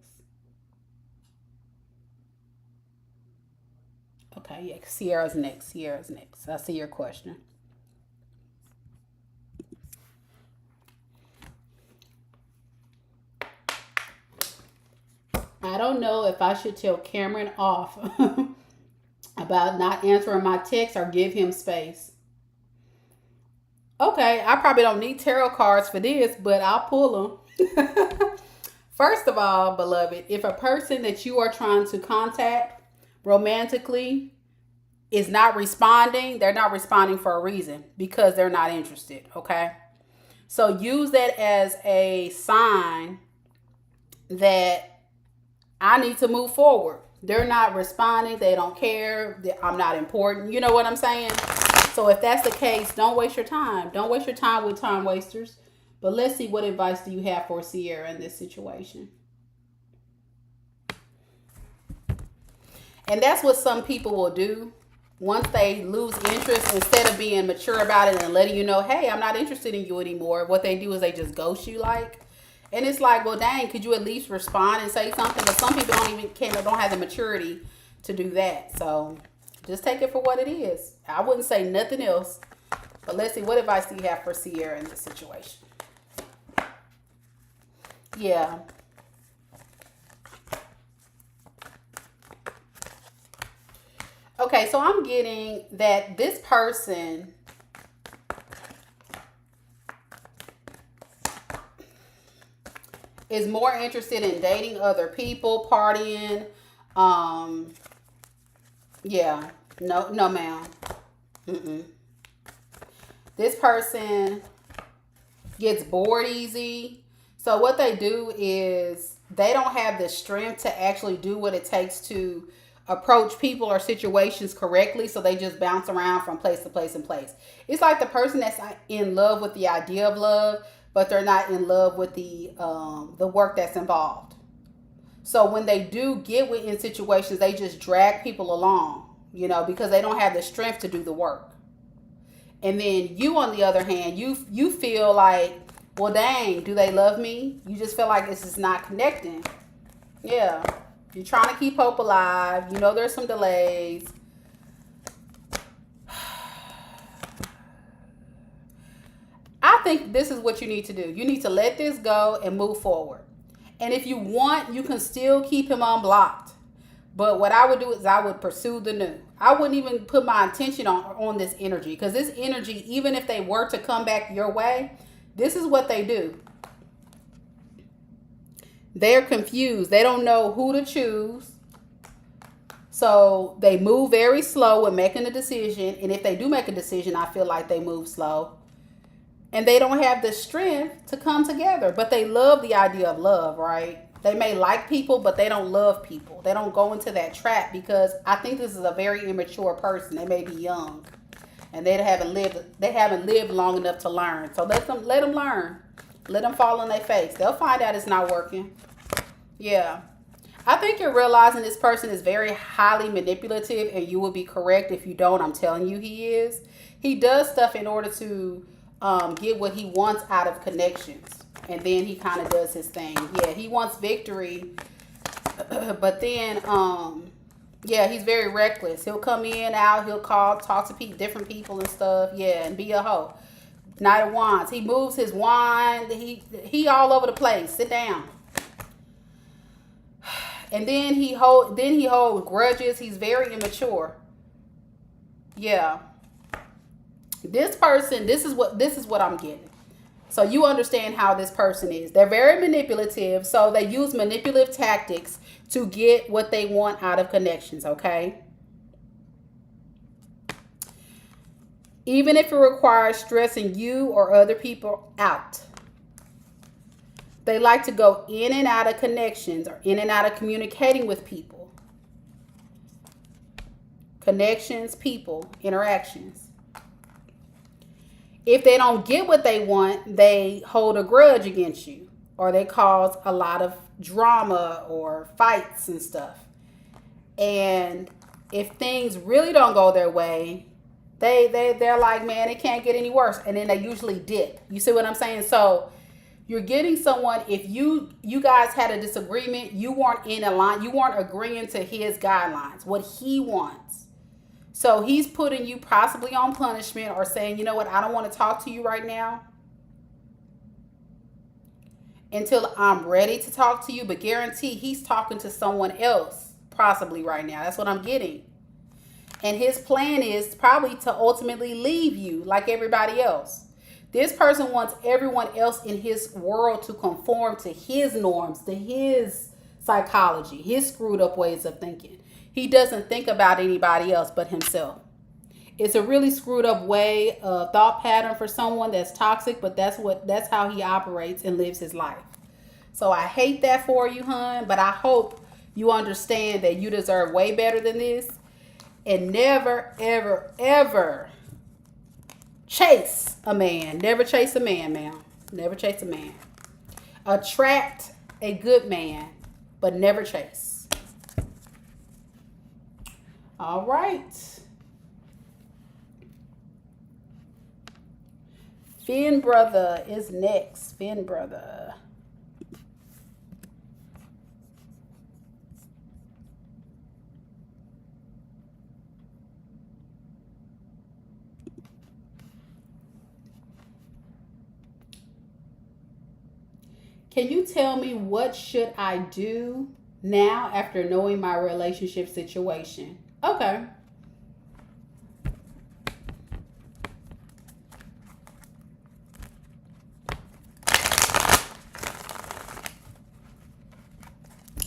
Okay, yeah, Sierra's next. I see your question. I don't know if I should tell Cameron off about not answering my text or give him space. Okay, I probably don't need tarot cards for this, but I'll pull them. First of all, beloved, if a person that you are trying to contact romantically is not responding, they're not responding for a reason, because they're not interested, okay? So use that as a sign that I need to move forward. They're not responding. They don't care. I'm not important. You know what I'm saying? So if that's the case, don't waste your time. Don't waste your time with time wasters. But let's see, what advice do you have for Sierra in this situation? And that's what some people will do. Once they lose interest, instead of being mature about it and letting you know, hey, I'm not interested in you anymore, what they do is they just ghost you like. And it's like, well, dang, could you at least respond and say something? But some people don't have the maturity to do that. So just take it for what it is. I wouldn't say nothing else. But let's see, what advice do you have for Sierra in this situation? Yeah. Okay, so I'm getting that this person is more interested in dating other people, partying. Yeah. No, ma'am. This person gets bored easy. So what they do is they don't have the strength to actually do what it takes to approach people or situations correctly. So they just bounce around from place to place and place. It's like the person that's in love with the idea of love, but they're not in love with the work that's involved. So when they do get in situations, they just drag people along, because they don't have the strength to do the work. And then you, on the other hand, you feel like, well, dang, do they love me? You just feel like this is not connecting. Yeah. You're trying to keep hope alive. There's some delays. I think this is what you need to do. You need to let this go and move forward. And if you want, you can still keep him unblocked. But what I would do is I would pursue the new. I wouldn't even put my attention on this energy. Because this energy, even if they were to come back your way, this is what they do. They're confused. They don't know who to choose. So they move very slow in making a decision. And if they do make a decision, I feel like they move slow. And they don't have the strength to come together. But they love the idea of love, right? They may like people, but they don't love people. They don't go into that trap because I think this is a very immature person. They may be young, and they haven't lived. They haven't lived long enough to learn. So let them learn. Let them fall on their face. They'll find out it's not working. Yeah. I think you're realizing this person is very highly manipulative, and you will be correct if you don't. I'm telling you, he is. He does stuff in order to get what he wants out of connections, and then he kind of does his thing. Yeah, he wants victory, but then, yeah, he's very reckless. He'll come in, out, he'll call, talk to different people and stuff. Yeah, and be a hoe. Knight of Wands. He moves his wand. He all over the place. Sit down. And then he holds grudges. He's very immature. Yeah. This person, this is what I'm getting. So you understand how this person is. They're very manipulative. So they use manipulative tactics to get what they want out of connections, okay? Even if it requires stressing you or other people out. They like to go in and out of connections or in and out of communicating with people. Connections, people, interactions. If they don't get what they want, they hold a grudge against you, or they cause a lot of drama or fights and stuff. And if things really don't go their way, they're like, man, it can't get any worse. And then they usually dip. You see what I'm saying? So you're getting someone, if you guys had a disagreement, you weren't in a line, you weren't agreeing to his guidelines, what he wants. So he's putting you possibly on punishment or saying, you know what, I don't want to talk to you right now until I'm ready to talk to you. But guarantee he's talking to someone else possibly right now. That's what I'm getting. And his plan is probably to ultimately leave you like everybody else. This person wants everyone else in his world to conform to his norms, to his psychology, his screwed up ways of thinking. He doesn't think about anybody else but himself. It's a really screwed up way of thought pattern for someone that's toxic, but that's how he operates and lives his life. So I hate that for you, hon, but I hope you understand that you deserve way better than this. And never, ever, ever chase a man. Never chase a man, ma'am. Never chase a man. Attract a good man, but never chase. All right. Finn brother is next. Finn brother. Can you tell me what should I do now after knowing my relationship situation? Okay.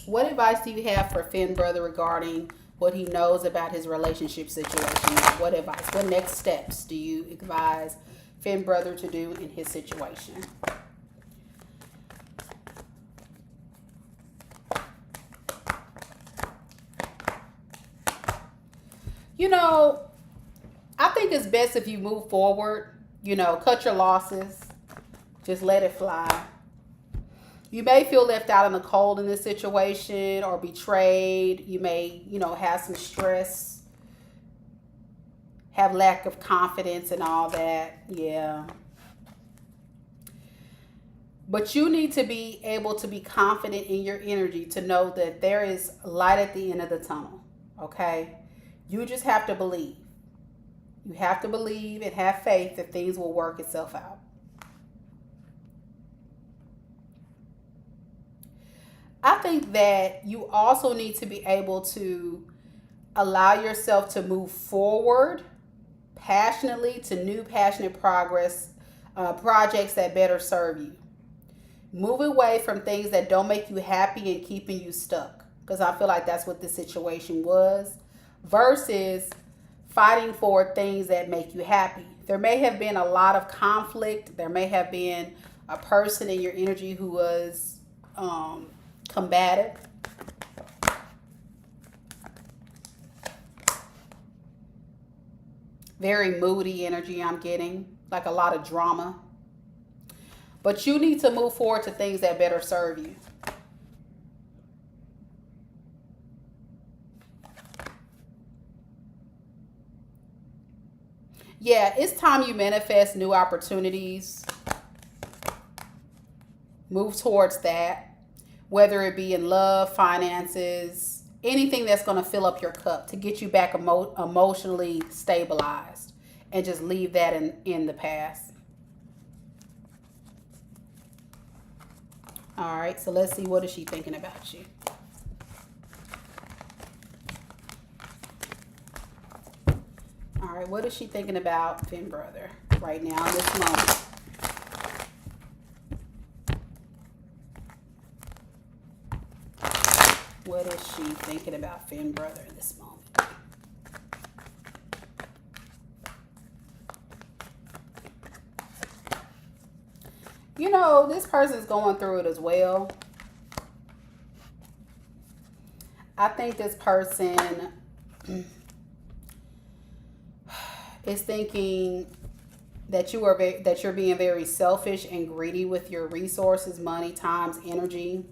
What advice do you have for Finn brother regarding what he knows about his relationship situation? What advice? What next steps do you advise Finn brother to do in his situation? You know, I think it's best if you move forward, cut your losses, just let it fly. You may feel left out in the cold in this situation or betrayed. You may, have some stress, have lack of confidence and all that. Yeah. But you need to be able to be confident in your energy to know that there is light at the end of the tunnel. Okay? You just have to believe. You have to believe and have faith that things will work itself out. I think that you also need to be able to allow yourself to move forward passionately to new passionate projects that better serve you. Move away from things that don't make you happy and keeping you stuck, because I feel like that's what this situation was, versus fighting for things that make you happy. There may have been a lot of conflict. There may have been a person in your energy who was combative, very moody energy I'm getting, like a lot of drama. But you need to move forward to things that better serve you. Yeah, it's time you manifest new opportunities. Move towards that, whether it be in love, finances, anything that's going to fill up your cup to get you back emotionally stabilized, and just leave that in the past. All right, so let's see, what is she thinking about you? All right, what is she thinking about Finn Brother right now in this moment? What is she thinking about Finn Brother in this moment? You know, this person's going through it as well. I think this person is thinking that you're being very selfish and greedy with your resources, money, times, energy.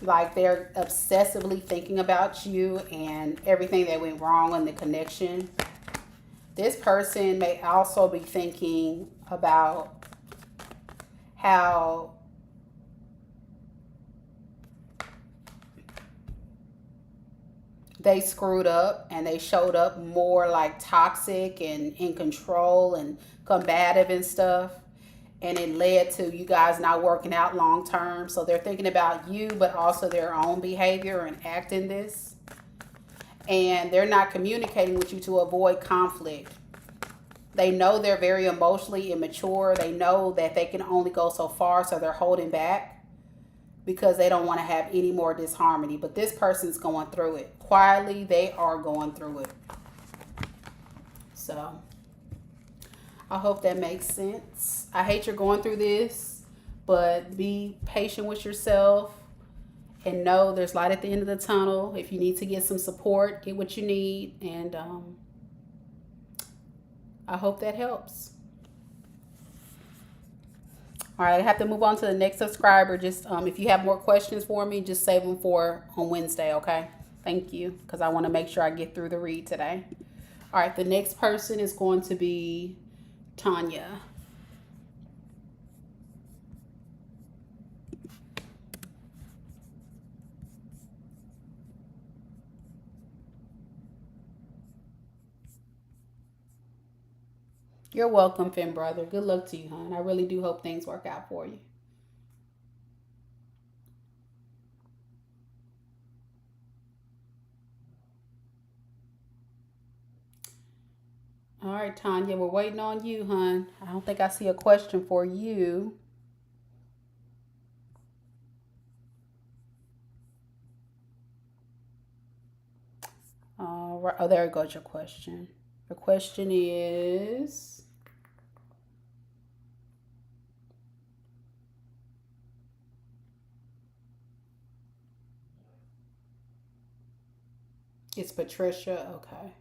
Like they're obsessively thinking about you and everything that went wrong in the connection. This person may also be thinking about how they screwed up and they showed up more like toxic and in control and combative and stuff. And it led to you guys not working out long term. So they're thinking about you, but also their own behavior and act in this. And they're not communicating with you to avoid conflict. They know they're very emotionally immature. They know that they can only go so far, so they're holding back because they don't want to have any more disharmony. But this person's going through it. Quietly, they are going through it. So I hope that makes sense. I hate you're going through this, but be patient with yourself and know there's light at the end of the tunnel. If you need to get some support, get what you need. And I hope that helps. All right, I have to move on to the next subscriber. Just if you have more questions for me, just save them for on Wednesday, okay? Thank you, because I want to make sure I get through the read today. All right, the next person is going to be Tanya. You're welcome, Finn Brother. Good luck to you, hon. I really do hope things work out for you. All right, Tanya, we're waiting on you, hon. I don't think I see a question for you. All right. Oh, there goes your question. The question is, it's Patricia. Okay.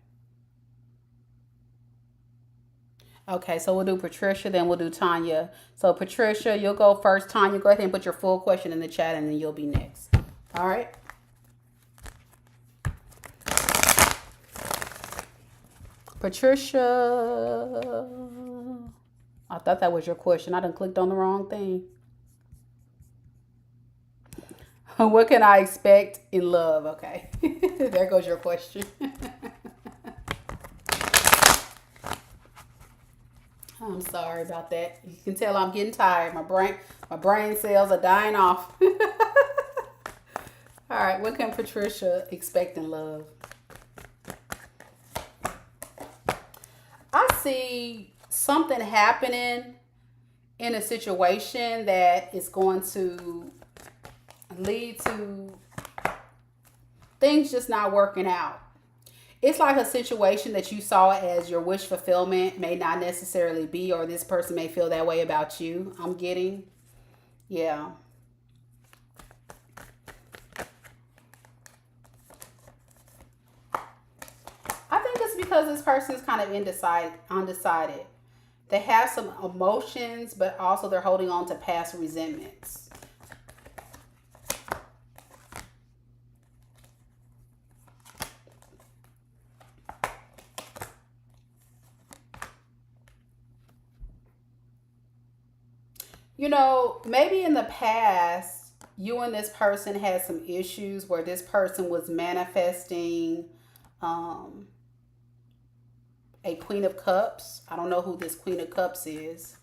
Okay, so we'll do Patricia, then we'll do Tanya. So Patricia, you'll go first. Tanya, go ahead and put your full question in the chat, and then you'll be next. All right. Patricia, I thought that was your question. I done clicked on the wrong thing. What can I expect in love? Okay, there goes your question. I'm sorry about that. You can tell I'm getting tired. My brain cells are dying off. All right, what can Patricia expect in love? I see something happening in a situation that is going to lead to things just not working out. It's like a situation that you saw as your wish fulfillment may not necessarily be, or this person may feel that way about you. I'm getting, yeah. because this person is kind of undecided. They have some emotions, but also they're holding on to past resentments. You know, maybe in the past, you and this person had some issues where this person was manifesting um, a Queen of Cups. I don't know who this Queen of Cups is.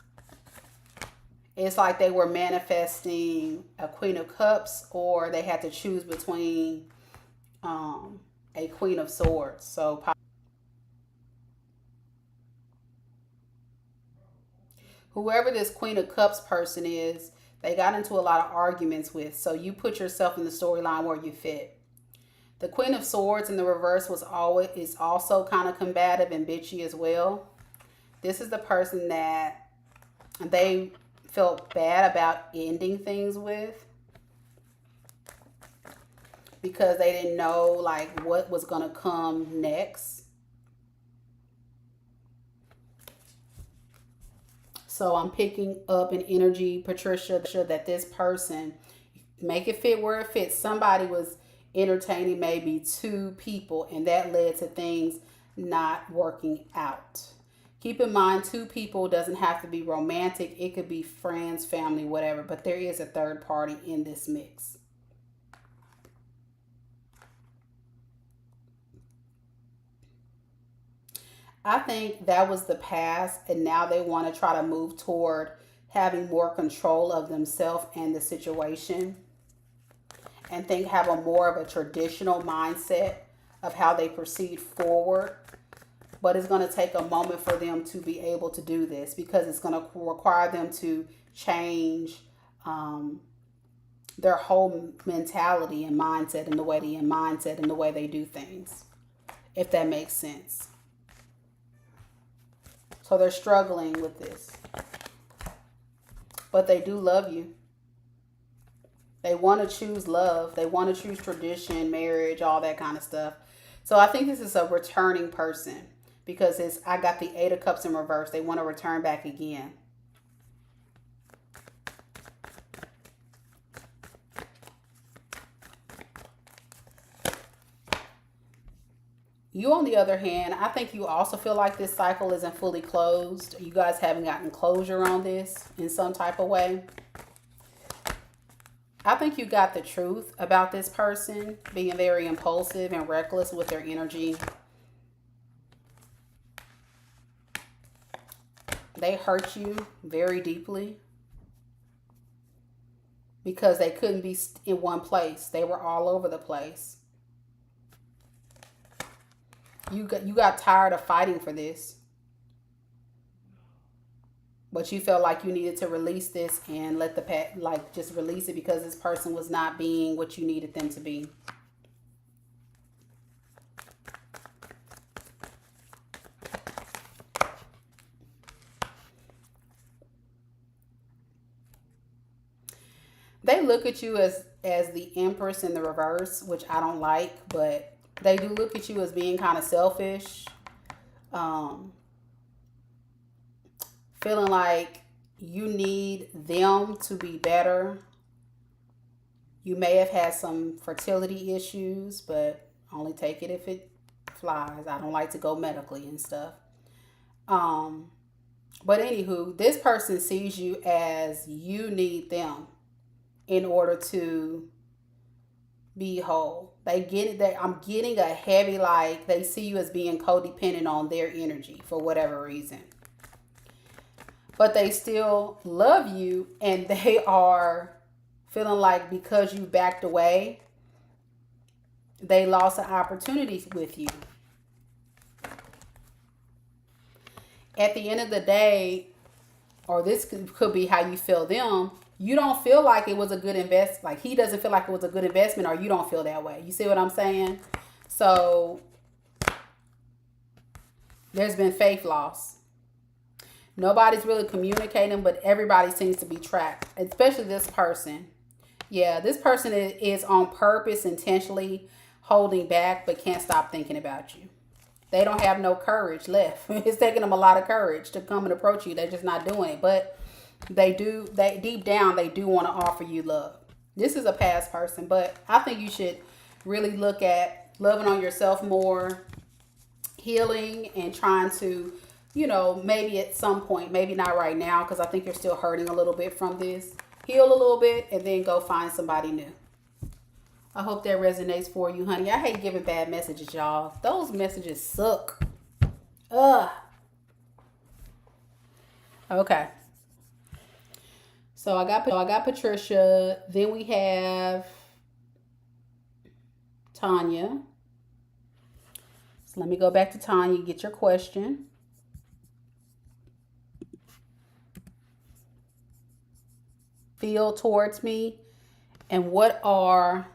It's like they were manifesting a Queen of Cups, or they had to choose between a Queen of Swords. So whoever this Queen of Cups person is, they got into a lot of arguments with. So you put yourself in the storyline where you fit. The Queen of Swords in the reverse is also kind of combative and bitchy as well. This is the person that they felt bad about ending things with, because they didn't know like what was going to come next. So I'm picking up an energy, Patricia, that this person, make it fit where it fits. Somebody was entertaining maybe two people, and that led to things not working out. Keep in mind, two people doesn't have to be romantic. It could be friends, family, whatever. But there is a third party in this mix. I think that was the past, and now they want to try to move toward having more control of themselves and the situation, and think have a more of a traditional mindset of how they proceed forward. But it's going to take a moment for them to be able to do this, because it's going to require them to change their whole mentality and mindset and the way they do things, if that makes sense. So they're struggling with this. But they do love you. They want to choose love. They want to choose tradition, marriage, all that kind of stuff. So I think this is a returning person, because I got the Eight of Cups in reverse. They want to return back again. You, on the other hand, I think you also feel like this cycle isn't fully closed. You guys haven't gotten closure on this in some type of way. I think you got the truth about this person being very impulsive and reckless with their energy. They hurt you very deeply because they couldn't be in one place. They were all over the place. You got tired of fighting for this, but you felt like you needed to release this and let the past, like, just release it, because this person was not being what you needed them to be. They look at you as the Empress in the reverse, which I don't like, but they do look at you as being kind of selfish, feeling like you need them to be better. You may have had some fertility issues, but only take it if it flies. I don't like to go medically and stuff. But anywho, this person sees you as you need them in order to be whole. They get it. I'm getting a heavy, like, they see you as being codependent on their energy for whatever reason. But they still love you, and they are feeling like because you backed away, they lost an opportunity with you. At the end of the day, or this could be how you feel them, you don't feel like it was a good invest. Like, he doesn't feel like it was a good investment, or you don't feel that way. You see what I'm saying? So there's been faith loss. Nobody's really communicating, but everybody seems to be trapped, especially this person. Yeah, this person is on purpose, intentionally holding back, but can't stop thinking about you. They don't have no courage left. It's taking them a lot of courage to come and approach you. They're just not doing it. But they deep down, they do want to offer you love. This is a past person, but I think you should really look at loving on yourself more, healing, and trying to, you know, maybe at some point, maybe not right now, because I think you're still hurting a little bit from this. Heal a little bit and then go find somebody new. I hope that resonates for you, honey. I hate giving bad messages, y'all. Those messages suck. Ugh. Okay. So I got Patricia. Then we have Tanya. So let me go back to Tanya. Get your question. Feel towards me, and what are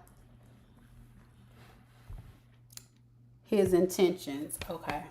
his intentions? Okay.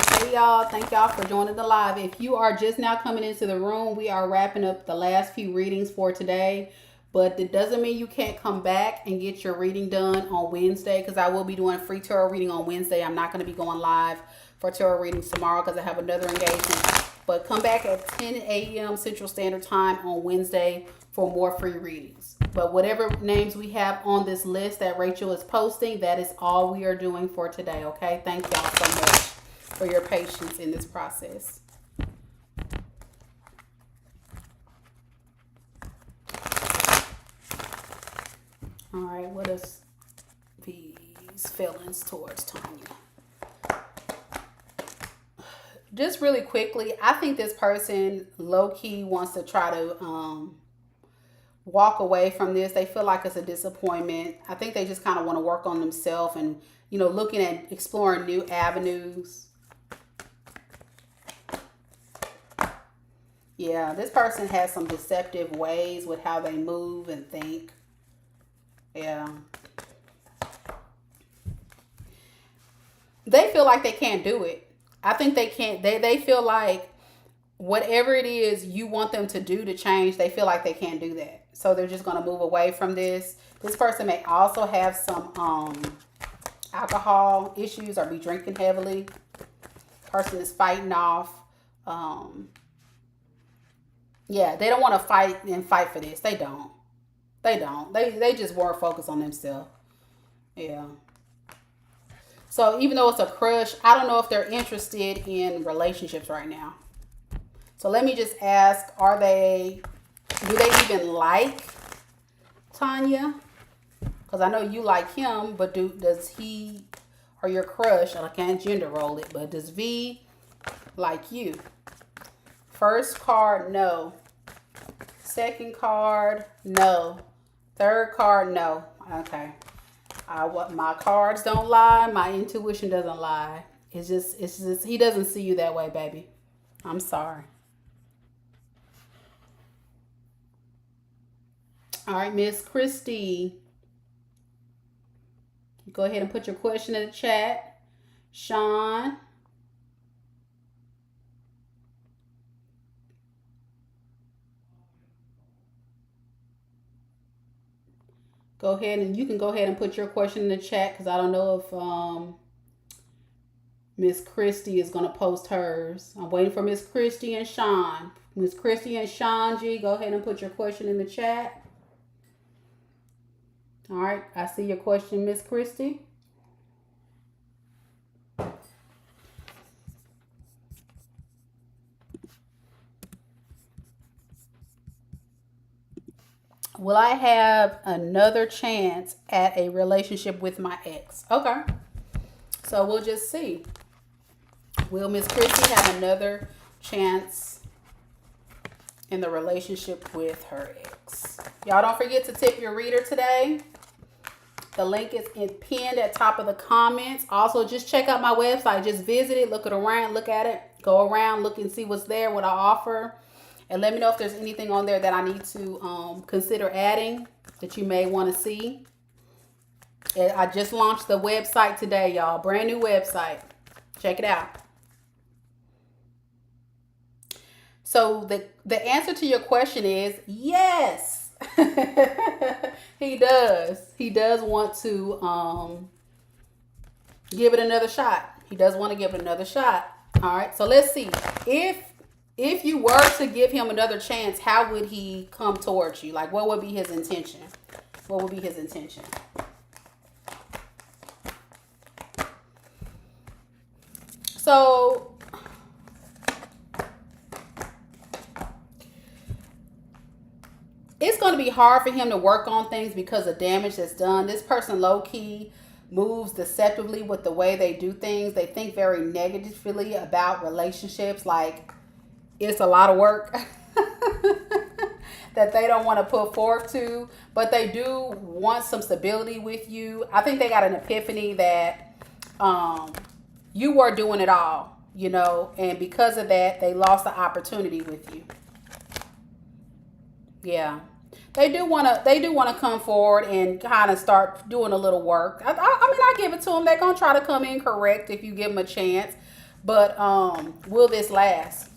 Hey y'all, thank y'all for joining the live. If you are just now coming into the room, we are wrapping up the last few readings for today. But it doesn't mean you can't come back and get your reading done on Wednesday, because I will be doing a free tarot reading on Wednesday. I'm not going to be going live for tarot readings tomorrow because I have another engagement. But come back at 10 a.m. Central Standard Time on Wednesday for more free readings. But whatever names we have on this list that Rachel is posting, that is all we are doing for today, okay? Thank y'all so much for your patience in this process. All right, what is these feelings towards Tanya? Just really quickly, I think this person low-key wants to try to walk away from this. They feel like it's a disappointment. I think they just kind of want to work on themselves and, you know, looking at exploring new avenues. Yeah, this person has some deceptive ways with how they move and think. Yeah. They feel like they can't do it. I think they can't. They feel like whatever it is you want them to do to change, they feel like they can't do that. So they're just going to move away from this. This person may also have some alcohol issues or be drinking heavily. Person is fighting off. Yeah, they don't want to fight for this. They don't. They just more focus on themselves. Yeah. So even though it's a crush, I don't know if they're interested in relationships right now. So let me just ask, do they even like Tanya? Because I know you like him, but does he or your crush, I can't gender role it, but does V like you? First card, no. Second card, no. Third card, no. Okay. What my cards don't lie, my intuition doesn't lie. It's just he doesn't see you that way, baby. I'm sorry. All right, Miss Christy. Go ahead and put your question in the chat. Sean. Go ahead and you can go ahead and put your question in the chat, because I don't know if Miss Christy is going to post hers. I'm waiting for Miss Christy and Sean. Miss Christy and Sean G, go ahead and put your question in the chat. All right, I see your question, Miss Christy. Will I have another chance at a relationship with my ex? Okay. So we'll just see. Will Miss Christy have another chance in the relationship with her ex? Y'all don't forget to tip your reader today. The link is pinned at top of the comments. Also, just check out my website. Just visit it, look it around, look at it, go around, look and see what's there, what I offer. And let me know if there's anything on there that I need to consider adding that you may want to see. And I just launched the website today, y'all. Brand new website. Check it out. So the answer to your question is yes. He does. He does want to give it another shot. He does want to give it another shot. All right. So let's see. If you were to give him another chance, how would he come towards you? Like, what would be his intention? What would be his intention? So it's going to be hard for him to work on things because of damage that's done. This person low key moves deceptively with the way they do things. They think very negatively about relationships. Like, it's a lot of work that they don't want to put forth to, but they do want some stability with you. I think they got an epiphany that you were doing it all, you know, and because of that, they lost the opportunity with you. Yeah. They do want to come forward and kind of start doing a little work. I mean, I give it to them. They're gonna try to come in correct if you give them a chance, but will this last?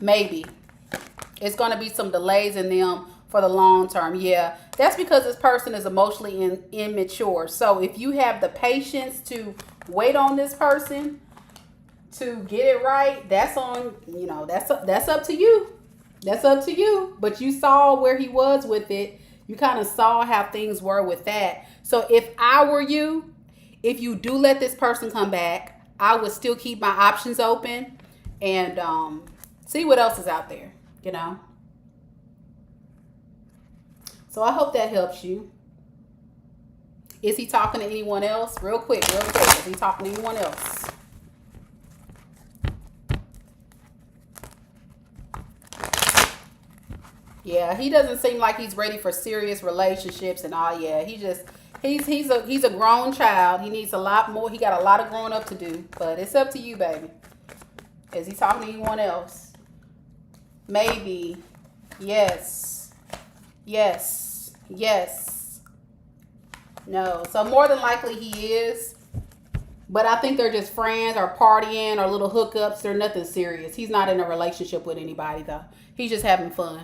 Maybe. It's gonna be some delays in them for the long term. Yeah, that's because this person is emotionally immature. So if you have the patience to wait on this person to get it right, that's on, you know, that's up to you. That's up to you. But you saw where he was with it. You kind of saw how things were with that. So if I were you, if you do let this person come back, I would still keep my options open and see what else is out there, you know. So I hope that helps you. Is he talking to anyone else? Real quick, real quick. Is he talking to anyone else? Yeah, he doesn't seem like he's ready for serious relationships and all. Yeah, he's a grown child. He needs a lot more. He got a lot of growing up to do. But it's up to you, baby. Is he talking to anyone else? Maybe. Yes. Yes. Yes. No. So more than likely he is. But I think they're just friends or partying or little hookups. They're nothing serious. He's not in a relationship with anybody though. He's just having fun.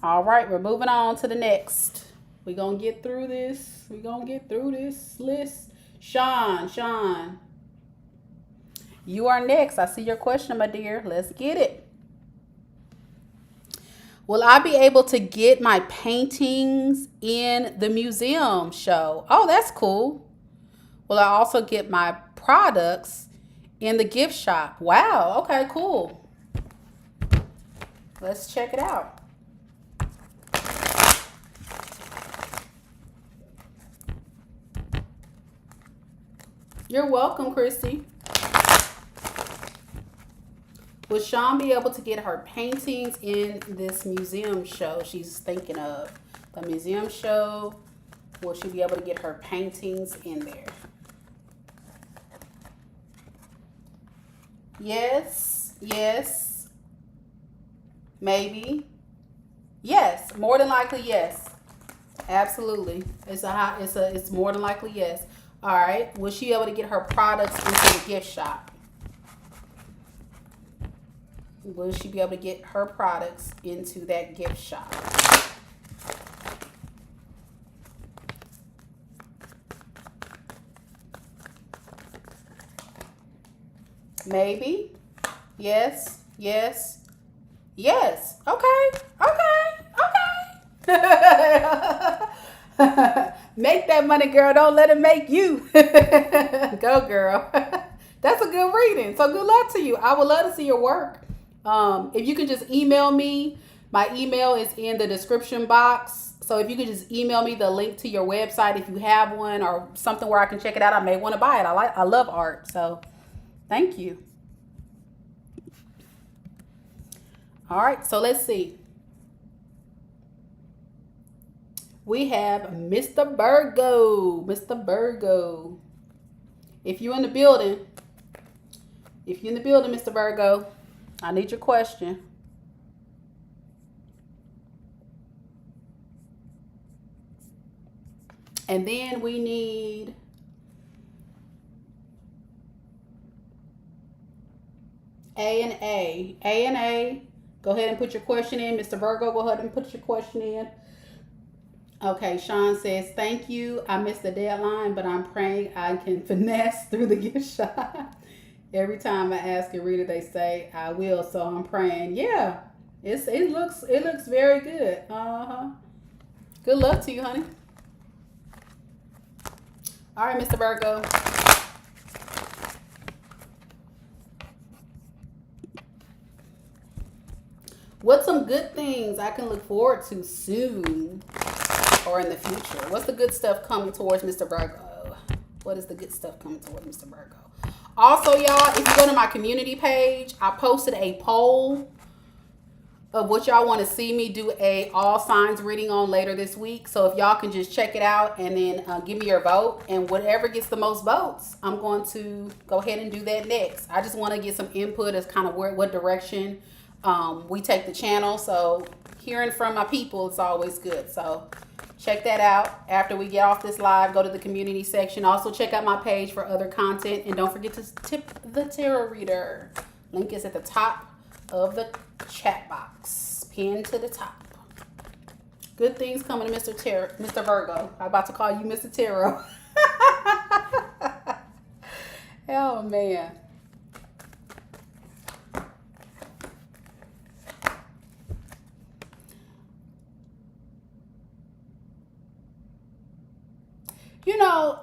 All right, we're moving on to the next. We're going to get through this. We're going to get through this list. Sean, you are next. I see your question, my dear. Let's get it. Will I be able to get my paintings in the museum show? Oh, that's cool. Will I also get my products in the gift shop? Wow. Okay, cool. Let's check it out. You're welcome, Christy. Will Sean be able to get her paintings in this museum show she's thinking of? The museum show, will she be able to get her paintings in there? Yes, yes, maybe. Yes, more than likely yes. Absolutely. It's more than likely yes. All right. Will she be able to get her products into the gift shop? Will she be able to get her products into that gift shop? Maybe. Yes. Yes. Yes. Okay. Okay. Okay. Make that money, girl. Don't let it make you. Go, girl. That's a good reading. So good luck to you. I would love to see your work. If you can just email me, my email is in the description box. So if you could just email me the link to your website if you have one or something where I can check it out, I may want to buy it. I love art. So thank you. All right, so let's see. We have Mr. Virgo. Mr. Virgo. If you're in the building, Mr. Virgo, I need your question. And then we need A and A. A and A. Go ahead and put your question in. Mr. Virgo, go ahead and put your question in. Okay, Sean says, thank you. I missed the deadline, but I'm praying I can finesse through the gift shop. Every time I ask a reader, they say I will, so I'm praying. Yeah, it looks very good. Good luck to you, honey. All right, Mr. Virgo. What's some good things I can look forward to soon or in the future? What's the good stuff coming towards Mr. Virgo? What is the good stuff coming towards Mr. Virgo? Also, y'all, if you go to my community page, I posted a poll of what y'all want to see me do a all signs reading on later this week. So if y'all can just check it out and then give me your vote, and whatever gets the most votes, I'm going to go ahead and do that next. I just want to get some input as kind of what direction we take the channel. So hearing from my people is always good. So check that out. After we get off this live, go to the community section. Also check out my page for other content, and don't forget to tip the tarot reader. Link is at the top of the chat box, pinned to the top. Good things coming to Mr. Virgo. I'm about to call you Mr. Tarot. Oh man.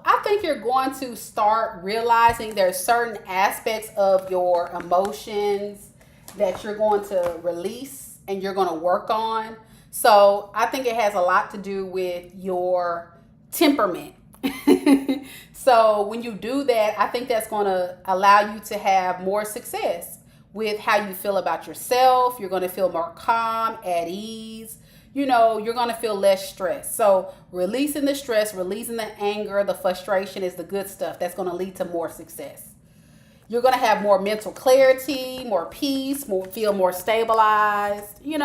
I think you're going to start realizing there's certain aspects of your emotions that you're going to release and you're going to work on. So I think it has a lot to do with your temperament. So when you do that, I think that's going to allow you to have more success with how you feel about yourself. You're going to feel more calm, at ease. You're going to feel less stress. So releasing the stress, releasing the anger, the frustration is the good stuff. That's going to lead to more success. You're going to have more mental clarity, more peace, feel more stabilized, your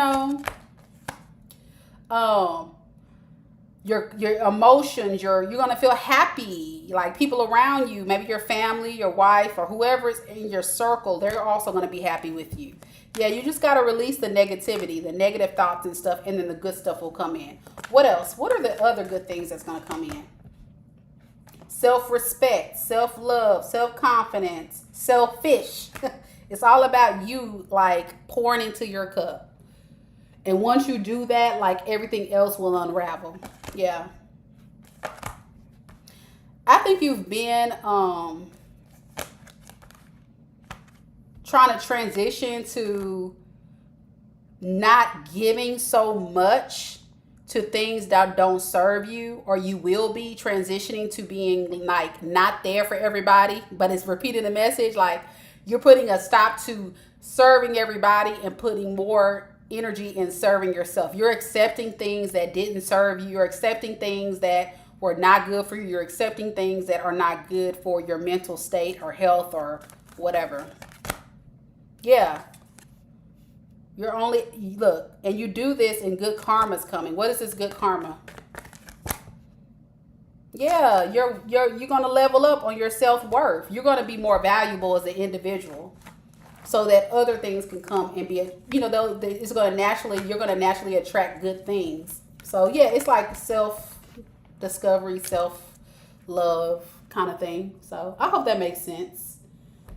emotions, you're going to feel happy. Like people around you, maybe your family, your wife, or whoever is in your circle, they're also going to be happy with you. Yeah, you just got to release the negativity, the negative thoughts and stuff, and then the good stuff will come in. What else? What are the other good things that's going to come in? Self-respect, self-love, self-confidence, selfish. It's all about you, like, pouring into your cup. And once you do that, like, everything else will unravel. Yeah. I think you've been trying to transition to not giving so much to things that don't serve you, or you will be transitioning to being like not there for everybody, but it's repeating the message. Like you're putting a stop to serving everybody and putting more energy in serving yourself. You're accepting things that didn't serve you. You're accepting things that were not good for you. You're accepting things that are not good for your mental state or health or whatever. Yeah. You're only, look, and you do this and good karma's coming. What is this good karma? Yeah, you're going to level up on your self-worth. You're going to be more valuable as an individual so that other things can come and be, it's going to you're going to naturally attract good things. So yeah, it's like self-discovery, self-love kind of thing. So I hope that makes sense.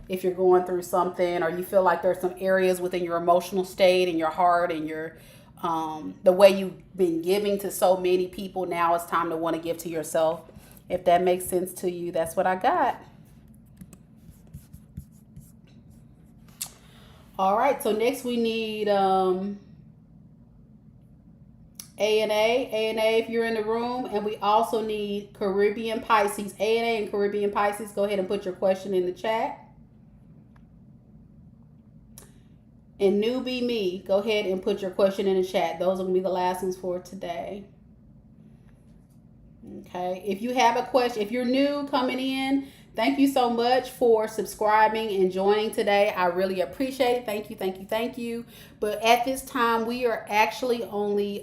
If you're going through something or you feel like there's some areas within your emotional state and your heart and your the way you've been giving to so many people, now it's time to want to give to yourself. If that makes sense to you, that's what I got. All right, so next we need A&A if you're in the room, and we also need Caribbean Pisces. A&A and Caribbean Pisces, go ahead and put your question in the chat. And Newbie Me, go ahead and put your question in the chat. Those are going to be the last ones for today. Okay. If you have a question, if you're new coming in, thank you so much for subscribing and joining today. I really appreciate it. Thank you, thank you, thank you. But at this time, we are actually only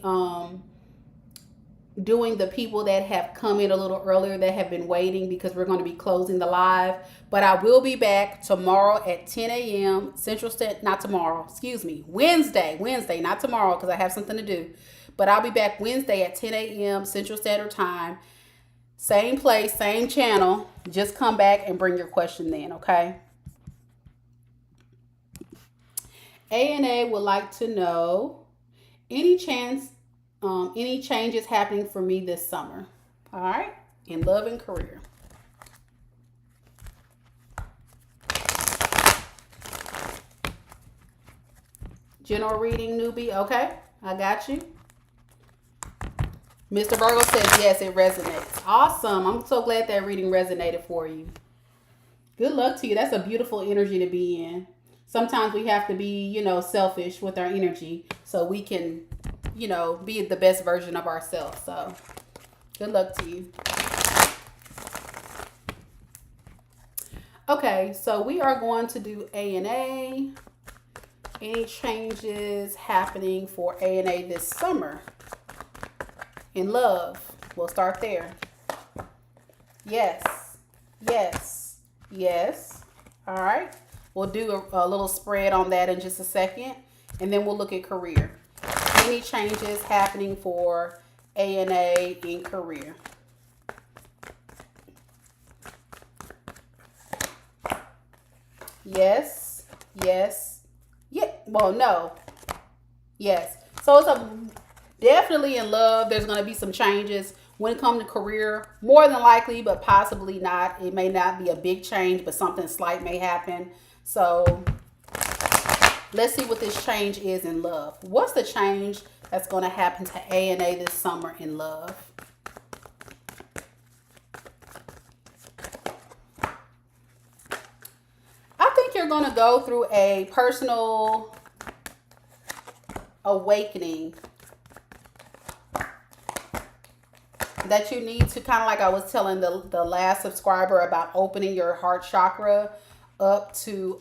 doing the people that have come in a little earlier that have been waiting because we're going to be closing the live. But I will be back tomorrow at 10 a.m. Central Standard, not tomorrow, excuse me, Wednesday, not tomorrow because I have something to do. But I'll be back Wednesday at 10 a.m. Central Standard Time. Same place, same channel. Just come back and bring your question then, okay? A&A would like to know any changes happening for me this summer. All right, in love and career. General reading, newbie. Okay, I got you. Mr. Virgo says yes, it resonates. Awesome. I'm so glad that reading resonated for you. Good luck to you. That's a beautiful energy to be in. Sometimes we have to be, selfish with our energy so we can, be the best version of ourselves. So good luck to you. Okay, so we are going to do A&A. Any changes happening for A&A this summer? In love. We'll start there. Yes. Yes. Yes. All right. We'll do a little spread on that in just a second. And then we'll look at career. Any changes happening for A&A in career? Yes. Yes. Yeah. Well, no. Yes. So it's definitely in love. There's going to be some changes when it comes to career. More than likely, but possibly not. It may not be a big change, but something slight may happen. So let's see what this change is in love. What's the change that's going to happen to A&A this summer in love? I think you're going to go through a personal awakening that you need to, kind of like I was telling the last subscriber about opening your heart chakra up to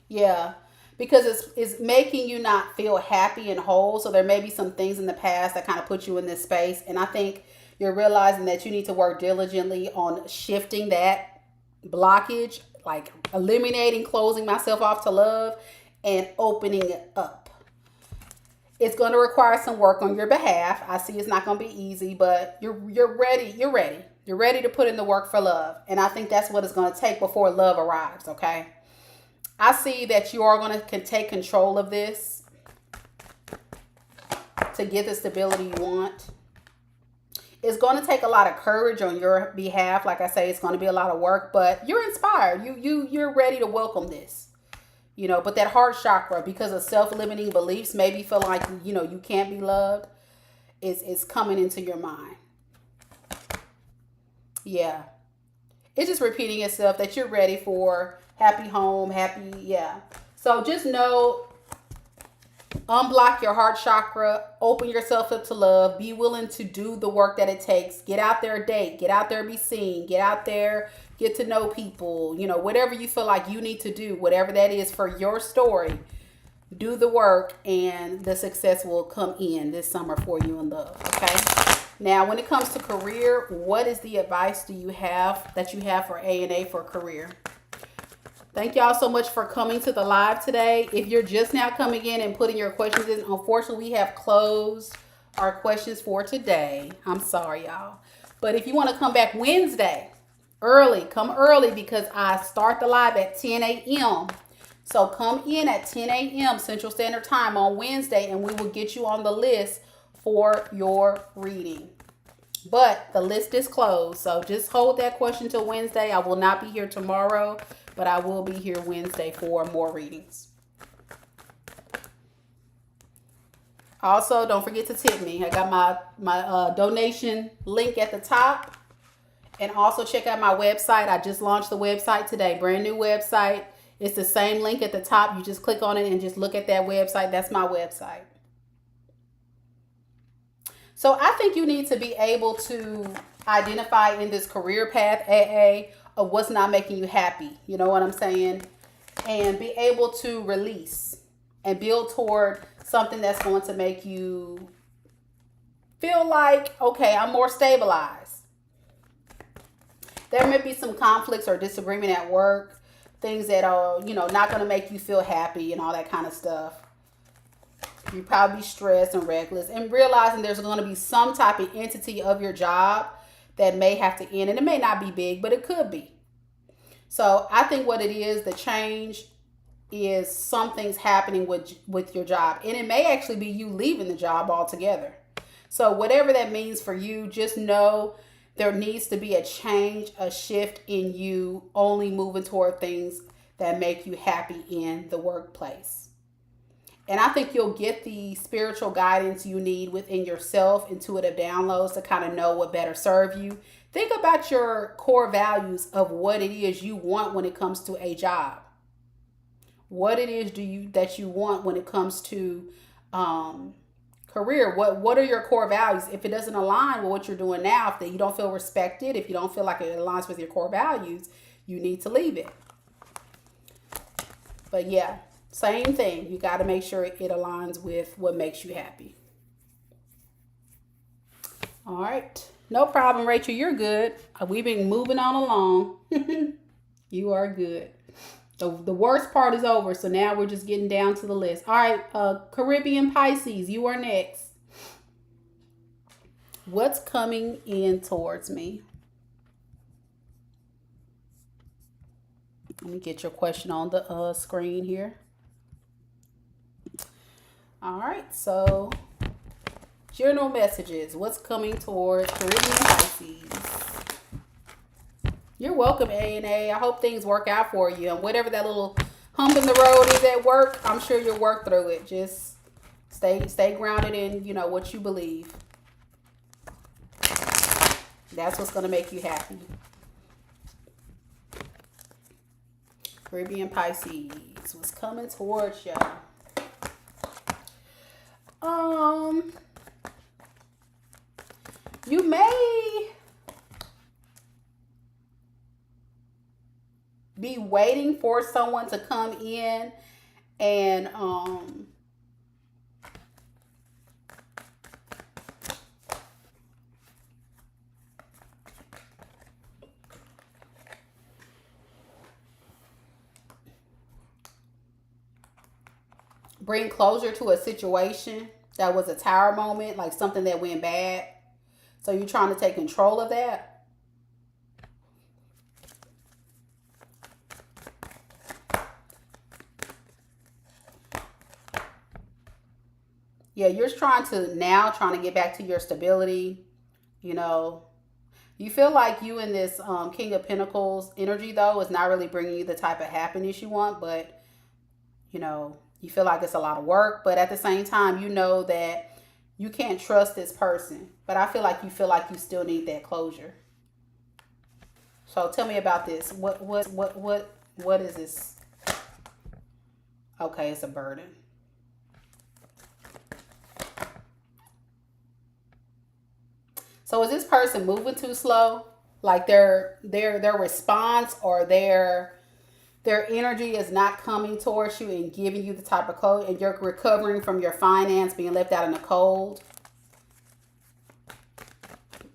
yeah, because it's making you not feel happy and whole. So there may be some things in the past that kind of put you in this space, and I think you're realizing that you need to work diligently on shifting that blockage, like eliminating, closing myself off to love and opening it up. It's going to require some work on your behalf. I see it's not going to be easy, but you're ready. You're ready. You're ready to put in the work for love. And I think that's what it's going to take before love arrives, okay? I see that you are going to take control of this to get the stability you want. It's going to take a lot of courage on your behalf. Like I say, it's going to be a lot of work, but you're inspired. You're ready to welcome this. But that heart chakra, because of self-limiting beliefs, maybe feel like, you can't be loved, is coming into your mind. Yeah. It's just repeating itself that you're ready for happy home, happy, yeah. So just know, unblock your heart chakra, open yourself up to love, be willing to do the work that it takes. Get out there, date, get out there, be seen, get out there, get to know people, whatever you feel like you need to do, whatever that is for your story, do the work and the success will come in this summer for you in love, okay? Now, when it comes to career, what is the advice that you have for A&A for career? Thank y'all so much for coming to the live today. If you're just now coming in and putting your questions in, unfortunately, we have closed our questions for today. I'm sorry, y'all. But if you want to come back Wednesday, come early because I start the live at 10 a.m. So come in at 10 a.m. Central Standard Time on Wednesday and we will get you on the list for your reading. But the list is closed. So just hold that question till Wednesday. I will not be here tomorrow, but I will be here Wednesday for more readings. Also, don't forget to tip me. I got my donation link at the top. And also check out my website. I just launched the website today. Brand new website. It's the same link at the top. You just click on it and just look at that website. That's my website. So I think you need to be able to identify in this career path, AA, of what's not making you happy. You know what I'm saying? And be able to release. and build toward something that's going to make you feel like, okay, I'm more stabilized. There may be some conflicts or disagreement at work, things that are, not going to make you feel happy and all that kind of stuff. You probably be stressed and reckless, and realizing there's going to be some type of entity of your job that may have to end, and it may not be big, but it could be. So I think what it is, the change is something's happening with your job, and it may actually be you leaving the job altogether. So whatever that means for you, just know there needs to be a change, a shift in you only moving toward things that make you happy in the workplace. And I think you'll get the spiritual guidance you need within yourself, intuitive downloads, to kind of know what better serve you. Think about your core values of what it is you want when it comes to a job. What it is that you want when it comes to career. What are your core values? If it doesn't align with what you're doing now, if you don't feel respected, if you don't feel like it aligns with your core values, you need to leave it. But yeah, same thing. You got to make sure it aligns with what makes you happy. All right. No problem, Rachel. You're good. We've been moving on along. You are good. The worst part is over, so now we're just getting down to the list. All right, Caribbean Pisces, you are next. What's coming in towards me? Let me get your question on the screen here. All right, so general messages. What's coming towards Caribbean Pisces? You're welcome, A&A. I hope things work out for you. And whatever that little hump in the road is at work, I'm sure you'll work through it. Just stay grounded in, what you believe. That's what's going to make you happy. Caribbean Pisces, what's coming towards you? You may be waiting for someone to come in and bring closure to a situation that was a tower moment, like something that went bad. So you're trying to take control of that. Yeah, you're trying to get back to your stability. You feel like you in this King of Pentacles energy, though, is not really bringing you the type of happiness you want. But, you feel like it's a lot of work. But at the same time, you know that you can't trust this person. But I feel like you still need that closure. So tell me about this. What is this? Okay, it's a burden. So is this person moving too slow? Like their response or their energy is not coming towards you and giving you the type of code, and you're recovering from your finance being left out in the cold?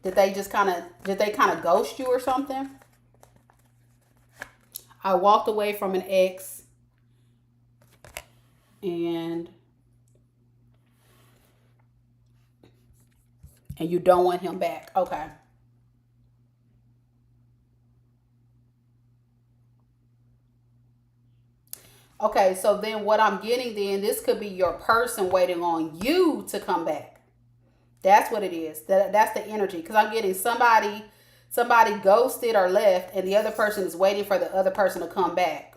Did they kind of ghost you or something? I walked away from an ex and you don't want him back. Okay. Okay, so then what I'm getting then, this could be your person waiting on you to come back. That's what it is. That's the energy. Because I'm getting somebody ghosted or left, and the other person is waiting for the other person to come back.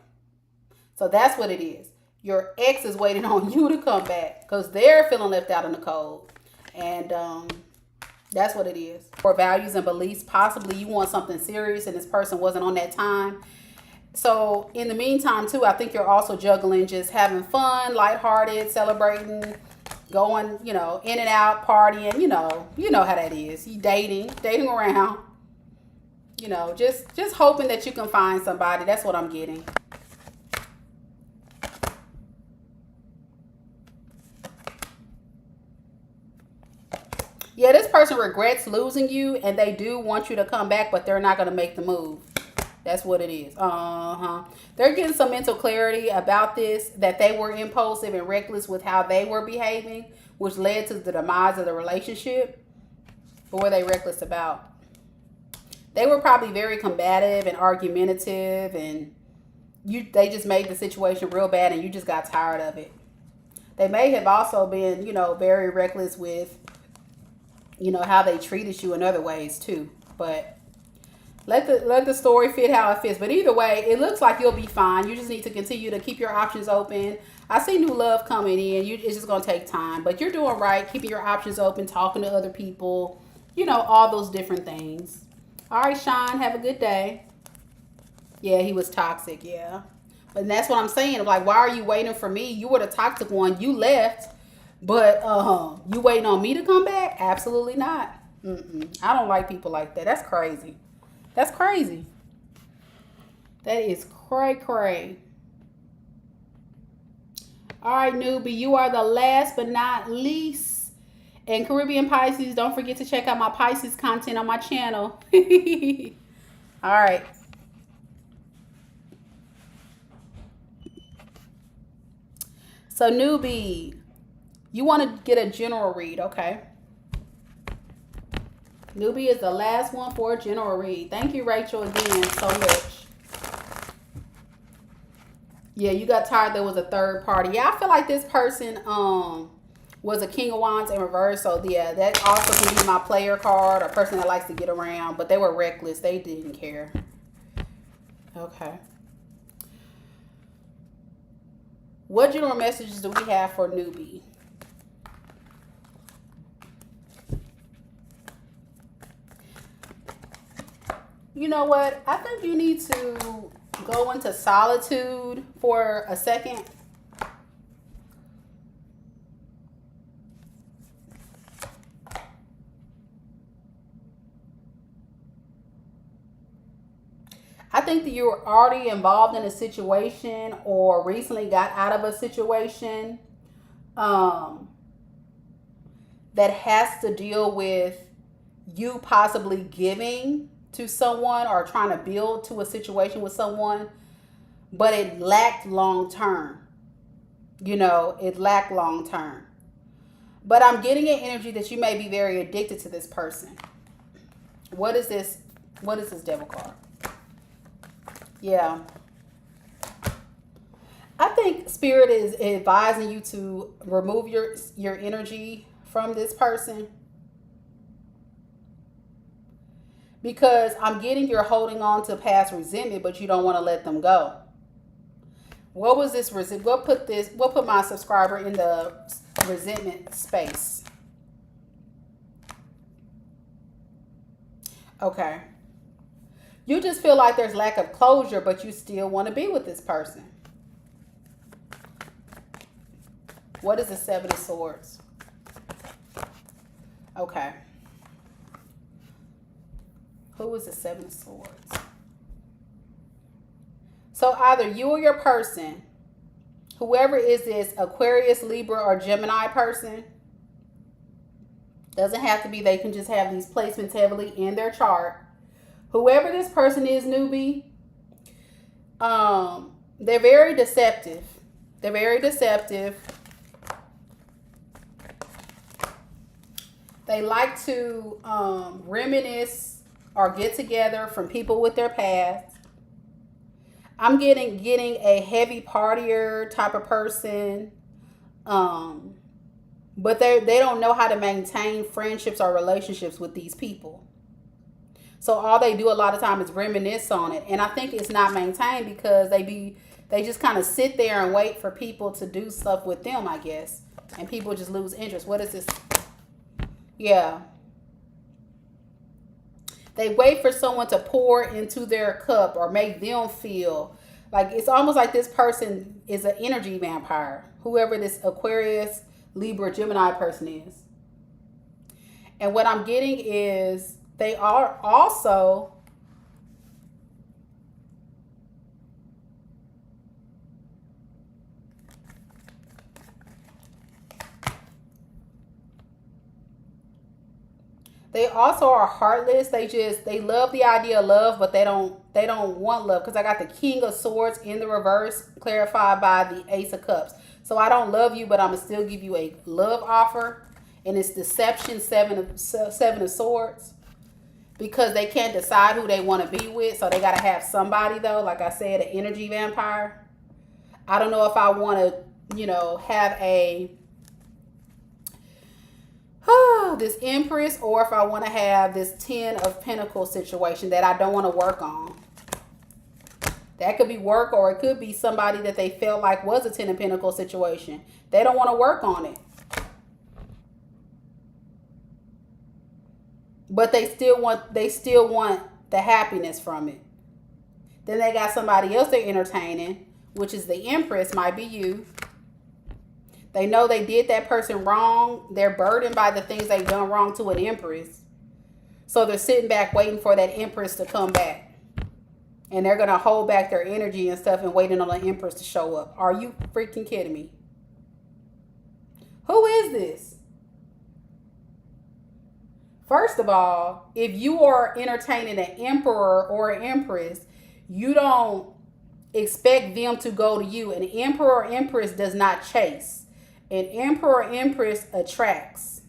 So that's what it is. Your ex is waiting on you to come back because they're feeling left out in the cold. And that's what it is. For values and beliefs, possibly you want something serious and this person wasn't on that time. So in the meantime, too, I think you're also juggling just having fun, lighthearted, celebrating, going, in and out, partying. You know how that is. You dating around. Just hoping that you can find somebody. That's what I'm getting. Yeah, this person regrets losing you, and they do want you to come back, but they're not going to make the move. That's what it is. They're getting some mental clarity about this, that they were impulsive and reckless with how they were behaving, which led to the demise of the relationship. What were they reckless about? They were probably very combative and argumentative, and they just made the situation real bad, and you just got tired of it. They may have also been, very reckless with, how they treated you in other ways too. But let the story fit how it fits. But either way, it looks like you'll be fine. You just need to continue to keep your options open. I see new love coming in. It's just gonna take time, but you're doing right. Keeping your options open, talking to other people, all those different things. All right, Sean, have a good day. Yeah, he was toxic. Yeah, but that's what I'm saying. Like, why are you waiting for me? You were the toxic one. You left, but you waiting on me to come back? Absolutely not. I don't like people like that. That's crazy. That's crazy. That is cray. All right, newbie, you are the last but not least. And Caribbean Pisces, don't forget to check out my Pisces content on my channel. All right. So, newbie, you want to get a general read, okay? Newbie is the last one for a general read. Thank you, Rachel, again so much. Yeah, you got tired there was a third party. Yeah, I feel like this person was a King of Wands in reverse. So, yeah, that also can be my player card, a person that likes to get around. But they were reckless. They didn't care. Okay. What general messages do we have for newbie? You know what? I think you need to go into solitude for a second. I think that you were already involved in a situation or recently got out of a situation that has to deal with you possibly giving to someone or trying to build to a situation with someone, but it lacked long term. It lacked long term. But I'm getting an energy that you may be very addicted to this person. What is this? What is this devil card? Yeah. I think Spirit is advising you to remove your energy from this person, because I'm getting you're holding on to past resentment, but you don't want to let them go. What was this resentment? What put my subscriber in the resentment space? Okay. You just feel like there's lack of closure, but you still want to be with this person. What is the Seven of Swords? Okay. Who is the Seven of Swords? So either you or your person, whoever is this Aquarius, Libra, or Gemini person, doesn't have to be, they can just have these placements heavily in their chart. Whoever this person is, newbie, they're very deceptive. They're very deceptive. They like to reminisce or get together from people with their past. I'm getting a heavy partier type of person. But they don't know how to maintain friendships or relationships with these people. So all they do a lot of time is reminisce on it. And I think it's not maintained because they just kind of sit there and wait for people to do stuff with them, I guess. And people just lose interest. What is this? Yeah. They wait for someone to pour into their cup or make them feel like it's almost like this person is an energy vampire. Whoever this Aquarius, Libra, Gemini person is. And what I'm getting is they are also They also are heartless. They love the idea of love, but they don't want love, because I got the King of Swords in the reverse, clarified by the Ace of Cups. So I don't love you, but I'm gonna still give you a love offer, and it's deception, seven of swords, because they can't decide who they want to be with. So they gotta have somebody though. Like I said, an energy vampire. I don't know if I want to, have this Empress, or if I want to have this Ten of Pentacles situation that I don't want to work on. That could be work, or it could be somebody that they felt like was a Ten of Pentacles situation. They don't want to work on it, but they still want the happiness from it. Then they got somebody else they're entertaining, which is the Empress, might be you. They know they did that person wrong. They're burdened by the things they've done wrong to an Empress. So they're sitting back waiting for that Empress to come back. And they're going to hold back their energy and stuff and waiting on the Empress to show up. Are you freaking kidding me? Who is this? First of all, if you are entertaining an Emperor or an Empress, you don't expect them to go to you. An Emperor or Empress does not chase. An Emperor or Empress attracts,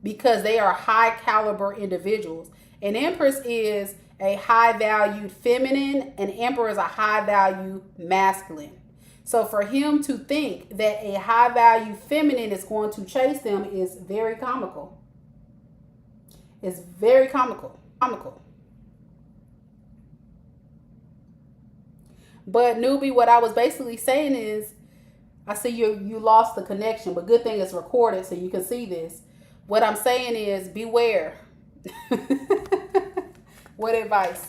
because they are high caliber individuals. An Empress is a high valued feminine. An Emperor is a high value masculine. So for him to think that a high value feminine is going to chase them is very comical. It's very comical. But newbie, what I was basically saying is, I see you lost the connection, but good thing it's recorded so you can see this. What I'm saying is, beware. What advice?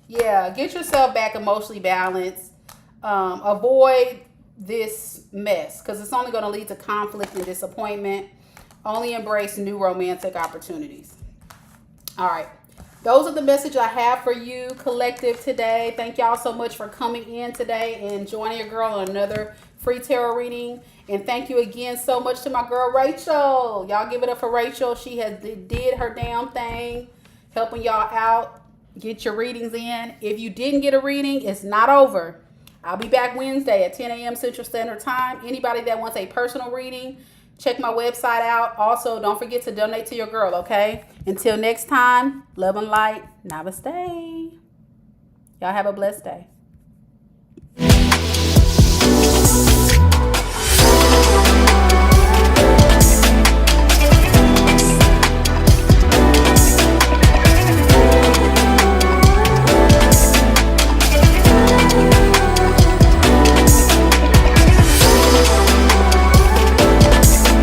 Yeah, get yourself back emotionally balanced. Avoid this mess, because it's only going to lead to conflict and disappointment. Only embrace new romantic opportunities. All right. Those are the message I have for you, collective, today. Thank y'all so much for coming in today and joining your girl on another free tarot reading. And thank you again so much to my girl Rachel. Y'all give it up for Rachel. She has did her damn thing, helping y'all out. Get your readings in. If you didn't get a reading, it's not over. I'll be back Wednesday at 10 a.m. Central Standard Time. Anybody that wants a personal reading, check my website out. Also, don't forget to donate to your girl, okay? Until next time, love and light. Namaste. Y'all have a blessed day.